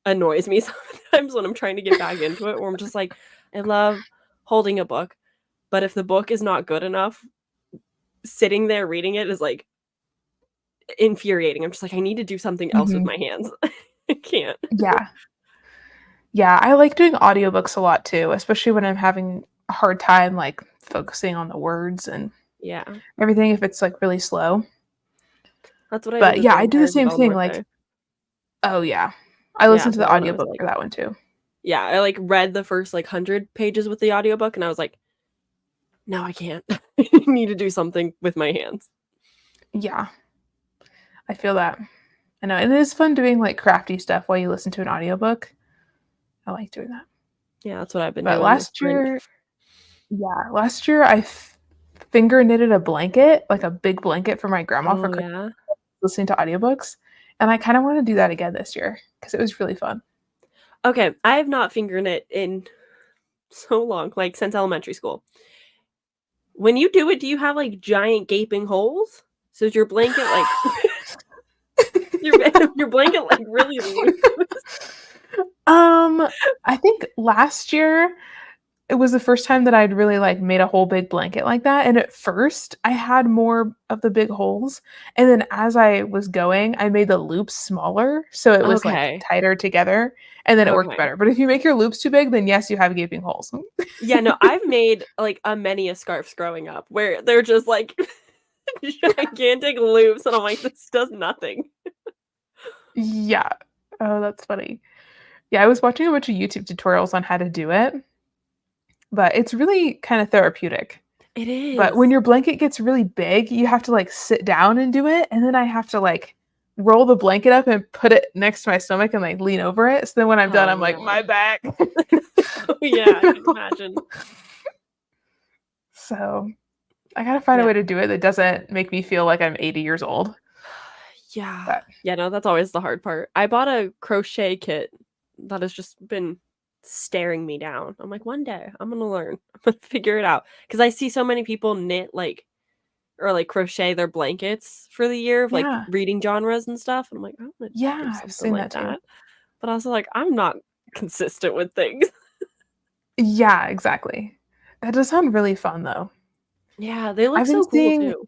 annoys me sometimes when I'm trying to get back into it, where I'm just like, I love holding a book, but if the book is not good enough, sitting there reading it is like infuriating. I'm just like, I need to do something else with my hands. I can't. Yeah, I like doing audiobooks a lot too, especially when I'm having a hard time like focusing on the words and everything if it's like really slow. That's what I did. But yeah, I do the same thing. Like, oh yeah, I listened to the audiobook for that one too. Yeah, I like read the first like 100 pages with the audiobook and I was like, no, I can't. I need to do something with my hands. Yeah, I feel that. I know. And it is fun doing like crafty stuff while you listen to an audiobook. I like doing that. Yeah, that's what I've been doing. But last year I finger knitted a blanket, like a big blanket for my grandma for Christmas, listening to audiobooks. And I kind of want to do that again this year because it was really fun. Okay, I have not finger knit in so long, like since elementary school. When you do it, do you have like giant gaping holes? So is your blanket like Your blanket like really loose. I think last year it was the first time that I'd really, like, made a whole big blanket like that, and at first, I had more of the big holes, and then as I was going, I made the loops smaller, so it was, like, Okay. tighter together, and then it worked Okay. better, but if you make your loops too big, then yes, you have gaping holes. Yeah, no, I've made, like, a many a scarves growing up where they're just, like, gigantic loops, and I'm like, "This does nothing." Yeah. Oh, that's funny. Yeah, I was watching a bunch of YouTube tutorials on how to do it, but it's really kinda therapeutic. It But when is. your blanket gets really big, you have to, like, sit down and do it, and then I have to, like, roll the blanket up and put it next to my stomach and, like, lean over it, so then when I'm done, Oh, I'm like, no. "My back." Oh, yeah, I can imagine. So, I gotta find a Yeah. way to do it that doesn't make me feel like I'm 80 years old, Yeah. but Yeah, no, that's always the hard part. I bought a crochet kit that has just been staring me down. I'm like, "One day, I'm gonna learn. I'm gonna figure it out." Because I see so many people knit, like or, like, crochet their blankets for the year of, like, yeah. reading genres and stuff, and I'm like, "I wanna do Yeah, I've something seen like that too. that." But also, like, I'm not consistent with things. Yeah, exactly. That does sound really fun, though. Yeah, they look I've been so cool seeing too.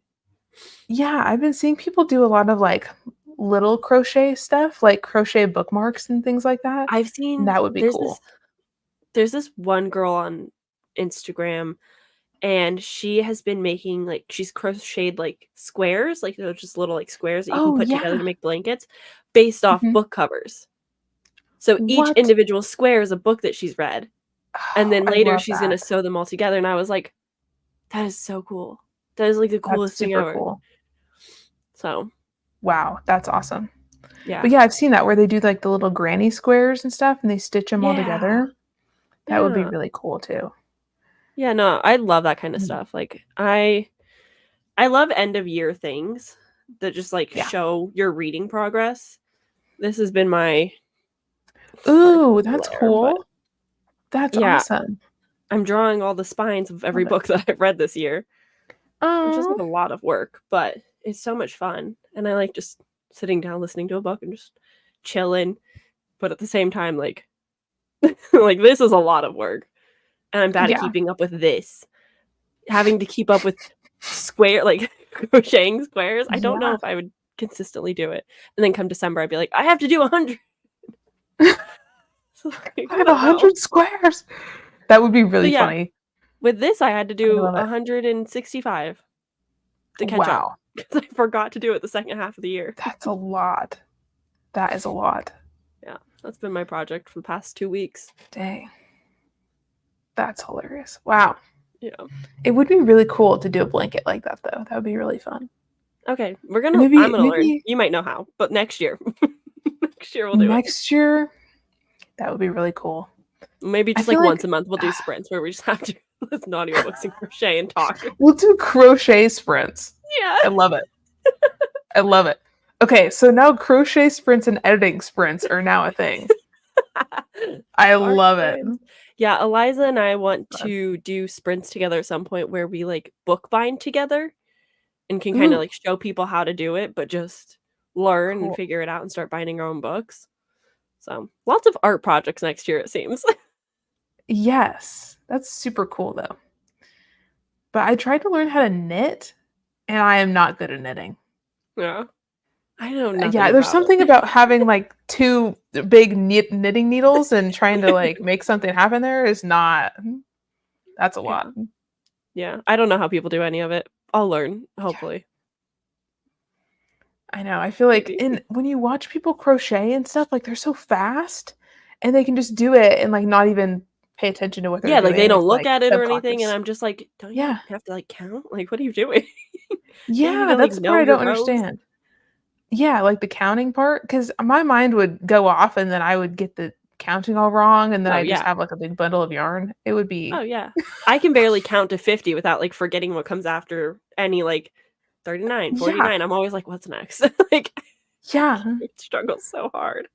Yeah, I've been seeing people do a lot of, like, little crochet stuff, like crochet bookmarks and things like that, I've and seen that would be cool. there's this one girl on Instagram, and she has been making, like she's crocheted, like, squares, like, they're just little, like, squares that you can Oh, put together yeah. to make blankets based off Mhm. book covers. So each What? individual square is a book that she's read, and Oh, then I later love she's that. gonna sew them all together, and I was like, "That is so cool. That is, like, the That's coolest thing super ever." cool. So, Wow, that's awesome. But yeah. yeah, I've seen that where they do, like, the little granny squares and stuff, and they stitch them all Yeah. together. That would be Yeah. really cool too. Yeah, no, I love that kinda Mm. stuff, like, I love end of year things that just, like, Yeah. show your reading progress. This has been my part Ooh, of that's Blair, but cool. That's yeah, awesome. I'm drawing all the spines of every Love it. book that I've read this year, which is, like, Oh, a lot of work, but it's so much fun, and I like just sitting down listening to a book and just chilling, but at the same time, like like, this is a lot of work, and I'm bad at yeah. keeping up with this. Having to keep up with like, crocheting squares, I don't know Yeah. if I would consistently do it, and then come December, I'd be like, "I have to do 100." So, like, I I have don't know. 100 squares. That would be So, really yeah, funny. with this, I had to I do love it. 165 to catch up Wow. because I forgot to do it the second half of the year. That's a lot. That is a lot. Yeah, that's been my project for the past 2 weeks. Dang. That's hilarious. Wow. Yeah. It would be really cool to do a blanket like that, though. That would be really fun. Okay, I'm Maybe gonna learn. maybe You might know how, but next year. Next year, we'll do it. next year, that would be really cool. Maybe I just, like, feel once like a month, we'll do sprints where we just have to listen to audiobooks and crochet and talk. we'll do crochet sprints. Yeah. I love it. I love it. Okay, so now crochet sprints and editing sprints are now a thing. I Our love it. times. Yeah, Eliza and I want Fun. to do sprints together at some point where we, like, book bind together and can kinda, Ooh, like, show people how to do it, but just learn and cool. figure it out and start binding our own books. So, lots of art projects next year, it seems. Yes, that's super cool though. But I tried to learn how to knit, and I am not good at knitting. Yeah. I know nothing Yeah, there's about something it. about having, like, 2 big knitting needles and trying to, like, make something happen there is not that's a Yeah. lot. Yeah, I don't know how people do any of it. I'll learn, Yeah, hopefully. I know, I feel like Maybe. and when you watch people crochet and stuff, like, they're so fast, and they can just do it and, like, not even pay attention to what they're Yeah, like, they doing, don't it's, look like, at it or anything, and subconscious. I'm just like, "Don't you Yeah. have to, like, count? Like, what are you doing? Don't you Yeah, even, like, that's the know part I your don't rows?" understand. Yeah, like the counting part, because my mind would go off and then I would get the counting all wrong, and then Oh, I just yeah. have, like, a big bundle of yarn. It would Oh, be yeah. I can barely count to 50 without, like, forgetting what comes after any, like, 39, yeah, 49. I'm always like, "What's next?" Like, yeah. I struggle so hard.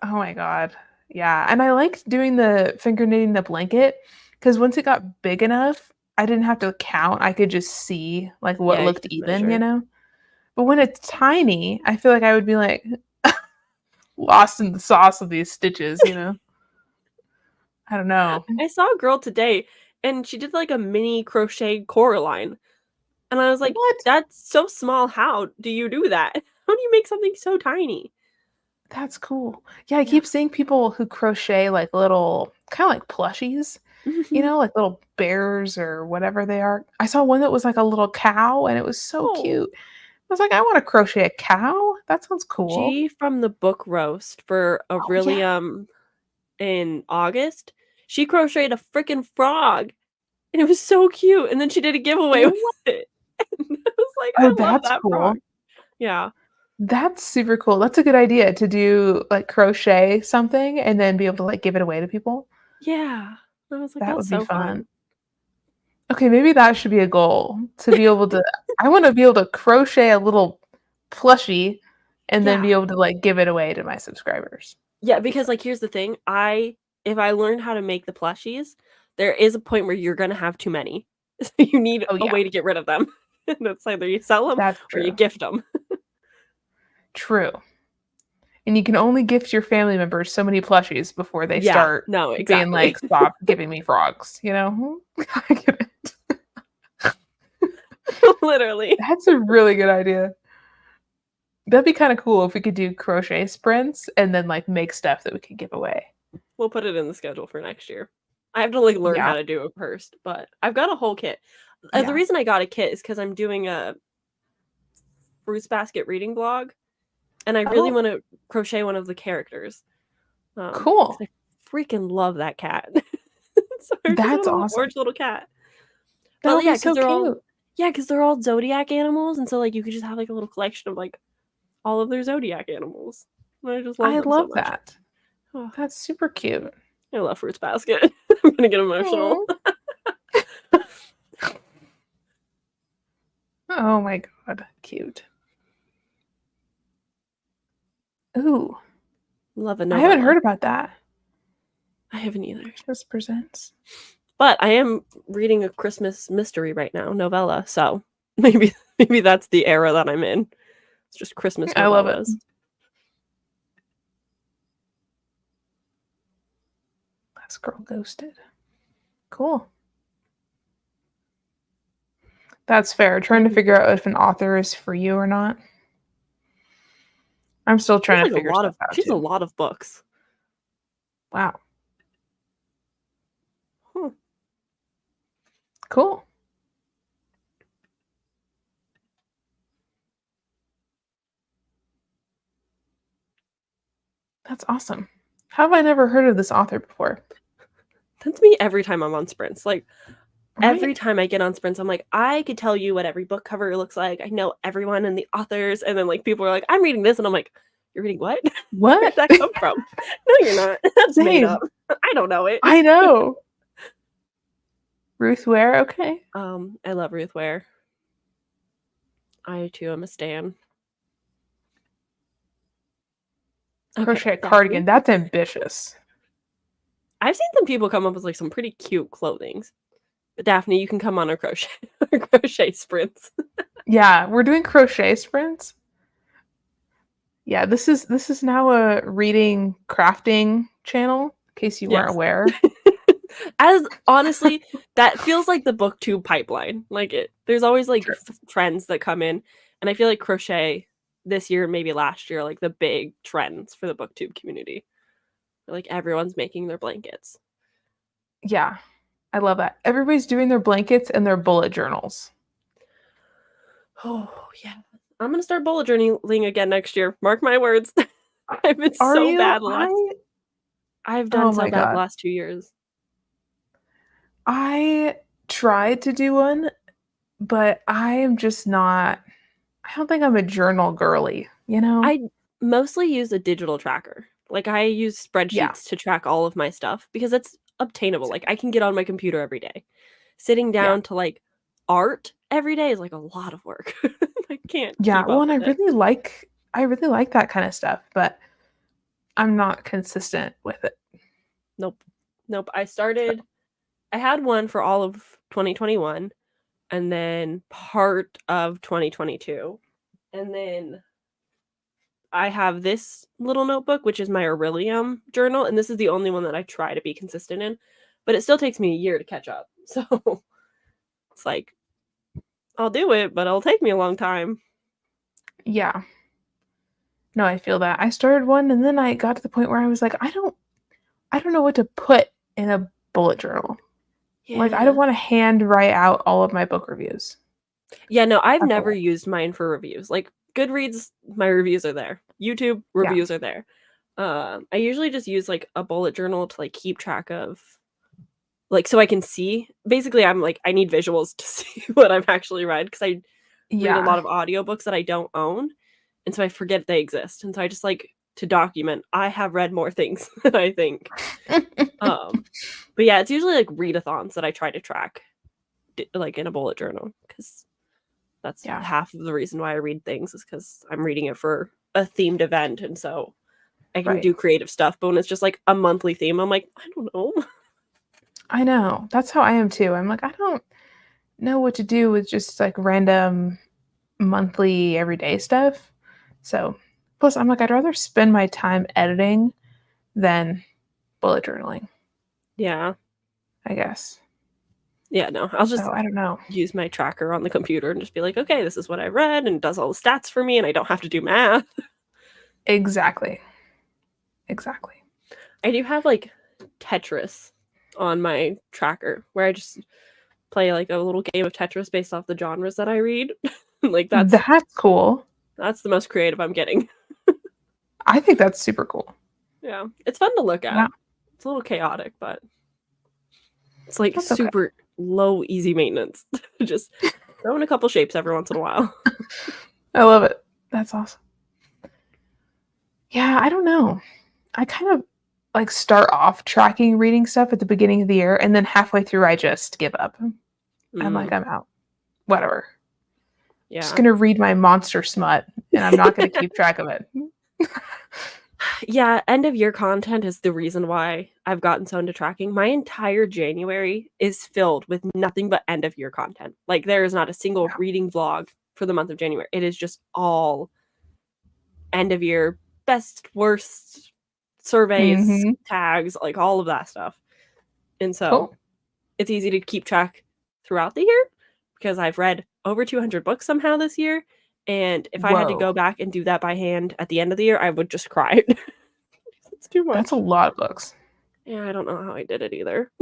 Oh my god. Yeah, and I liked doing the finger knitting the blanket because once it got big enough, I didn't have to count, I could just see, like, what Yeah, you looked just even, you measure. know? But when it's tiny, I feel like I would be like, lost in the sauce of these stitches, you know? I don't know. I saw a girl today, and she did, like, a mini crochet Coraline, and I was like, What? "That's so small, how do you do that? How do you make something so tiny?" That's cool. Yeah, I Yeah. keep seeing people who crochet, like, little kinda like plushies, you Mhm. know, like little bears or whatever they are. I saw one that was like a little cow, and it was so Oh. cute. I was like, "I wanna crochet a cow. That sounds cool." G from the book roast for Oh, yeah. Aurelium in August, she crocheted a freaking frog, and it was so cute, and then she did a giveaway with What? it. And I was like, Oh, "I love that's that cool. frog." Yeah. That's super cool. That's a good idea to do, like, crochet something and then be able to, like, give it away to people. Yeah. I was like, That "That's would be so fun. fun." Okay, maybe that should be a goal to be able to I wanna be able to crochet a little plushie and then Yeah. be able to, like, give it away to my subscribers. Yeah, That'd be because, fun. like, here's the thing, if I learned how to make the plushies, there is a point where you're gonna have too many. So you need Oh, a yeah, way to get rid of them. And it's either you sell them that's or you true. gift them. True. And you can only gift your family members so many plushies before they Yeah, start no, being exactly. like, "Stop giving me frogs," you know? I get it. Literally. That's a really good idea. That'd be kinda cool if we could do crochet sprints and then, like, make stuff that we could give away. We'll put it in the schedule for next year. I have to, like, learn Yeah, how to do it first, but I've got a whole kit. The yeah. reason I got a kit is because 'cause I'm doing a Fruits Basket reading blog, and I really Oh, wanna crochet one of the characters, 'cause cool. I freaking love that cat. So I just That's want a little awesome. orange little cat. That But would be yeah, because so they're all cute. yeah, because 'cause they're all zodiac animals, and so, like, you could just have, like, a little collection of, like, all of their zodiac animals. And I just love I them so love much. that. Oh, That's super cute. I love Fruits Basket. I'm gonna get emotional. Aw. Oh my god, cute. Ooh, Love a I haven't novella. heard about that. I haven't either. Christmas Presents. But I am reading a Christmas mystery right now, novella, so maybe that's the era that I'm in. It's just Christmas I love it. novellas. Last Girl Ghosted. Cool. That's fair. Trying to Mhm. figure out if an author is for you or not. I'm still She has, trying to like, a figure lot stuff of out she has a too. lot of books. Wow. Huh. Cool. That's awesome. How have I never heard of this author before? That's me every time I'm on sprints, like, every Right? time I get on sprints, I'm like, "I could tell you what every book cover looks like, I know everyone and the authors," and then, like, people are like, "I'm reading this," and I'm like, "You're reading what? What? Where'd that come from?" "No, you're not. That's made up. Same. I don't know it." I know. Ruth Ware, okay. I love Ruth Ware. I too am a stan. Okay, Crochet a Daphne. cardigan. That's ambitious. I've seen some people come up with, like, some pretty cute clothings. But Daphne, you can come on our crochet our crochet sprints. Yeah, we're doing crochet sprints. Yeah, this is now a reading crafting channel, in case you weren't Yes. aware. As honestly, that feels like the booktube pipeline. Like, there's always, like, True. trends that come in, and I feel like crochet this year and maybe last year, are like, the big trends for the booktube community. Like, everyone's making their blankets. Yeah, I love that. Everybody's doing their blankets and their bullet journals. Oh, yeah. I'm gonna start bullet journaling again next year. Mark my words. I've been Are so you? bad I've done Oh so my bad the god. last 2 years. I tried to do one, but I am just not I don't think I'm a journal girly, you know? I mostly use a digital tracker. Like, I use Yeah. spreadsheets to track all of my stuff because it's obtainable. Like, I can get on my computer every day. Sitting Yeah. down to, like, art every day is, like, a lot of work. I can't Yeah, keep well, up and with it. I really like that kinda stuff, but I'm not consistent with it, Nope. Nope. so I had one for all of 2021 and then part of 2022, and then I have this little notebook, which is my Aurelium journal, and this is the only one that I try to be consistent in, but it still takes me a year to catch up. So it's like, I'll do it, but it'll take me a long time. Yeah. No, I feel that. I started one and then I got to the point where I was like, I don't know what to put in a bullet journal. Like, I don't Yeah. want to hand write out all of my book reviews. Yeah, no, I've I feel never like, used mine for reviews. Like Goodreads, my reviews are there. YouTube yeah, reviews are there. I usually just use like a bullet journal to like keep track of, like, so I can see. Basically, I'm like, I need visuals to see what I've actually read because I read a yeah, lot of audiobooks that I don't own, and so I forget they exist. And so I just like to document I have read more things than I think. But yeah, it's usually like readathons that I try to track like in a bullet journal because that's yeah, half of the reason why I read things is because I'm reading it for a themed event, and so I can right. do creative stuff. But when it's just like a monthly theme, I'm like, I don't know. I know. That's how I am too. I'm like, I don't know what to do with just like random monthly everyday stuff. So, plus, I'm like, I'd rather spend my time editing than bullet journaling, Yeah. I guess. Yeah, no. I'll just So, I don't know. use my tracker on the computer and just be like, okay, this is what I read, and it does all the stats for me, and I don't have to do math. Exactly. Exactly. I do have like Tetris on my tracker where I just play like a little game of Tetris based off the genres that I read. Like That's cool. that's the most creative I'm getting. I think that's super cool. Yeah. It's fun to look Yeah, at. It's a little chaotic, but it's like that's okay. super low easy maintenance. Just throw in a couple shapes every once in a while. I love it. That's awesome. Yeah, I don't know. I kind of like start off tracking reading stuff at the beginning of the year, and then halfway through, I just give up. I'm like, Mm, I'm out. Whatever. Just yeah. gonna read my monster smut, and I'm not gonna keep track of it. Yeah, end of year content is the reason why I've gotten so into tracking. My entire January is filled with nothing but end of year content. Like there is not a single Yeah. reading vlog for the month of January. It is just all end of year, best, worst, surveys, Mm-hmm. tags, like all of that stuff. And so Cool. it's easy to keep track throughout the year because I've read over 200 books somehow this year. And if I had to Whoa, go back and do that by hand at the end of the year, I would just cry. It's too that's a much. lot of books. Yeah, I don't know how I did it either.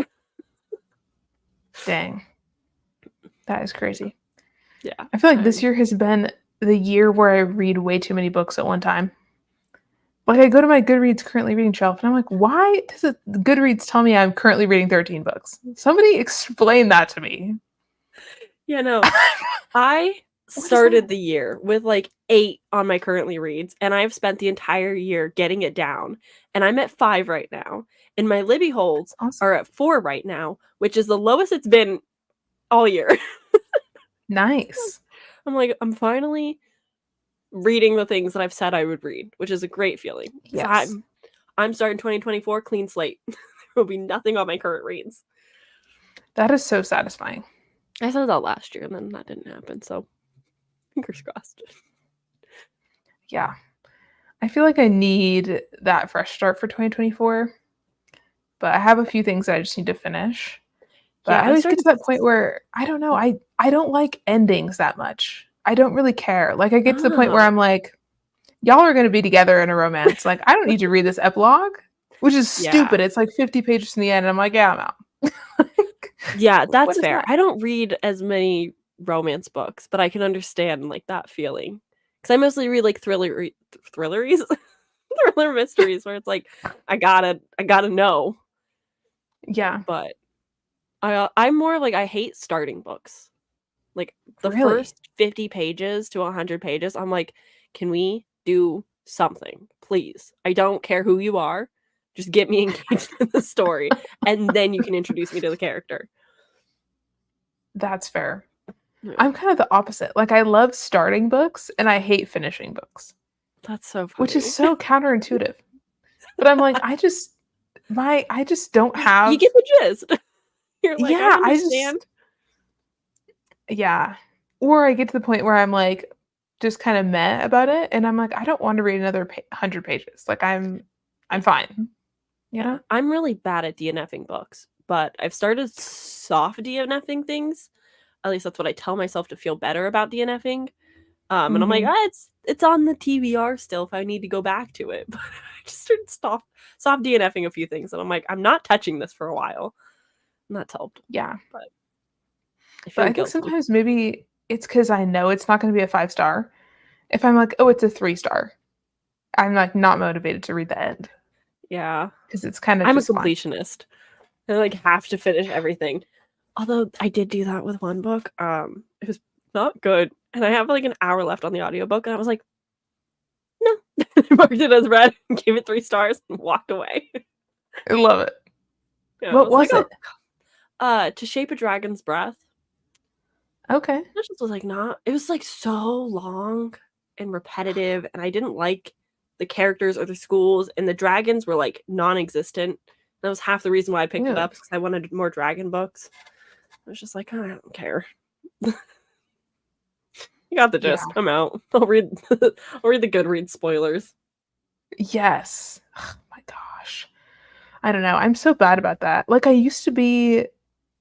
Dang, that is crazy. Yeah. I feel like this year has been the year where I read way too many books at one time. Like I go to my Goodreads currently reading shelf, and I'm like, why does it Goodreads tell me I'm currently reading 13 books? Somebody explain that to me. Yeah, no. I What is that? started the year with like 8 on my currently reads, and I've spent the entire year getting it down. And I'm at 5 right now. And my Libby holds Awesome. are at 4 right now, which is the lowest it's been all year. Nice. I'm like, I'm finally reading the things that I've said I would read, which is a great feeling. Because Yes. I'm starting 2024 clean slate. There will be nothing on my current reads. That is so satisfying. I said that last year, and then that didn't happen. So fingers crossed. Yeah. I feel like I need that fresh start for 2024, but I have a few things that I just need to finish. But Yeah, I I always get to started. that point where I don't know, I don't like endings that much. I don't really care. Like I get to the point where Oh, I'm like, y'all are going to be together in a romance. Like I don't need to read this epilogue, which is yeah. stupid. It's like 50 pages in the end and I'm like, yeah, I'm out. Like, Yeah, what that's is fair. that? I don't read as many romance books, but I can understand like that feeling. Because I mostly read like thrilleries, thriller mysteries, where it's like I gotta know. Yeah, But I'm more like I hate starting books. Like the really. first 50 pages to 100 pages, I'm like, can we do something, please? I don't care who you are, just get me engaged in the story, and then you can introduce me to the character. That's fair. Yeah, I'm kind of the opposite. Like I love starting books and I hate finishing books, that's so which is funny. so counterintuitive. But I'm like, I just don't You have get the gist. You're like, I yeah, I understand. just yeah. Or I get to the point where I'm like, just kind of meh about it, and I'm like, I don't want to read another 100 pages. Like I'm fine. You Yeah, know? I'm really bad at DNFing books, but I've started soft DNFing things. At least that's what I tell myself to feel better about DNFing. And I'm like, Mhm. it's on the TBR still if I need to go back to it. But I just started stop DNFing a few things, and I'm like, I'm not touching this for a while. And that's helped, Yeah. but I But feel I think guilty. sometimes maybe it's because I know it's not gonna be a 5 star. If I'm like, "Oh, it's a 3 star," I'm, like, not motivated to read the end Yeah, because it's kinda I'm a just fine. completionist. I like have to finish everything. Although I did do that with one book. It was not good, and I have like an hour left on the audiobook, and I was like, no. I marked it as read, gave it 3 stars, and walked away. I love it. Yeah, I What was like, was oh, it? To Shape a Dragon's Breath. Okay. It just was like not. It was like so long and repetitive, and I didn't like the characters or the schools, and the dragons were like non-existent. That was half the reason why I picked it Ew. up because I wanted more dragon books. I was just like, I don't care. You got the Yeah. gist. I'm out. I'll read I'll read the Goodreads spoilers. Yes. Oh my gosh. I don't know. I'm so bad about that. Like, I used to be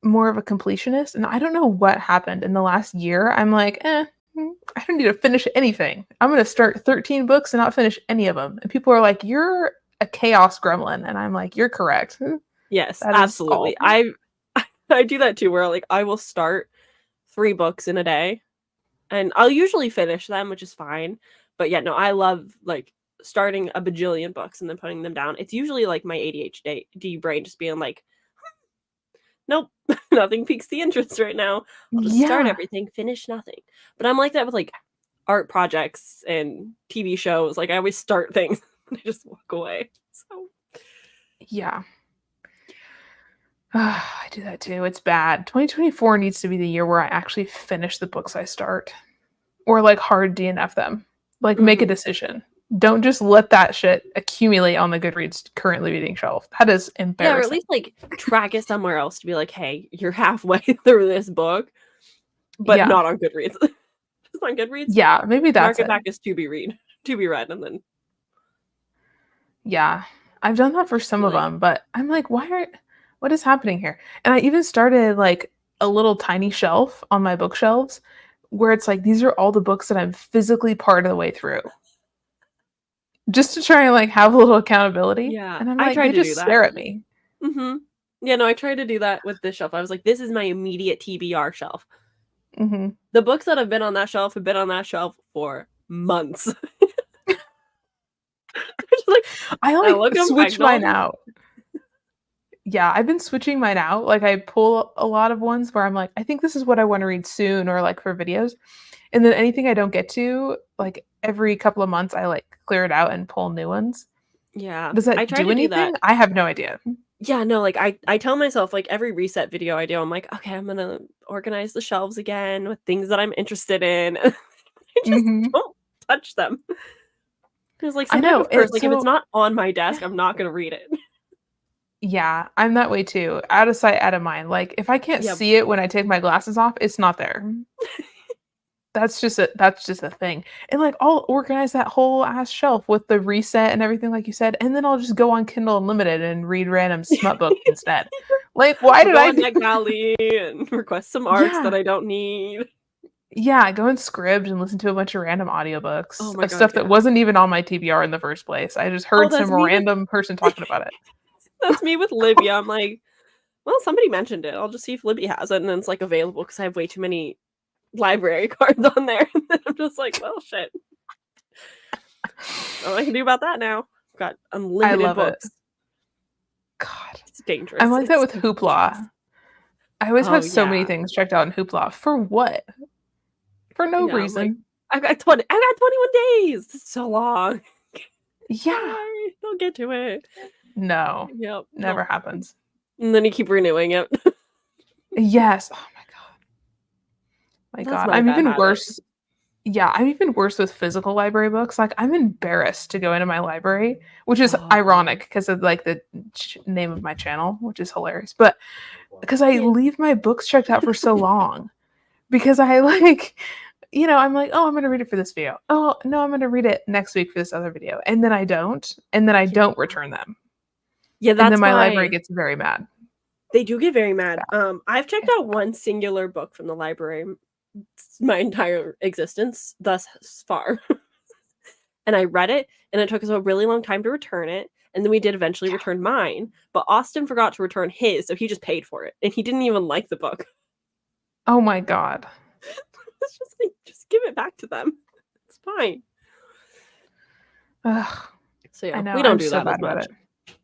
more of a completionist, and I don't know what happened in the last year. I'm like, I don't need to finish anything. I'm gonna start 13 books and not finish any of them. And people are like, "You're a chaos gremlin," and I'm like, "You're correct. Yes, That is all." absolutely. I do that too where like I will start 3 books in a day and I'll usually finish them, which is fine. But yeah, no, I love like starting a bajillion books and then putting them down. It's usually like my ADHD brain just being like, nope, nothing piques the interest right now. I'll just start Yeah. everything, finish nothing. But I'm like that with like art projects and TV shows. Like I always start things and I just walk away. So Yeah. I do that too. It's bad. 2024 needs to be the year where I actually finish the books I start or like hard DNF them. Like make a mhm. decision. Don't just let that shit accumulate on the Goodreads currently reading shelf. That is Yeah, or at embarrassing. least like track it somewhere else to be like, hey, you're halfway through this book, but Yeah. not on Goodreads. Just on Goodreads, Yeah, maybe mark that's it it. back as to be read, and then Yeah. I've done that for some be of like, them, but I'm like, what is happening here? And I even started like a little tiny shelf on my bookshelves where it's like these are all the books that I'm physically part of the way through. Just to try and like have a little accountability. yeah, And I'm I like, tried they to do just that. stare at me. Mhm. Yeah, no, I tried to do that with this shelf. I was like, this is my immediate TBR shelf. Mhm. The books that have been on that shelf have been on that shelf for months. Just like, I I like look 'em, I switch acknowledge mine 'em. out. Yeah, I've been switching mine out. Like I pull a lot of ones where I'm like, I think this is what I want to read soon or like for videos. And then anything I don't get to, like every couple of months I like clear it out and pull new ones. Yeah, Does I that try do to do anything? that. I have no idea. Yeah, no, like, I tell myself, like, every reset video I do, I'm like, "Okay, I'm gonna organize the shelves again with things that I'm interested in." I just Mhm. don't touch them. There's, like, I some type know. of curse, It's like, if it's so not on my desk, I'm not gonna read it. yeah, I'm that way too. Out of sight, out of mind. Like if I can't Yep. see it when I take my glasses off, it's not there. That's just a thing. And, like, I'll organize that whole ass shelf with the reset and everything like you said, and then I'll just go on Kindle Unlimited and read random smut books instead. Like, why I'll did go I on do NetGalley and request some arcs that Yeah. I don't need. Yeah, go on Scribd and listen to a bunch of random Oh audiobooks my of god, stuff that yeah. wasn't even on my TBR in the first place. I just Oh, heard some random person talking about it. that's me with Libya, I'm like, "Well, somebody mentioned it, I'll just see if Libby has it," and then it's, like, available because I have way too many library cards on there, and then I'm just like, "Well, shit. What I can do about that now. I've got I unlimited love it. books. God. It's I'm dangerous. like that It's with so dangerous. Hoopla. I always Oh, have so many yeah. things checked out in Hoopla. For what? For no Yeah, I'm like, reason. I've got 21 days. This is so long. Yeah. Why? Don't get to it. No. Yep. Never No. happens. And then you keep renewing it. Yes. Oh my god. My That's god. my I'm bad even habit. worse. Yeah, I'm even worse with physical library books. Like, I'm embarrassed to go into my library, which is Oh. ironic because of like the name of my channel, which is hilarious. But because I Yeah. leave my books checked out for so long, because I like I'm like, oh, I'm going to read it for this video. Oh, no, I'm going to read it next week for this other video. And then I don't. And then I Yeah. don't return them. Yeah, And then that's my library why gets very mad. they do get very mad. Yeah. I've checked out one singular book from the library my entire existence thus far. And I read it, and it took us a really long time to return it. And then we did eventually return mine, but Austin forgot to return his, so he just paid for it. And he didn't even like the book. Oh my God. It's just like, just give it back to them. It's fine. Ugh, So yeah, I know. we don't I'm do so that as bad about much. it.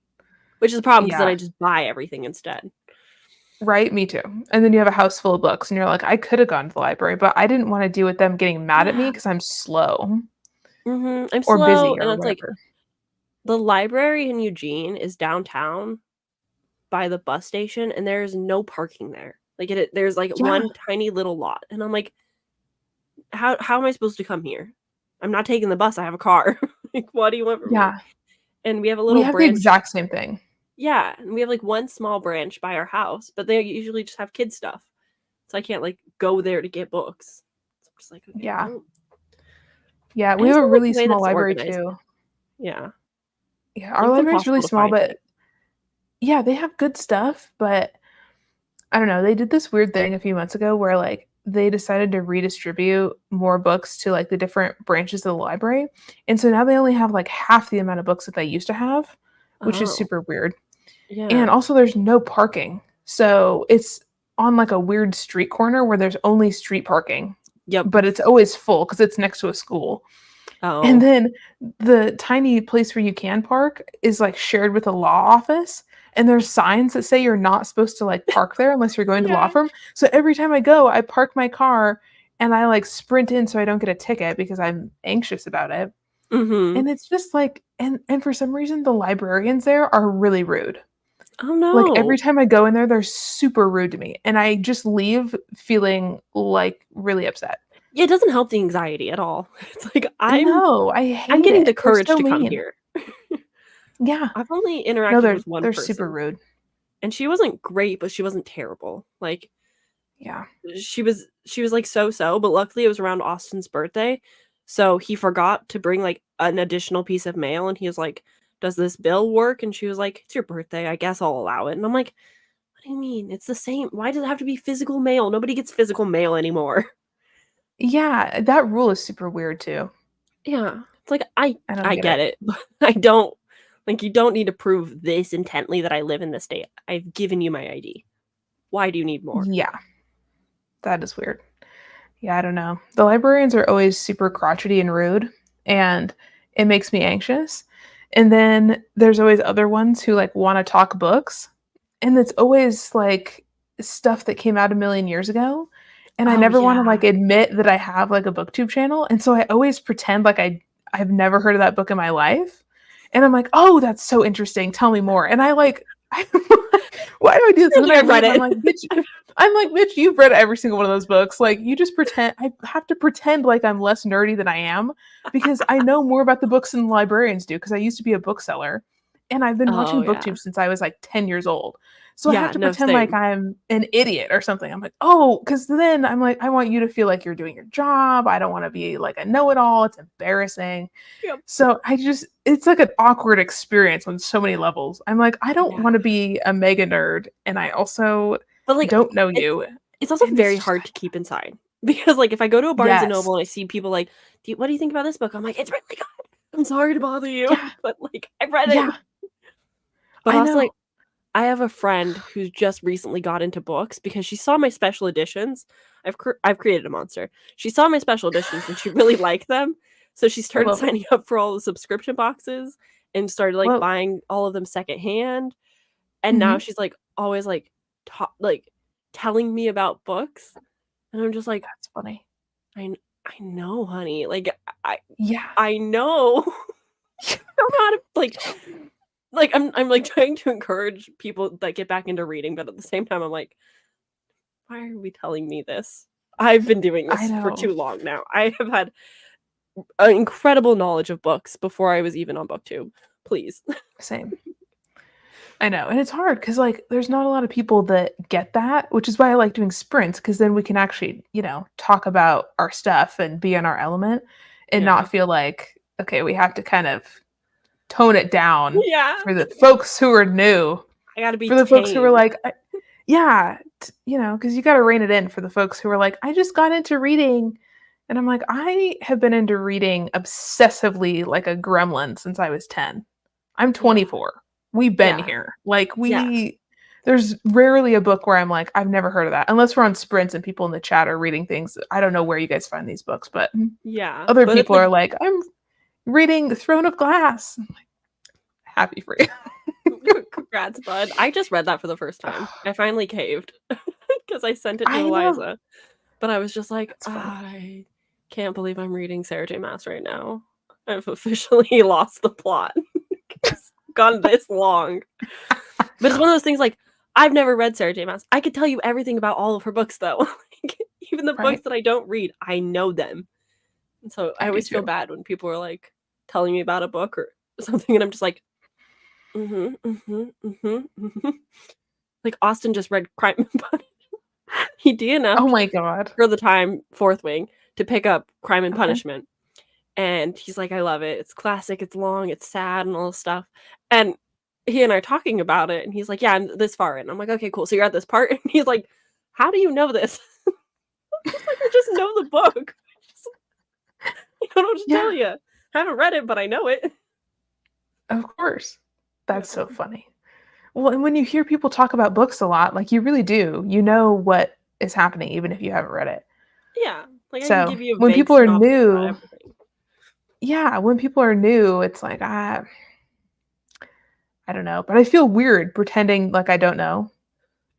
Which is a problem because then Yeah. I just buy everything instead. Right? Me too. And then you have a house full of books, and you're like, I could have gone to the library, but I didn't want to deal with them getting mad at me Yeah. because I'm slow I'm or slow, busy and or it's like whatever. the library in Eugene is downtown by the bus station, and there's no parking there. Like there's like Yeah. one tiny little lot, and I'm like, how am I supposed to come here? I'm not taking the bus. I have a car. Like, what do you want from me? Yeah. And we have a We little have the branch. exact same thing. Yeah, and we have like one small branch by our house, but they usually just have kid stuff, so I can't like go there to get books. So I'm just like, okay, Yeah. well. Yeah. I We just have a don't like the really way that small it's library organized. too. Yeah, Yeah. Our like it's library is really impossible to small, find things. but yeah, they have good stuff. But I don't know. They did this weird thing a few months ago where like they decided to redistribute more books to like the different branches of the library. And so now they only have like half the amount of books that they used to have, which is Oh, super weird. And yeah. also there's no parking. So it's on like a weird street corner where there's only street parking, Yep. but it's always full because it's next to a school. And Oh. then the tiny place where you can park is like shared with a law office. And there's signs that say you're not supposed to like park there unless you're going to law Yeah. firm. So every time I go, I park my car and I like sprint in so I don't get a ticket because I'm anxious about it. Mhm. And it's just like and for some reason the librarians there are really rude. Oh, Like every no. time I go in there, they're super rude to me. And I just leave feeling like really upset. Yeah, it doesn't help the anxiety at all. It's like No, I I'm hate getting the it. They're courage so to come mean. here. Yeah. I've only No, interacted with one they're super person, rude. and she wasn't great, but she wasn't terrible. Like Yeah. she was like so, but luckily it was around Austin's birthday. So he forgot to bring like an additional piece of mail, and he was like, "Does this bill work?" And she was like, "It's your birthday. I guess I'll allow it." And I'm like, "What do you mean? It's the same. Why does it have to be physical mail? Nobody gets physical mail anymore." Yeah, that rule is super weird too. Yeah. It's like I I don't I get get it. it, but I don't like you don't need to prove this intently that I live in this state. I've given you my ID. Why do you need more? Yeah, that is weird. Yeah, I don't know. The librarians are always super crotchety and rude, and it makes me anxious. And then there's always other ones who like want to talk books, and it's always like stuff that came out a million years ago. And I Oh, never want to like yeah. admit that I have like a booktube channel, and so I always pretend like I've never heard of that book in my life. And I'm like, "Oh, that's so interesting. Tell me more." And I like why do I do this? And then Like I I've read leave. it. I'm like, bitch, you've read every single one of those books. Like, you just pretend. I have to pretend like I'm less nerdy than I am because I know more about the books than the librarians do because I used to be a bookseller. And I've been Oh, watching yeah. BookTube since I was like 10 years old. So I have Yeah, to no, pretend like same. I'm an idiot or something. I'm like, oh, because then I'm like, I want you to feel like you're doing your job. I don't want to be like a know it all. It's embarrassing. Yep. So it's like an awkward experience on so many levels. I'm like, I don't Yeah. want to be a mega nerd. And I also But, like, don't know it's you. it's also And it's very just hard to keep inside because, like, if I go to a Barnes& and yes. Noble and I see people like, What do you think about this book?" I'm like, "It's really good. I'm sorry to bother you, Yeah. but, like, I read it." Yeah. But I also, like, know. I have a friend who's just recently got into books because she saw my special editions. I've created a monster. She saw my special editions and she really liked them, so she I started love it. signing up for all the subscription boxes and started, like, Well, buying all of them secondhand, and now mhm. she's, like, always, like, like, telling me about books, and I'm just like, That's funny. I know, honey, like, I Yeah. I know. I don't know how to, I'm, like, trying to encourage people that get back into reading, but at the same time, I'm like, "Why are we telling me this? I've been doing I this for know. too long now. I have had an incredible knowledge of books before I was even on BookTube. Please." Same. I know, and it's hard because like there's not a lot of people that get that, which is why I like doing sprints because then we can actually, talk about our stuff and be in our element and Yeah. not feel like, okay, we have to kind of tone it down Yeah. for the folks who are new, I gotta be for the folks who are tame. like, yeah, because you got to rein it in for the folks who are like, I just got into reading. And I'm like, I have been into reading obsessively like a gremlin since I was 10. I'm Yeah. 24. We've been Yeah. here. Like Yeah. there's rarely a book where I'm like, I've never heard of that. Unless we're on sprints and people in the chat are reading things. I don't know where you guys find these books, but Yeah. other But it's people like are like, I'm reading The Throne of Glass. I'm like, happy for you. congrats, bud. I just read that for the first time. I finally caved because I sent it to I know. Eliza. But I was just like, That's funny. I can't believe I'm reading Sarah J. Maas right now. I've officially lost the plot. It's gone this long. But it's one of those things like, I've never read Sarah J. Maas. I could tell you everything about all of her books, though. Like, even the books Right? that I don't read, I know them. And so I I do always feel too. bad when people are like telling me about a book or something, and I'm just like, Like Austin just read Crime and Punishment. He Oh DNF'd my God. for the time Fourth Wing to pick up Crime and Okay. Punishment. And he's like, I love it. It's classic, it's long, it's sad, and all this stuff. And he and I are talking about it, and he's like, yeah, I'm this far in. I'm like, okay, cool. So you're at this part? And he's like, how do you know this? Just like, I just know the book. I don't know what to Yeah, tell you. I haven't read it, but I know it. of course. Yeah. That's so funny. Well, and when you hear people talk about books a lot, like you really do, you know what is happening even if you haven't read it. Yeah. Like I can So give you a when vague people are synopsis about new, everything. yeah, when people are new, it's like, I don't know, but I feel weird pretending like I don't know.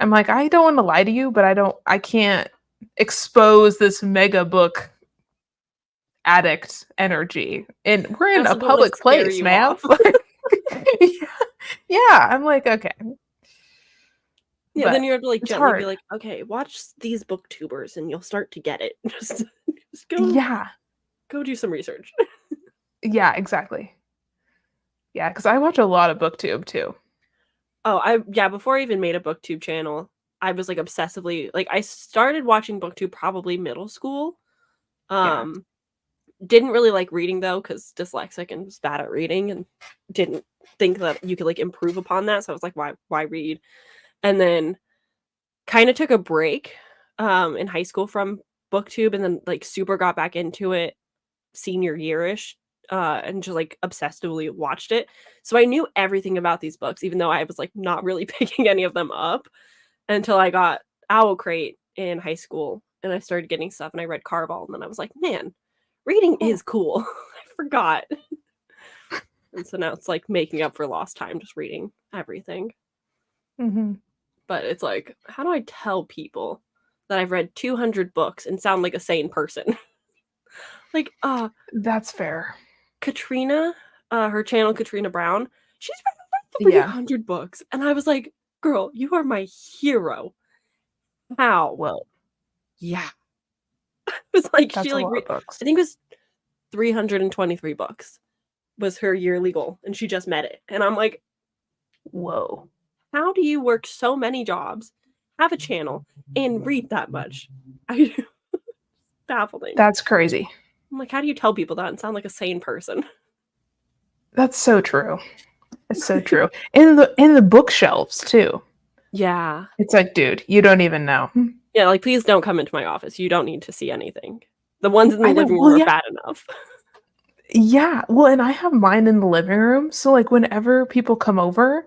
I'm like, I don't want to lie to you, but I can't expose this mega book addict energy. And we're I in a also don't want to public scare place, you man. off. yeah, yeah, I'm like, okay, Yeah, then but you have to like it's gently be hard. like, okay, watch these booktubers and you'll start to get it. Just Yeah, go do some research. yeah, exactly. Yeah, because I watch a lot of booktube too. Before I even made a booktube channel, I was like obsessively like I started watching booktube probably middle school. Yeah. Um didn't really like reading though cuz dyslexic and was bad at reading and didn't think that you could like improve upon that. So I was like why read? And then kind of took a break in high school from booktube and then like super got back into it senior yearish and just like obsessively watched it. So I knew everything about these books, even though I was like not really picking any of them up until I got Owl Crate in high school and I started getting stuff and I read Carval and then I was like, man, reading Oh. is cool. I forgot. And so now it's like making up for lost time, just reading everything. Hmm. But it's like, how do I tell people that I've read 200 books and sound like a sane person? Like, That's fair. Katrina, her channel, Katrina Brown, she's read over Yeah. 300 books. And I was like, girl, you are my hero. How? Well, Yeah. It was like, that's she a like, lot of books. I think it was 323 books was her yearly goal. And she just met it. And I'm like, Whoa. how do you work so many jobs, have a channel, and read that much? I baffling. That's crazy. I'm like, how do you tell people that and sound like a sane person? That's so true. It's so true. In the bookshelves too. Yeah. It's like, dude, you don't even know. Yeah, like, please don't come into my office. You don't need to see anything. The ones in the I know. living room Well, are yeah. bad enough. Yeah. Well, and I have mine in the living room. So like whenever people come over,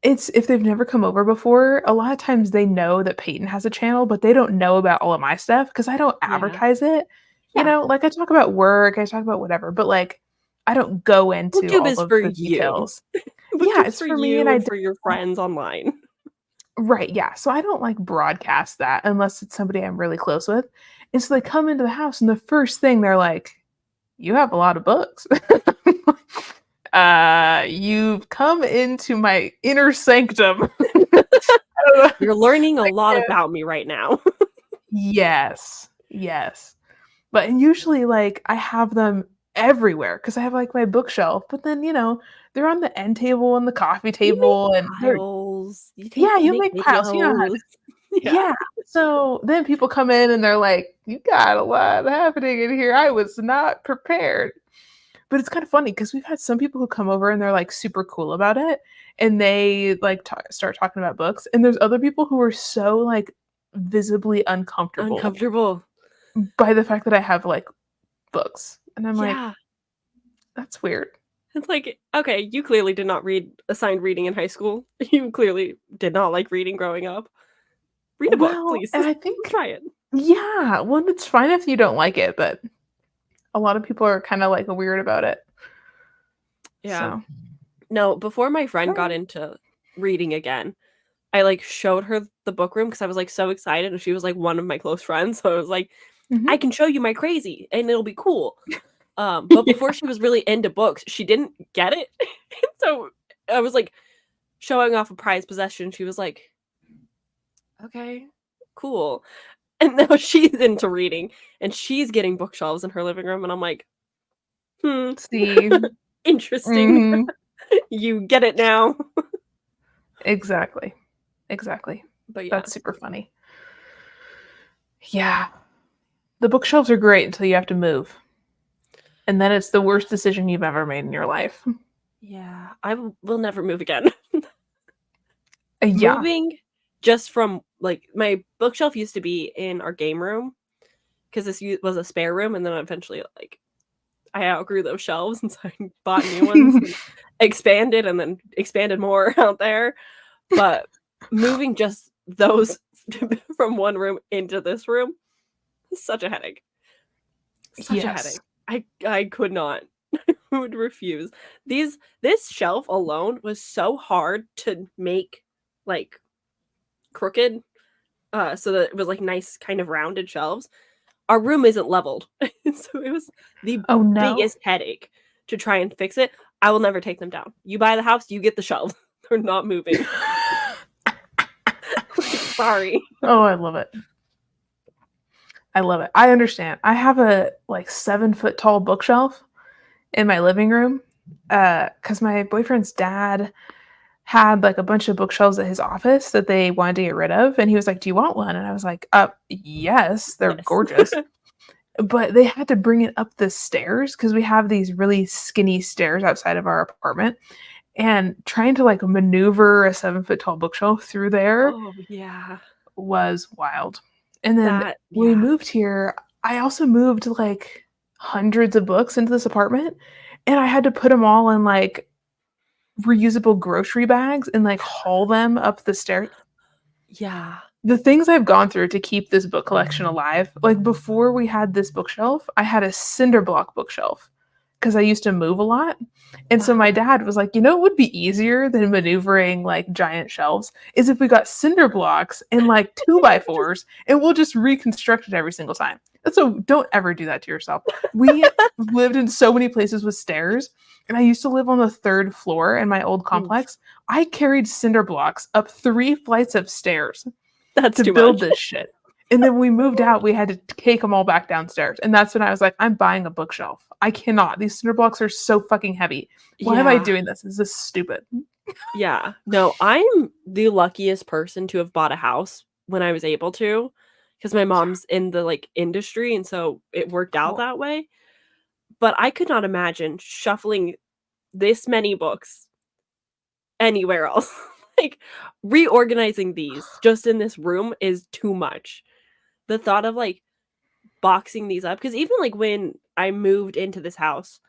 it's if they've never come over before, a lot of times they know that Peyton has a channel, but they don't know about all of my stuff because I don't Yeah. advertise it. Yeah. Like I talk about work, I talk about whatever, but like I don't go into Booktube all is of for the you. details. Yeah, Booktube's it's for for me and you I and don't for your friends online. right, yeah. So I don't like broadcast that unless it's somebody I'm really close with. And so they come into the house and the first thing they're like, "You have a lot of books." You've come into my inner sanctum. You're learning a I lot can't. about me right now. Yes. Yes. But and usually like I have them everywhere because I have like my bookshelf, but then they're on the end table and the coffee You table, and make they're piles. You yeah, you make make piles. You know how videos. Yeah. yeah. So then people come in and they're like, "You got a lot happening in here. I was not prepared." But it's kind of funny because we've had some people who come over and they're like super cool about it, and they like start talking about books, and there's other people who are so like visibly uncomfortable Uncomfortable. by the fact that I have like books, and I'm like, Yeah. that's weird. It's like, okay, you clearly did not read assigned reading in high school. You clearly did not like reading growing up. Read a book, Well, please. and I think Try it. yeah, well, it's fine if you don't like it, but a lot of people are kind of like weird about it. Yeah. So, No, before my friend got alright. into reading again, I like showed her the book room because I was like so excited and she was like one of my close friends. So I was like, I Mhm. can show you my crazy and it'll be cool. But Yeah. before she was really into books, she didn't get it. So I was like showing off a prized possession. She was like, okay, cool. And now she's into reading and she's getting bookshelves in her living room. And I'm like, hmm, See? interesting. Mhm. You get it now. Exactly. Exactly. But yeah. That's super funny. Yeah. The bookshelves are great until you have to move, and then it's the worst decision you've ever made in your life. Yeah. Will never move again. Yeah. Moving just from like my bookshelf used to be in our game room because was a spare room. And then eventually, like, I outgrew those shelves. And so I bought new ones and expanded and then expanded more out there. But moving just those from one room into this room is such a headache. Such a Yes. headache. I could not. Would refuse. This shelf alone was so hard to make like crooked so that it was like nice kind of rounded shelves. Our room isn't leveled. So it was the Oh, no. biggest headache to try and fix it. I will never take them down. You buy the house, you get the shelves. They're not moving. Like, sorry. Oh, I love it. I love it. I understand. I have a, like, 7-foot tall bookshelf in my living room, because my boyfriend's dad had, like, a bunch of bookshelves at his office that they wanted to get rid of, and he was like, "Do you want one?" And I was like, yes, they're Yes. gorgeous." But they had to bring it up the stairs because we have these really skinny stairs outside of our apartment, and trying to, like, maneuver a 7-foot tall bookshelf through there Oh yeah. was wild. And then That when we yeah. moved here, I also moved, like, hundreds of books into this apartment, and I had to put them all in, like, reusable grocery bags and, like, haul them up the stairs. Yeah. The things I've gone through to keep this book collection alive, like, before we had this bookshelf, I had a cinder block bookshelf because I used to move a lot, and so my Uh-huh. dad was like, "You know what would be easier than maneuvering, like, giant shelves is if we got cinder blocks and, like, 2 by 4s, and we'll just reconstruct it every single time." So don't ever do that to yourself. We lived in so many places with stairs, and I used to live on the 3rd floor in my old Oof. complex. I carried cinder blocks up 3 flights of stairs That's to too build much. this shit. And then when we moved out, we had to take them all back downstairs. And that's when I was like, I'm buying a bookshelf. I cannot. These cinder blocks are so fucking heavy. Why am I Yeah. doing this? Is this stupid? Yeah. No, I'm the luckiest person to have bought a house when I was able to, because my Yeah. mom's in the, like, industry, and so it worked out Oh, that way, but I could not imagine shuffling this many books anywhere else. Like, reorganizing these just in this room is too much. The thought of, like, boxing these up, because even, like, when I moved into this house,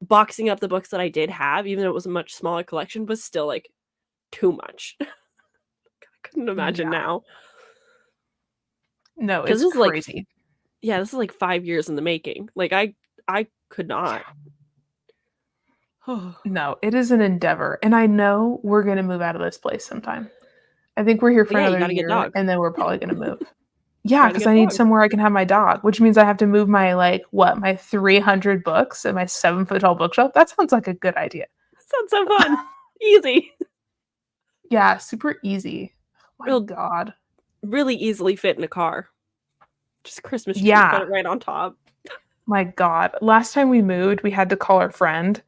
boxing up the books that I did have, even though it was a much smaller collection, was still, like, too much. I couldn't imagine yeah. now. No, 'Cause it's this is, like crazy. yeah, this is, like, 5 years in the making. Like, I could Yeah. not. No, it is an endeavor. And I know we're going to move out of this place sometime. I think we're here But, for yeah, you another gotta get a year dog. and then we're probably going to move. Yeah, Gotta because get I a need dog. somewhere I can have my dog, which means I have to move my, like, what, my 300 books and my 7-foot tall bookshelf. That sounds like a good idea. Sounds so fun. Easy. Yeah, super easy. Oh my It'll god. really easily fit in a car. Just a Christmas tree, put Yeah. it right on top. My God. Last time we moved, we had to call our friend,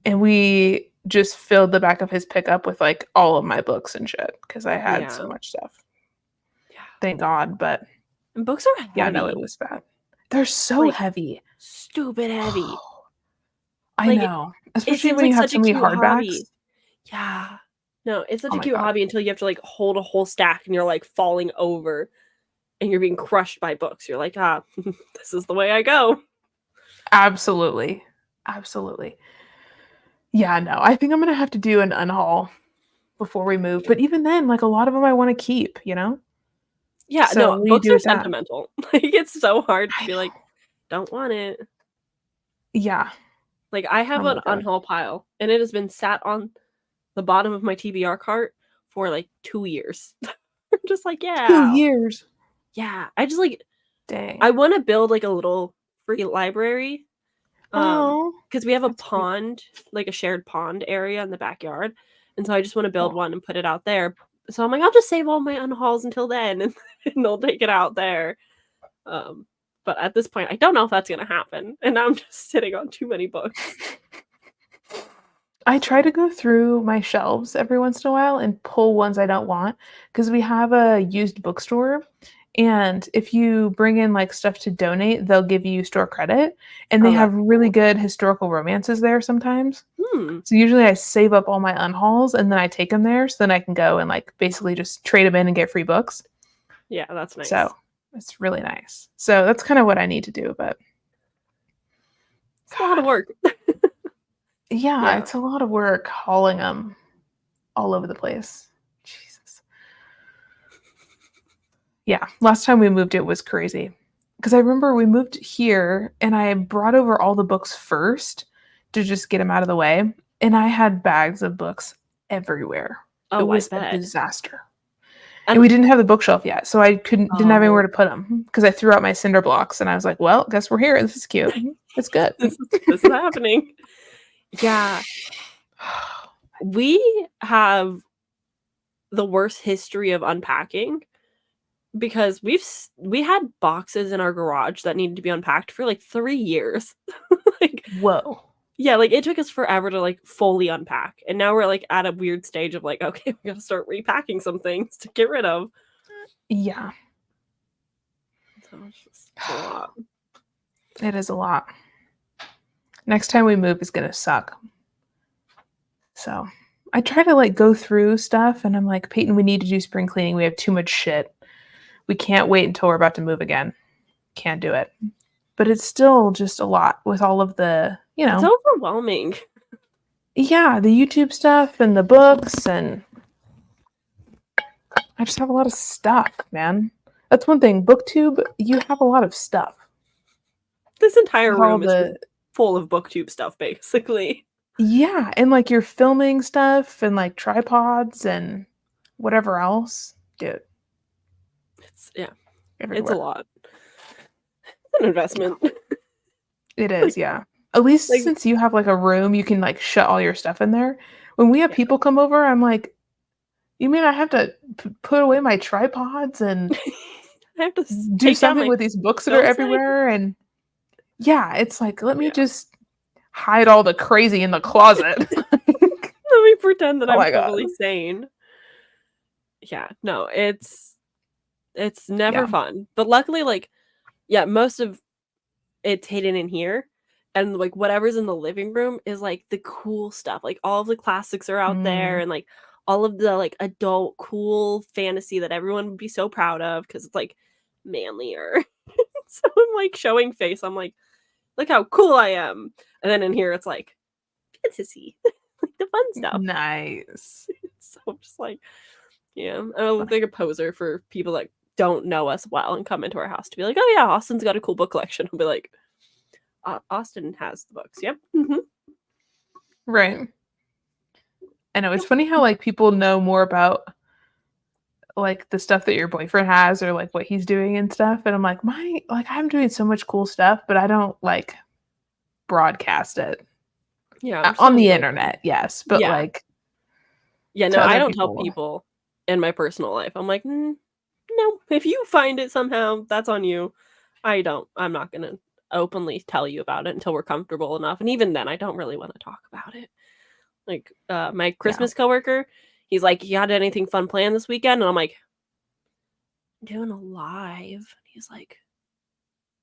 and we just filled the back of his pickup with, like, all of my books and shit because I had so Yeah. much stuff. Yeah. Thank God, but And books are yeah, no, heavy. it was bad. They're so Like, heavy. stupid heavy. I Like, know, it especially seems when like you have such so a many cute hardbacks. hobby. Yeah. No, it's such Oh a my cute God. hobby until you have to, like, hold a whole stack and you're, like, falling over and you're being crushed by books. You're like, "Ah, this is the way I go." Absolutely. Absolutely. Yeah, no, I think I'm gonna have to do an unhaul before we move, but even then, like, a lot of them I wanna keep, you know? Yeah, So, no, what do you books do are with that? sentimental. Like, it's so hard to I be like, know. "Don't want it." Yeah. Like, I Oh have my an God. unhaul pile, and it has been sat on the bottom of my TBR cart for, like, 2 years. I'm just like, 2 "Yeah." years. Yeah, I just, like Dang. I wanna build, like, a little free library, Oh, because we have a that's cute. pond, like, a shared pond area in the backyard, and so I just wanna build Cool. one and put it out there. So I'm like, "I'll just save all my unhauls until then, and they'll take it out there." Um, but at this point, I don't know if that's gonna happen, and now I'm just sitting on too many books. I try So to go through my shelves every once in a while and pull ones I don't want because we have a used bookstore, and if you bring in, like, stuff to donate, they'll give you store credit, and they oh, have that's really cool. good historical romances there sometimes. Hmm. So usually I save up all my unhauls and then I take them there so then I can go and, like, basically just trade them in and get free books. Yeah, that's So, nice. it's really nice. So that's kinda what I need to do, but It's a lot of God. work. Yeah, Yeah. it's a lot of work hauling them all over the place. Jesus. Yeah, last time we moved, it was crazy. Because I remember we moved here, and I brought over all the books first to just get them out of the way, and I had bags of books everywhere. It Oh, I was a bet. disaster. And And we didn't have the bookshelf yet, so I didn't have anywhere oh, to put them because I threw out my cinder blocks, and I was like, "Well, guess we're here. This is cute. It's good." this is happening. Yeah. We have the worst history of unpacking because we had boxes in our garage that needed to be unpacked for, like, 3 years. Like Whoa. yeah, like, it took us forever to, like, fully unpack, and now we're, like, at a weird stage of, like, "Okay, we gotta start repacking some things to get rid of." Yeah. So it's a lot. It is a lot. Next time we move is gonna suck. So, I try to, like, go through stuff, and I'm like, "Peyton, we need to do spring cleaning. We have too much shit. We can't wait until we're about to move again. Can't do it." But it's still just a lot with all of the, It's overwhelming. yeah, the YouTube stuff and the books, and I just have a lot of stuff, man. That's one thing. Booktube, you have a lot of stuff. This entire With all room is just the full of booktube stuff, basically. yeah, and, like, you're filming stuff and, like, tripods and whatever else. Dude, It's yeah, it's a everywhere. lot. It's an Yeah. investment. It is, yeah. At least Like since you have, like, a room, you can, like, shut all your stuff in there. When we have yeah. people come over, I'm like, "You mean I have to put away my tripods and I have to do take down something my with these books that are film set. everywhere?" And yeah, it's like, let me Yeah. just hide all the crazy in the closet. Let me pretend that Oh I'm my god. totally sane. Yeah, no, it's never Yeah. fun. But luckily, like, yeah, most of it's hidden in here, and, like, whatever's in the living room is, like, the cool stuff, like, all of the classics are out there Mm, and, like, all of the, like, adult cool fantasy that everyone would be so proud of because it's, like, manlier. So I'm, like, showing face, I'm like, "Look how cool I am." And then in here, it's, like, fantasy, like, the fun stuff. nice. So I'm just like yeah, I look like a poser for people that don't know us well and come into our house to be like, "Oh, yeah, Austin's got a cool book collection." I'll be like, Austin has the books, yep, mhm." Right. I know, it's Yep. funny how, like, people know more about, like, the stuff that your boyfriend has or, like, what he's doing and stuff, and I'm like, I'm doing so much cool stuff, but I don't, like, broadcast it. Yeah, I'm On so, the like internet, yes, but, yeah. like, Yeah, to no, I other don't tell people people in my personal life. I'm like, "No, if you find it somehow, that's on you. I'm not gonna openly tell you about it until we're comfortable enough, and even then, I don't really wanna talk about it. Like, my Yeah. Christmas coworker, he's like, "You got anything fun planned this weekend?" And I'm like, "Doing a live." And he's like,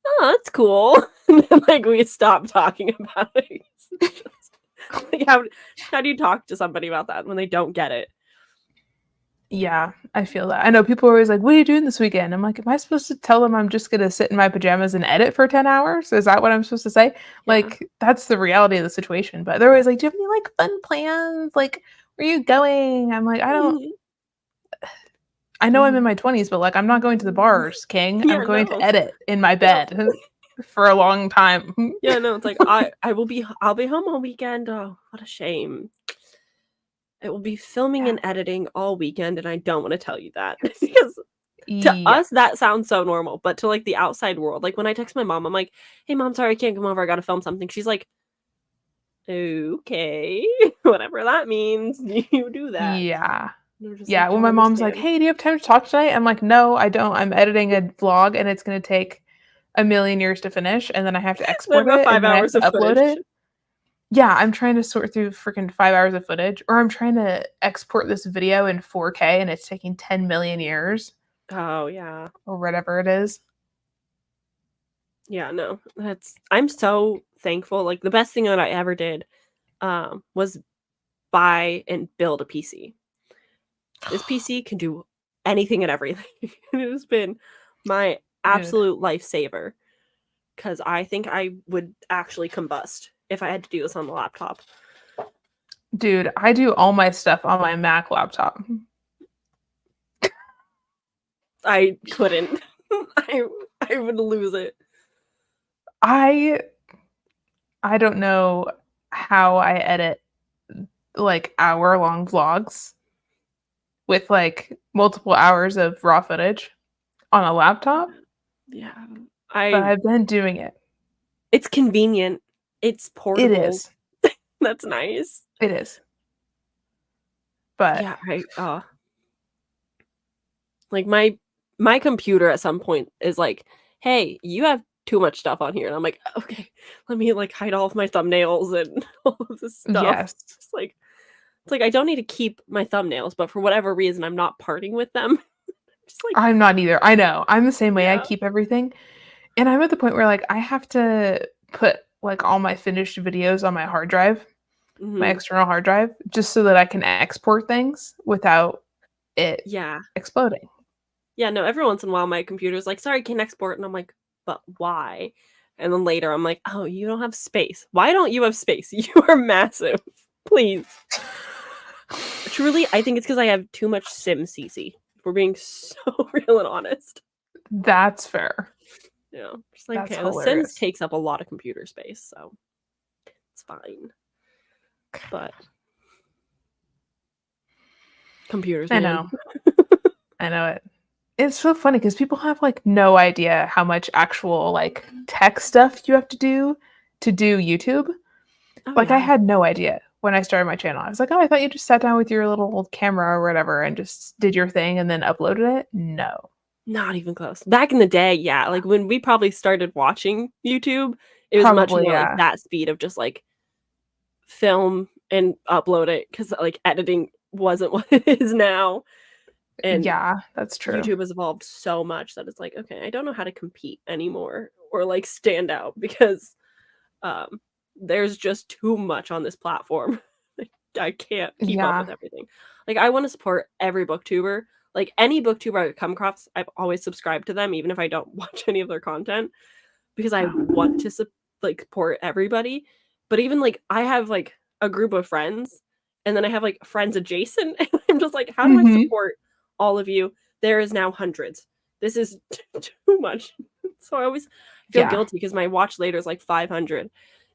"Oh, that's cool." And then, like, we stopped talking about it. It's just like, how do you talk to somebody about that when they don't get it? Yeah, I feel that. I know people are always like, "What are you doing this weekend?" I'm like, "Am I supposed to tell them I'm just gonna sit in my pajamas and edit for 10 hours? Is that what I'm supposed to say?" Yeah. Like, that's the reality of the situation, but they're always like, "Do you have any, like, fun plans? Like, where are you going?" I'm like, Mhm. I know I'm in Mhm. my 20s, but, like, I'm not going to the bars, king. I'm Yeah, going to no. edit in my Yep. bed for a long time." Yeah, no, it's like, I'll be home all weekend. Oh, what a shame. I will be filming Yeah. and editing all weekend, and I don't wanna tell you that because to Yeah. us, that sounds so normal, but to, like, the outside world, like, when I text my mom, I'm like, "Hey, mom, sorry I can't come over, I gotta film something." She's like, "Okay, whatever that means, you do that." Yeah. And I'm just Yeah, like, when "Don't my mom's like, understand." "Hey, do you have time to talk tonight?" I'm like, "No, I don't. I'm editing a vlog, and it's gonna take a million years to finish, and then I have to I have export about it, 5 and then I have hours to of upload footage. it." Yeah, I'm trying to sort through freaking 5 hours of footage, or I'm trying to export this video in 4K, and it's taking 10 million years, Oh, yeah. or whatever it is. Yeah, no, I'm so thankful, like, the best thing that I ever did, was buy and build a PC. This PC can do anything and everything. It has been my Dude. absolute lifesaver because I think I would actually combust if I had to do this on the laptop. Dude, I do all my stuff on my Mac laptop. I couldn't. I I would lose it. I I don't know how I edit, like, hour-long vlogs with, like, multiple hours of raw footage on a laptop, Yeah. but I I've been doing it. It's convenient. It's It portable. is. That's nice. It is. But Yeah, like, my computer at some point is like, "Hey, you have too much stuff on here," and I'm like, "Okay, let me, like, hide all of my thumbnails and all of this stuff." yes, It's like I don't need to keep my thumbnails, but for whatever reason, I'm not parting with them. Just like I'm not either. I know. I'm the same way. I yeah. keep everything, and I'm at the point where, like, I have to put, like, all my finished videos on my hard drive, my Mhm. external hard drive, just so that I can export things without it Yeah. exploding. Yeah, no, every once in a while, my computer's like, "Sorry, can't export," and I'm like, "But why?" And then later, I'm like, "Oh, you don't have space. Why don't you have space? You are massive. Please." Truly, I think it's because I have too much sim CC, if we're being so real and honest. That's fair. Yeah, just like, That's okay, The Sims hilarious. takes up a lot of computer space, so it's fine. But computers, I man. know. I know it. It's so funny because people have, like, no idea how much actual, like, tech stuff you have to do YouTube. Oh, Like, I yeah. had no idea when I started my channel. I was like, "Oh, I thought you just sat down with your little camera or whatever and just did your thing and then uploaded it." No. Not even close. Back in the day, yeah, like, when we probably started watching YouTube, it was much Probably, more like yeah. that speed of just, like, film and upload it because like, editing wasn't what it is now, and Yeah, that's true. YouTube has evolved so much that it's like, "Okay, I don't know how to compete anymore or, like, stand out because, um, there's just too much on this platform." Like, I can't keep up Yeah. with everything. Like, I wanna support every booktuber. Like, any booktuber I come across, I've always subscribed to them even if I don't watch any of their content because I Yeah. want to support everybody. But even, like, I have, like, a group of friends, and then I have, like, friends adjacent, and I'm just like, "How do I Mhm. support all of you?" There is now hundreds. This is too much. So I always feel Yeah. guilty because my watch later is, like, 500,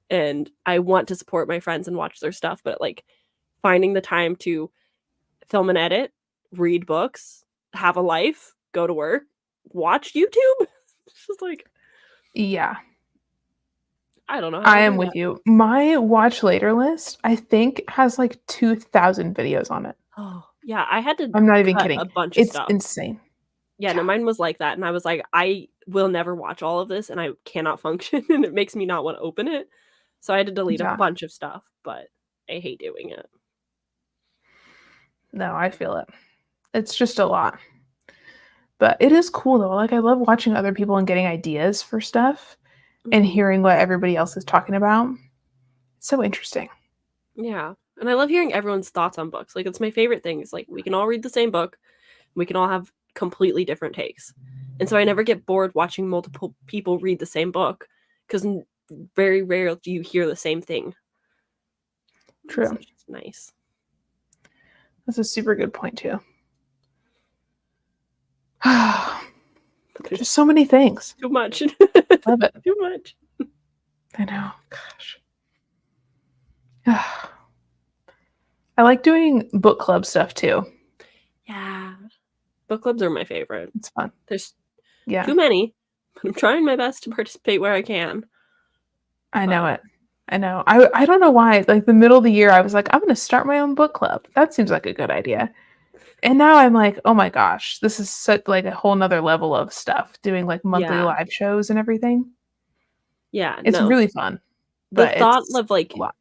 and I want to support my friends and watch their stuff, but, like, finding the time to film and edit, read books, have a life, go to work, watch YouTube? It's just like, Yeah. I don't know how I I am do with that. you. My watch later list, I think, has, like, 2,000 videos on it. Oh, yeah, I had to I'm not even cut kidding. a bunch of It's stuff. insane. Yeah, no, Yeah. mine was like that, and I was like, will never watch all of this and I cannot function and it makes me not want to open it. So I had to delete a Yeah. bunch of stuff, but I hate doing it. No, I feel it. It's just a lot. But it is cool though. Like I love watching other people and getting ideas for stuff and Mhm. hearing what everybody else is talking about. It's so interesting. Yeah. And I love hearing everyone's thoughts on books. Like, it's my favorite thing. It's like we can all read the same book, we can all have completely different takes. And so I never get bored watching multiple people read the same book because very rarely do you hear the same thing. So True. it's just nice. That's a super good point too. There's just so many things. Too much. Love it. Too much. I know. Gosh. I like doing book club stuff too. Yeah. Book clubs are my favorite. It's fun. There's Yeah. too many, but I'm trying my best to participate where I can. I know it. I know. I don't know why. Like the middle of the year, I was like, I'm going to start my own book club. That seems like a good idea. And now I'm like, oh my gosh, this is such like a whole nother level of stuff. Doing like monthly Yeah. live shows and everything. Yeah. It's No. really fun. The But thought it's of a lot.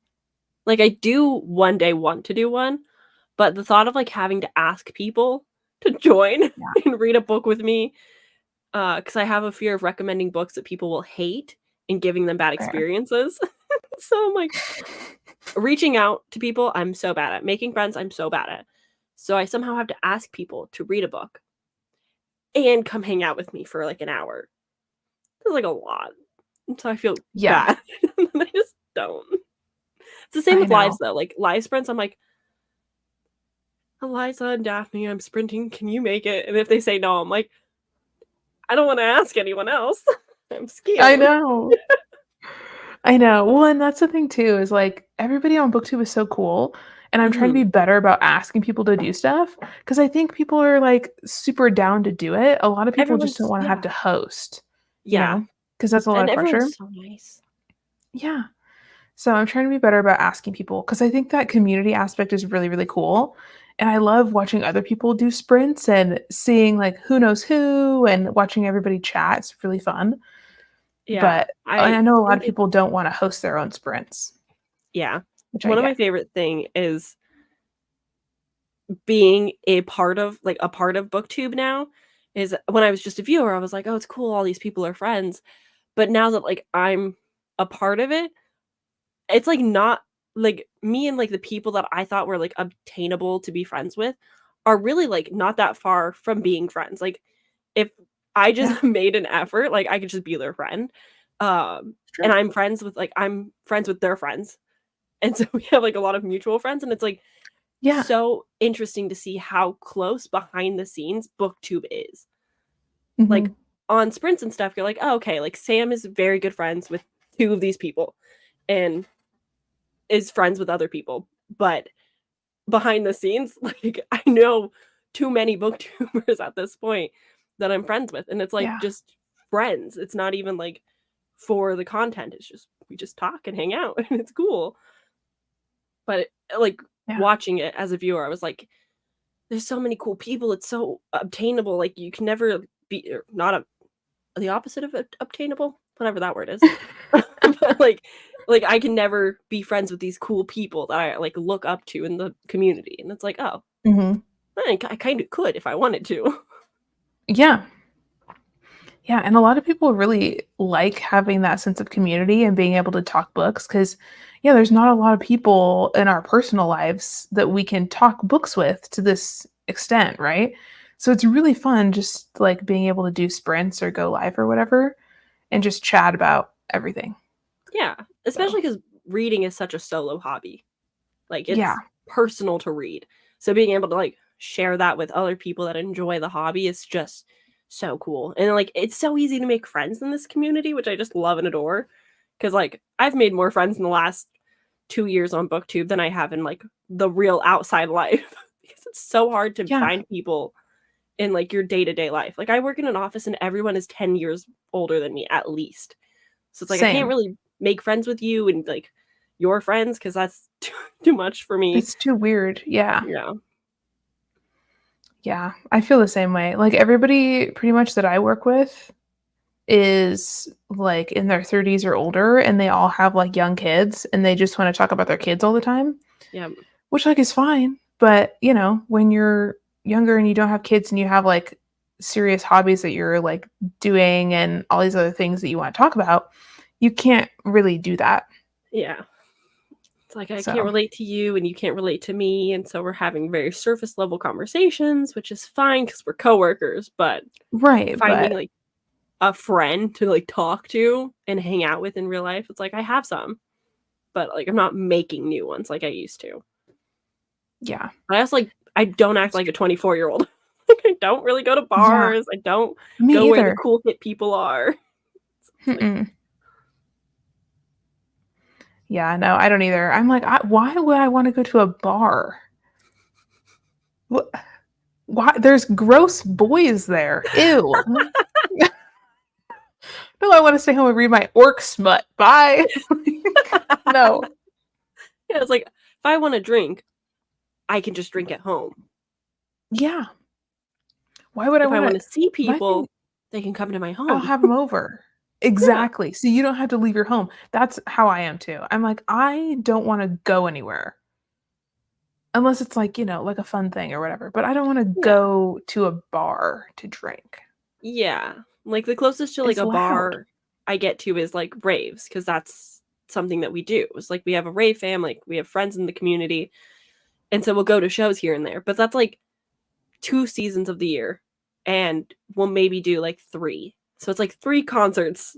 like I do one day want to do one, but the thought of like having to ask people to join Yeah. and read a book with me, because I have a fear of recommending books that people will hate and giving them bad Fair. experiences. So I'm like reaching out to people, I'm so bad at. Making friends, I'm so bad at. So I somehow have to ask people to read a book and come hang out with me for like an hour. It's like a lot. And so I feel Yeah. bad. And I just don't. It's the same I with lives know. though. Like live sprints, I'm like, Eliza and Daphne, I'm sprinting. Can you make it? And if they say no, I'm like, I don't want to ask anyone else. I'm scared. I know. I know. Well, and that's the thing too, is like everybody on BookTube is so cool. And I'm trying to be better about asking people to do stuff because I think people are like super down to do it. A lot of people just don't Everyone's want to have yeah. to host, Yeah. because that's a lot And of pressure. everyone's so nice. Yeah. So I'm trying to be better about asking people because I think that community aspect is really, really cool. And I love watching other people do sprints and seeing like who knows who and watching everybody chat. It's really fun. Yeah. But I I know a lot think of it people don't want to host their own sprints, yeah. which I One of get. my favorite thing is being a part of BookTube now is when I was just a viewer, I was like, "Oh, it's cool, all these people are friends." But now that, like, I'm a part of it, it's, like, not like, me and, like, the people that I thought were, like, obtainable to be friends with are really, like, not that far from being friends. Like, if I Yeah, just made an effort, like, I could just be their friend. it's true. And I'm friends with their friends. And so we have, like, a lot of mutual friends, and it's, like, Yeah. so interesting to see how close behind the scenes BookTube is. Like, Mhm. on sprints and stuff, you're like, "Oh, okay, like, Sam is very good friends with 2 of these people and is friends with other people." But behind the scenes, like, I know too many booktubers at this point that I'm friends with, and it's, like, Yeah. just friends. It's not even, like, for the content, it's just we just talk and hang out, and it's cool. But, like, Yeah. watching it as a viewer, I was like, "There's so many cool people, it's so obtainable, like, you can never be or not a the opposite of obtainable? Whatever that word is." But, like, I can never be friends with these cool people that I, like, look up to in the community, and it's like, "Oh, Mhm. I kinda could if I wanted to." Yeah. Yeah, and a lot of people really like having that sense of community and being able to talk books because, yeah, there's not a lot of people in our personal lives that we can talk books with to this extent, right? So it's really fun just like being able to do sprints or go live or whatever and just chat about everything. Yeah, So, especially because reading is such a solo hobby. Like, yeah. it's personal to read. So being able to, like, share that with other people that enjoy the hobby is just so cool. And, like, it's so easy to make friends in this community, which I just love and adore. Because like, I've made more friends in the last 2 years on BookTube than I have in, like, the real outside life. Because it's so hard to Yeah. find people in, like, your day-to-day life. Like, I work in an office and everyone is 10 years older than me at least. So it's like, I can't Same. really make friends with you and, like, your friends because that's too much for me. It's too weird. Yeah. Yeah. Yeah. I feel the same way. Like everybody pretty much that I work with, is like in their 30s or older, and they all have like young kids, and they just want to talk about their kids all the time, Yeah. which like is fine. But when you're younger and you don't have kids and you have like serious hobbies that you're like doing and all these other things that you want to talk about, you can't really do that. Yeah. It's like I can't So, relate to you and you can't relate to me, and so we're having very surface level conversations, which is fine because we're coworkers, but right, finding but like a friend to like talk to and hang out with in real life, it's like I have some, but like I'm not making new ones like I used to. yeah. But I also like I don't act like a 24-year-old. Like I don't really go to Yeah, bars. I don't me go where the either. cool hip people are. It's like Mm-mm. Yeah, no, I don't either. I'm like, why would I want to go to a bar? Wh- Why? There's gross boys there. Ew. No, I want to stay home and read my orc smut. Bye. No. yeah, it's like if I want to drink, I can just drink at home. Yeah. Why would I If I want want to? to see Why people, they can come to my I'll home. have them over. Yeah. Exactly. So you don't have to leave your home. That's how I am too. I'm like, I don't want to go anywhere unless it's like, like a fun thing or whatever. But I don't want to Yeah. go to a bar to drink. Yeah. Like the closest to like It's a loud. bar I get to is like raves because that's something that we do. It's like we have a rave fam, like we have friends in the community. And so we'll go to shows here and there. But that's like 2 seasons of the year. And we'll maybe do like 3. So it's like 3 concerts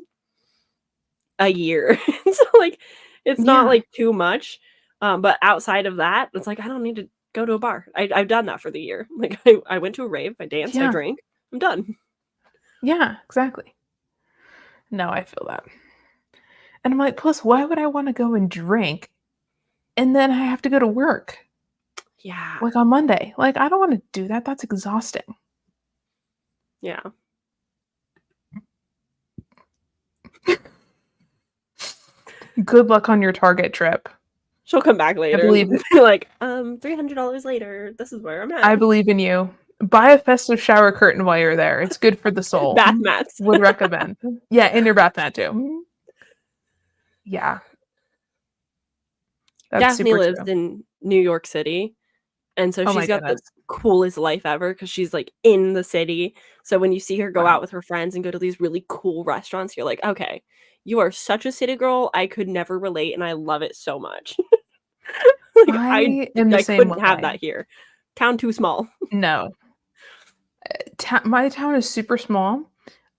a year. So like it's not Yeah. like too much. But outside of that, it's like I don't need to go to a bar. I've done that for the year. Like I went to a rave, I danced, I Yeah. drank, I'm done. Yeah. Exactly. No, I feel that. And I'm like, plus, why would I want to go and drink and then I have to go to work Yeah. like on Monday? Like, I don't want to do that. That's exhausting. Yeah. Good luck on your Target trip. She'll come back I later believe and be like, $300 later, this is where I'm at. I believe in you. Buy a festive shower curtain while you're there. It's good for the soul. Bath mats. Would recommend. Yeah, in your bath mat too. Yeah, that's Daphne super lives true. in New York City, and so Oh she's my got the goodness. coolest life ever because she's, like, in the city. So when you see her go Wow. out with her friends and go to these really cool restaurants, you're like, "Okay, you are such a city girl, I could never relate, and I love it so much." Like, I am the I same couldn't have way. that here. Town too small. No. My town is super small.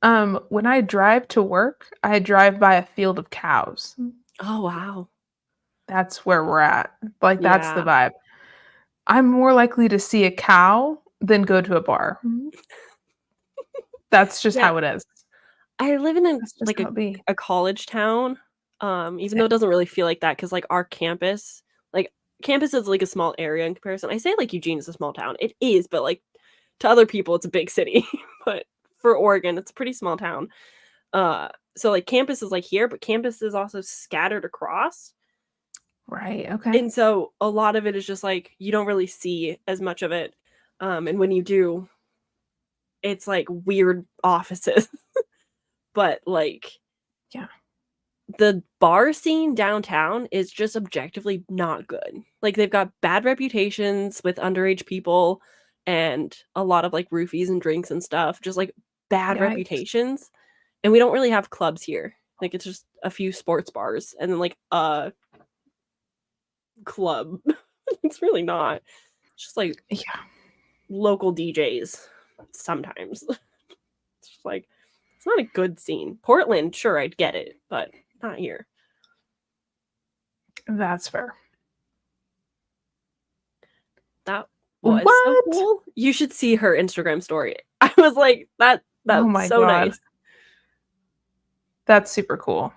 When I drive to work, I drive by a field of cows. Oh, wow. That's where we're at. Like, that's the Yeah. vibe. I'm more likely to see a cow than go to a bar. That's just Yeah. how it is. I live in That's just like, how it be. a college town, even though it Same. doesn't really feel like that because like, our campus is, like, a small area in comparison. I say, like, Eugene is a small town. It is, but, like, to other people, it's a big city. But for Oregon, it's a pretty small town. So, like, campus is, like, here, but campus is also scattered across, Right, okay. and so a lot of it is just, like, you don't really see as much of it, and when you do, it's, like, weird offices. But, like, Yeah. the bar scene downtown is just objectively not good. Like, they've got bad reputations with underage people and a lot of, like, roofies and drinks and stuff, just, like, bad Yikes. reputations, and we don't really have clubs here. Like, it's just a few sports bars and then, like, a club. It's really not. It's just, like, Yeah, local DJs sometimes. It's just, like, it's not a good scene. Portland, sure, I'd get it, but not here. that's fair. That was so What? cool. You should see her Instagram story. I was like, Oh that's my so god. nice. That's super cool.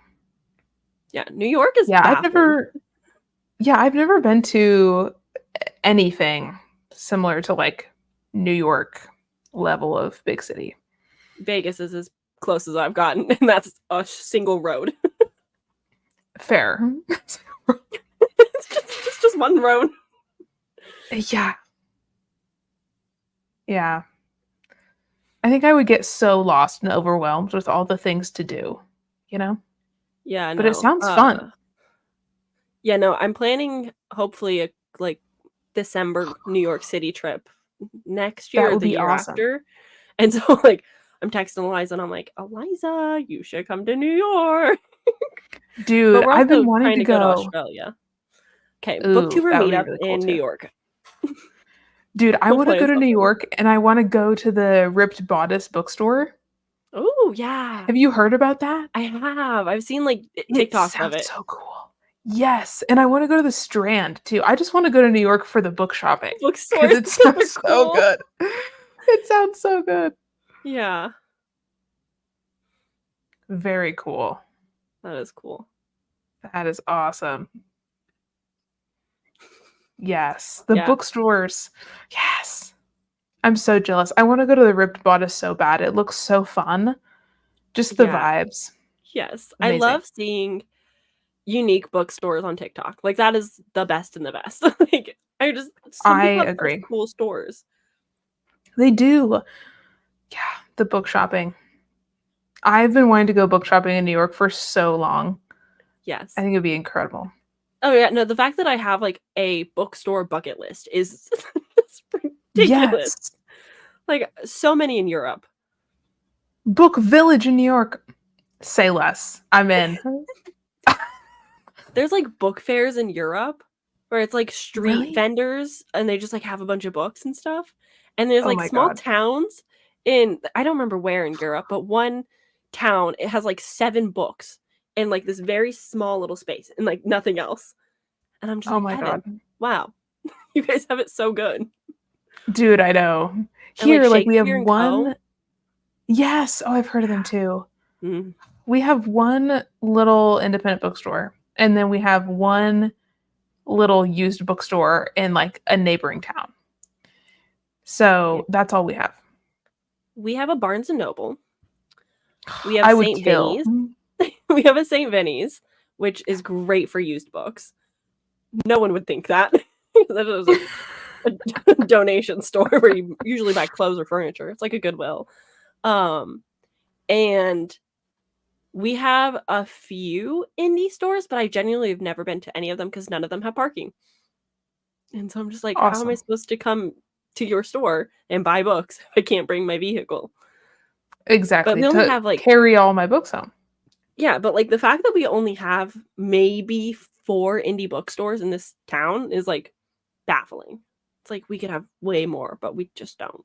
Yeah, New York is Yeah, baffling. I've never been to anything similar to, like, New York level of big city. Vegas is as close as I've gotten, and that's a single road. Fair. It's just one road. Yeah. Yeah. I think I would get so lost and overwhelmed with all the things to do, you know? Yeah, But it no. sounds fun. Yeah, no, I'm planning hopefully a like December New York City trip next year That or would the be year awesome. after. And so like I'm texting Eliza and I'm like, Eliza, you should come to New York. But Dude, we're I've been also wanting trying to to go to go. Australia. Okay, Ooh, booktuber that would be meetup really cool in New too. York. Dude, I We'll wanna go plan to New something. York, and I wanna go to the Ripped Bodice bookstore. Oh, yeah. Have you heard about that? I have. I've seen like It TikToks of sounds it. so cool. Yes, and I wanna go to the Strand too. I just wanna go to New York for the book shopping because Bookstores it that are sounds so cool. good. It sounds so good. Yeah, Very cool. that is cool. That is awesome. Yes, the Yeah. bookstores. Yes. I'm so jealous. I wanna go to the Ripped Bodice so bad. It looks so fun. Just the Yeah. vibes. Yes. I Amazing. love seeing unique bookstores on TikTok. Like that is the best and the best. Like I just some I people have such agree. cool stores. They do. Yeah, the book shopping. I've been wanting to go book shopping in New York for so long. I Yes. think it'd be incredible. Oh yeah, no, the fact that I have like a bookstore bucket list is it's ridiculous. Yes. Like so many in Europe. Book Village in New York. Say less. I'm in. There's like book fairs in Europe where it's like street Really? vendors and they just like have a bunch of books and stuff. And there's Oh like my small god. towns in I don't remember where in Europe, but one town it has like 7 books in like this very small little space and like nothing else. And I'm just Oh like, my god. Evan, wow, you guys have it so good. Dude, I know. And like Here, like, we have Shakespeare and Co. one. Yes. Oh, I've heard of them too. Mm, We have one little independent bookstore, and then we have one little used bookstore in, like, a neighboring town. yeah. So, that's all we have. We have a Barnes and Noble. We have I would St. kill. Vinny's. We have a St. Vinny's, which is great for used books. No one would think that. That is a donation store where you usually buy clothes or furniture. It's like a Goodwill. And we have a few indie stores, but I genuinely have never been to any of them because none of them have parking. And so I'm just like, how am I Awesome. supposed to come to your store and buy books if I can't bring my vehicle? But Exactly, we only to have like, carry all my books home. yeah, but like the fact that we only have maybe 4 indie bookstores in this town is like baffling. It's like we could have way more, but we just don't.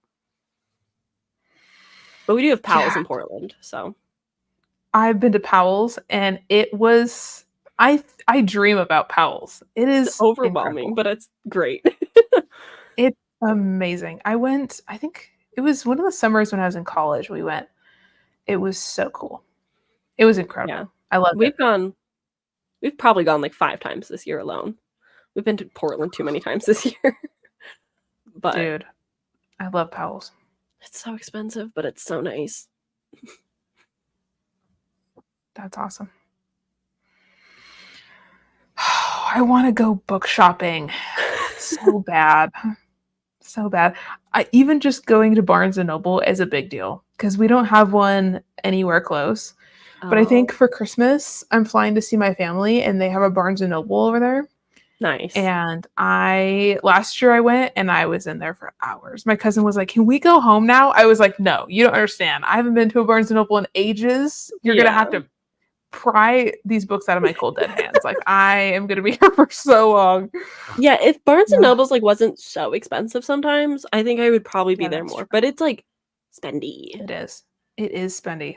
But we do have Palace Yeah. in Portland, so I've been to Powell's, and it was I dream about Powell's. It it's is overwhelming, incredible. but it's great. It's amazing. I went I think it was one of the summers when I was in college, we went. It was so cool. It was Yeah. incredible. I loved it. We've gone we've probably gone like 5 times this year alone. We've been to Portland too many times this year. But Dude, I love Powell's. it's so expensive, but it's so nice. That's awesome. I wanna go book shopping so bad. So bad. I even just going to Barnes& and Noble is a big deal because we don't have one anywhere close. But I think Oh, for Christmas, I'm flying to see my family, and they have a Barnes& and Noble over there. nice. And I last year I went, and I was in there for hours. My cousin was like, "Can we go home now?" I was like, "No, you don't understand. I haven't been to a Barnes& and Noble in ages. You're gonna Yeah. have to pry these books out of my cold dead hands. Like, I am gonna be here for so long." Yeah, if Barnes& and Yeah, Nobles, like, wasn't so expensive sometimes, I think I would probably be yeah, there that's more, true. but it's, like, spendy. It is. It is spendy.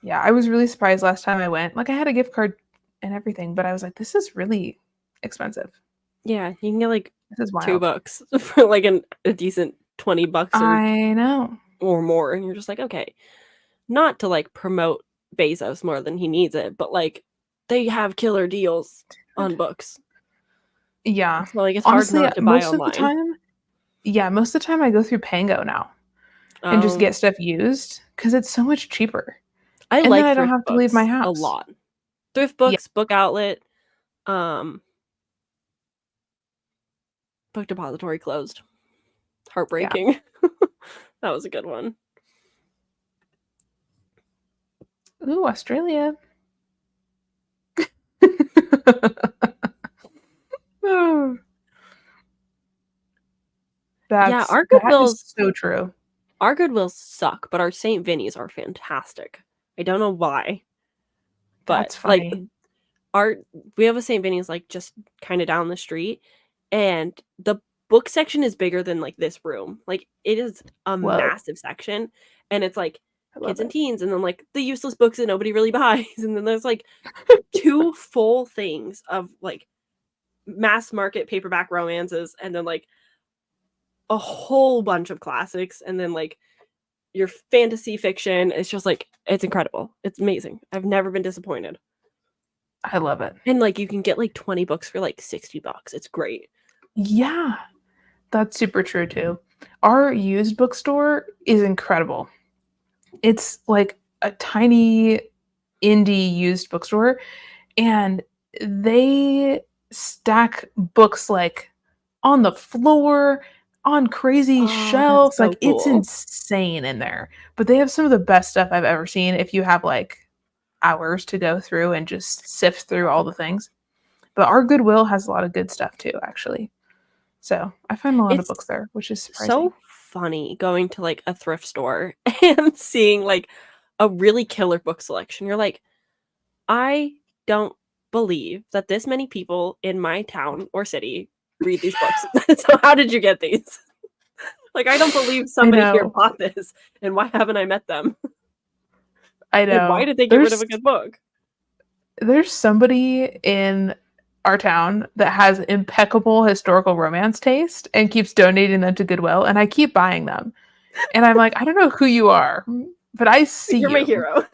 Yeah, I was really surprised last time I went. Like, I had a gift card and everything, but I was like, "This is really expensive. Yeah, you can get, like, This is 2 wild." bucks for, like, a decent 20 bucks I know. or more, and you're just like, "Okay." Not to, like, promote Bezos more than he needs it, but, like, they have killer deals on books. Yeah. So, like, it's hard Honestly, not to buy most of the online. time yeah, most of the time I go through Pango now and just Um, get stuff used because it's so much cheaper, I and then like I don't thrift have to leave my books a house. lot. Thrift Yeah, books, Book Outlet, um, Book Depository closed. yeah. Heartbreaking. That was a good one. Ooh, Australia. Oh, Yeah, that is so true. our Goodwills suck, but our St. Vinny's are fantastic. I don't know why, but, That's like, funny. our we have a St. Vinny's, like, just kinda down the street, and the book section is bigger than, like, this room. Like, it is a Whoa, massive section, and it's, like, I love kids and it. teens, and then, like, the useless books that nobody really buys, and then there's, like, 2 full things of, like, mass market paperback romances, and then, like, a whole bunch of classics, and then, like, your fantasy fiction. It's just, like, it's incredible. It's amazing. I've never been disappointed. I love it. And, like, you can get, like, 20 books for, like, $60. It's great. Yeah, that's super true too. Our used bookstore is incredible. It's like a tiny indie used bookstore, and they stack books like on the floor, on crazy Oh, that's shelves. so Like it's cool. insane in there. But they have some of the best stuff I've ever seen if you have like hours to go through and just sift through all the things. But our Goodwill has a lot of good stuff too, actually. So I find a lot of It's books there, which is surprising. so funny going to, like, a thrift store and seeing, like, a really killer book selection. You're like, "I don't believe that this many people in my town or city read these books. So how did you get these?" Like, I don't believe I somebody here know. bought this, and why haven't I met them? I And why know. did they get rid of a good book? There's somebody in our town that has impeccable historical romance taste and keeps donating them to Goodwill, and I keep buying them. And I'm like, "I don't know who you are, but I see You're my you. hero.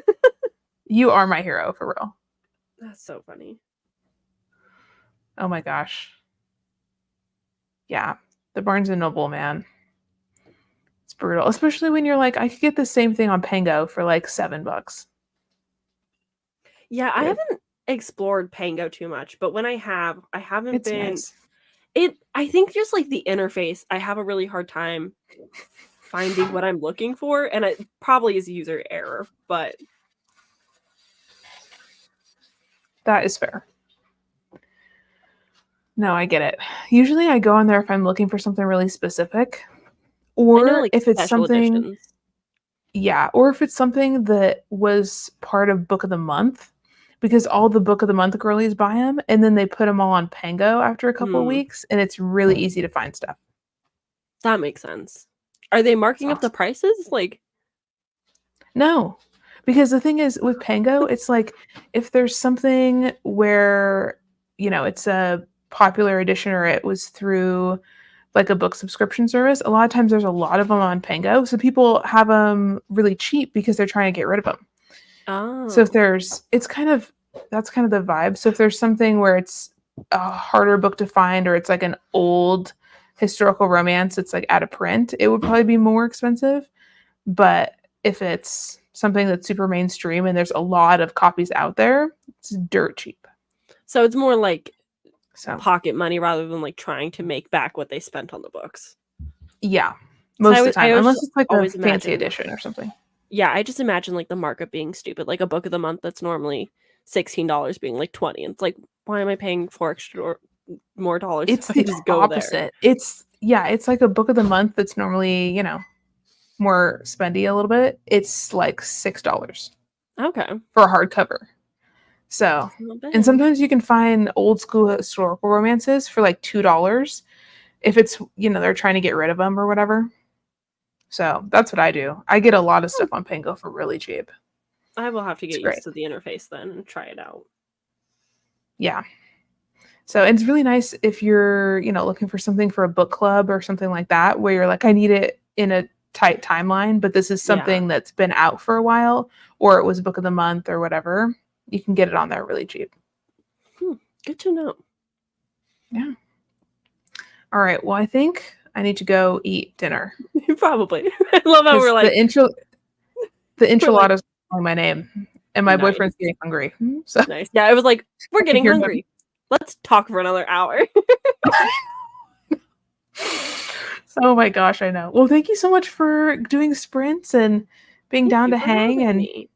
You are my hero for real." That's so funny. Oh my gosh. Yeah. The Barnes& and Noble, man. It's brutal, especially when you're like, "I could get the same thing on Pango for, like, $7." Yeah, I Dude, haven't explored Pango too much, but when I have, I haven't it's been nice. I think just, like, the interface, I have a really hard time finding what I'm looking for, and it probably is user error, but That is fair. No, I get it. Usually I go on there if I'm looking for something really specific, I know, or like, if it's special something editions. yeah, or if it's something that was part of book of the month, because all the book of the month girlies buy them, and then they put them all on Pango after a couple of Mm, weeks, and it's really easy to find stuff. that makes sense. Are they It's marking up the awesome. prices? Like No, because the thing is with Pango, it's like if there's something where, it's a popular edition or it was through like a book subscription service, a lot of times there's a lot of them on Pango, so people have them really cheap because they're trying to get rid of them. So if oh, there's it's kind of that's kind of the vibe. So if there's something where it's a harder book to find or it's like an old historical romance it's like out of print, it would probably be more expensive. But if it's something that's super mainstream and there's a lot of copies out there, it's dirt cheap. so it's more like So, pocket money rather than, like, trying to make back what they spent on the books. yeah, 'Cause most of the I time, always unless it's like a always fancy imagine edition or something. yeah, I just imagine, like, the markup being stupid, like, a book of the month that's normally $16 being, like, 20, and it's like, "Why am I paying 4 extra or more dollars if It's I can the just go there?" opposite. It's like a book of the month that's normally, more spendy a little bit. It's like $6 Okay. for a hardcover. So, That's not and bad. sometimes you can find old school historical romances for like $2 if it's, they're trying to get rid of them or whatever. So, that's what I do. I get a lot of Hmm, stuff on Pango for really cheap. I will have to It's get great. used to the interface then and try it out. Yeah. So, it's really nice if you're, looking for something for a book club or something like that where you're like I need it in a tight timeline, but this is Yeah. something that's been out for a while or it was book of the month or whatever. You can get it on there really cheap. Hmm, good to know. Yeah. All right. Well, I think I need to go eat dinner Probably. I love how because the we're like, enchiladas are calling my name, and my "Nice, boyfriend's getting hungry. So nice." Yeah, I was like, "We're I can getting hear him. hungry. Let's talk for another hour." Oh my gosh, I know. Well, thank you so much for doing sprints and being Thank down you to for hang. having And me.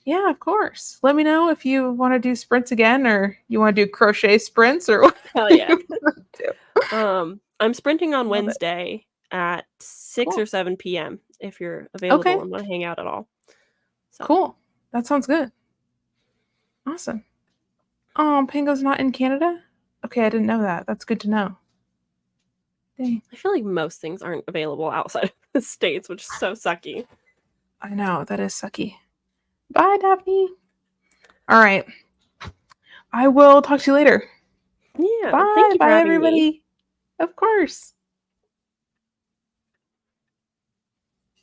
Yeah, of course. Let me know if you want to do sprints again or you want to do crochet sprints or what Hell you yeah. want to do. I'm sprinting on Love it. Wednesday at 6 Cool. or 7 PM if you're available Okay. and wanna hang out at all. So, Cool. That sounds good. Awesome. Oh, Pango's not in Canada? Okay, I didn't know that. That's good to know. Dang. I feel like most things aren't available outside of the States, which is so sucky. I know. That is sucky. Bye, Daphne. All right. I will talk to you later. Yeah, thank Bye. you for Bye, having me. everybody. Of course.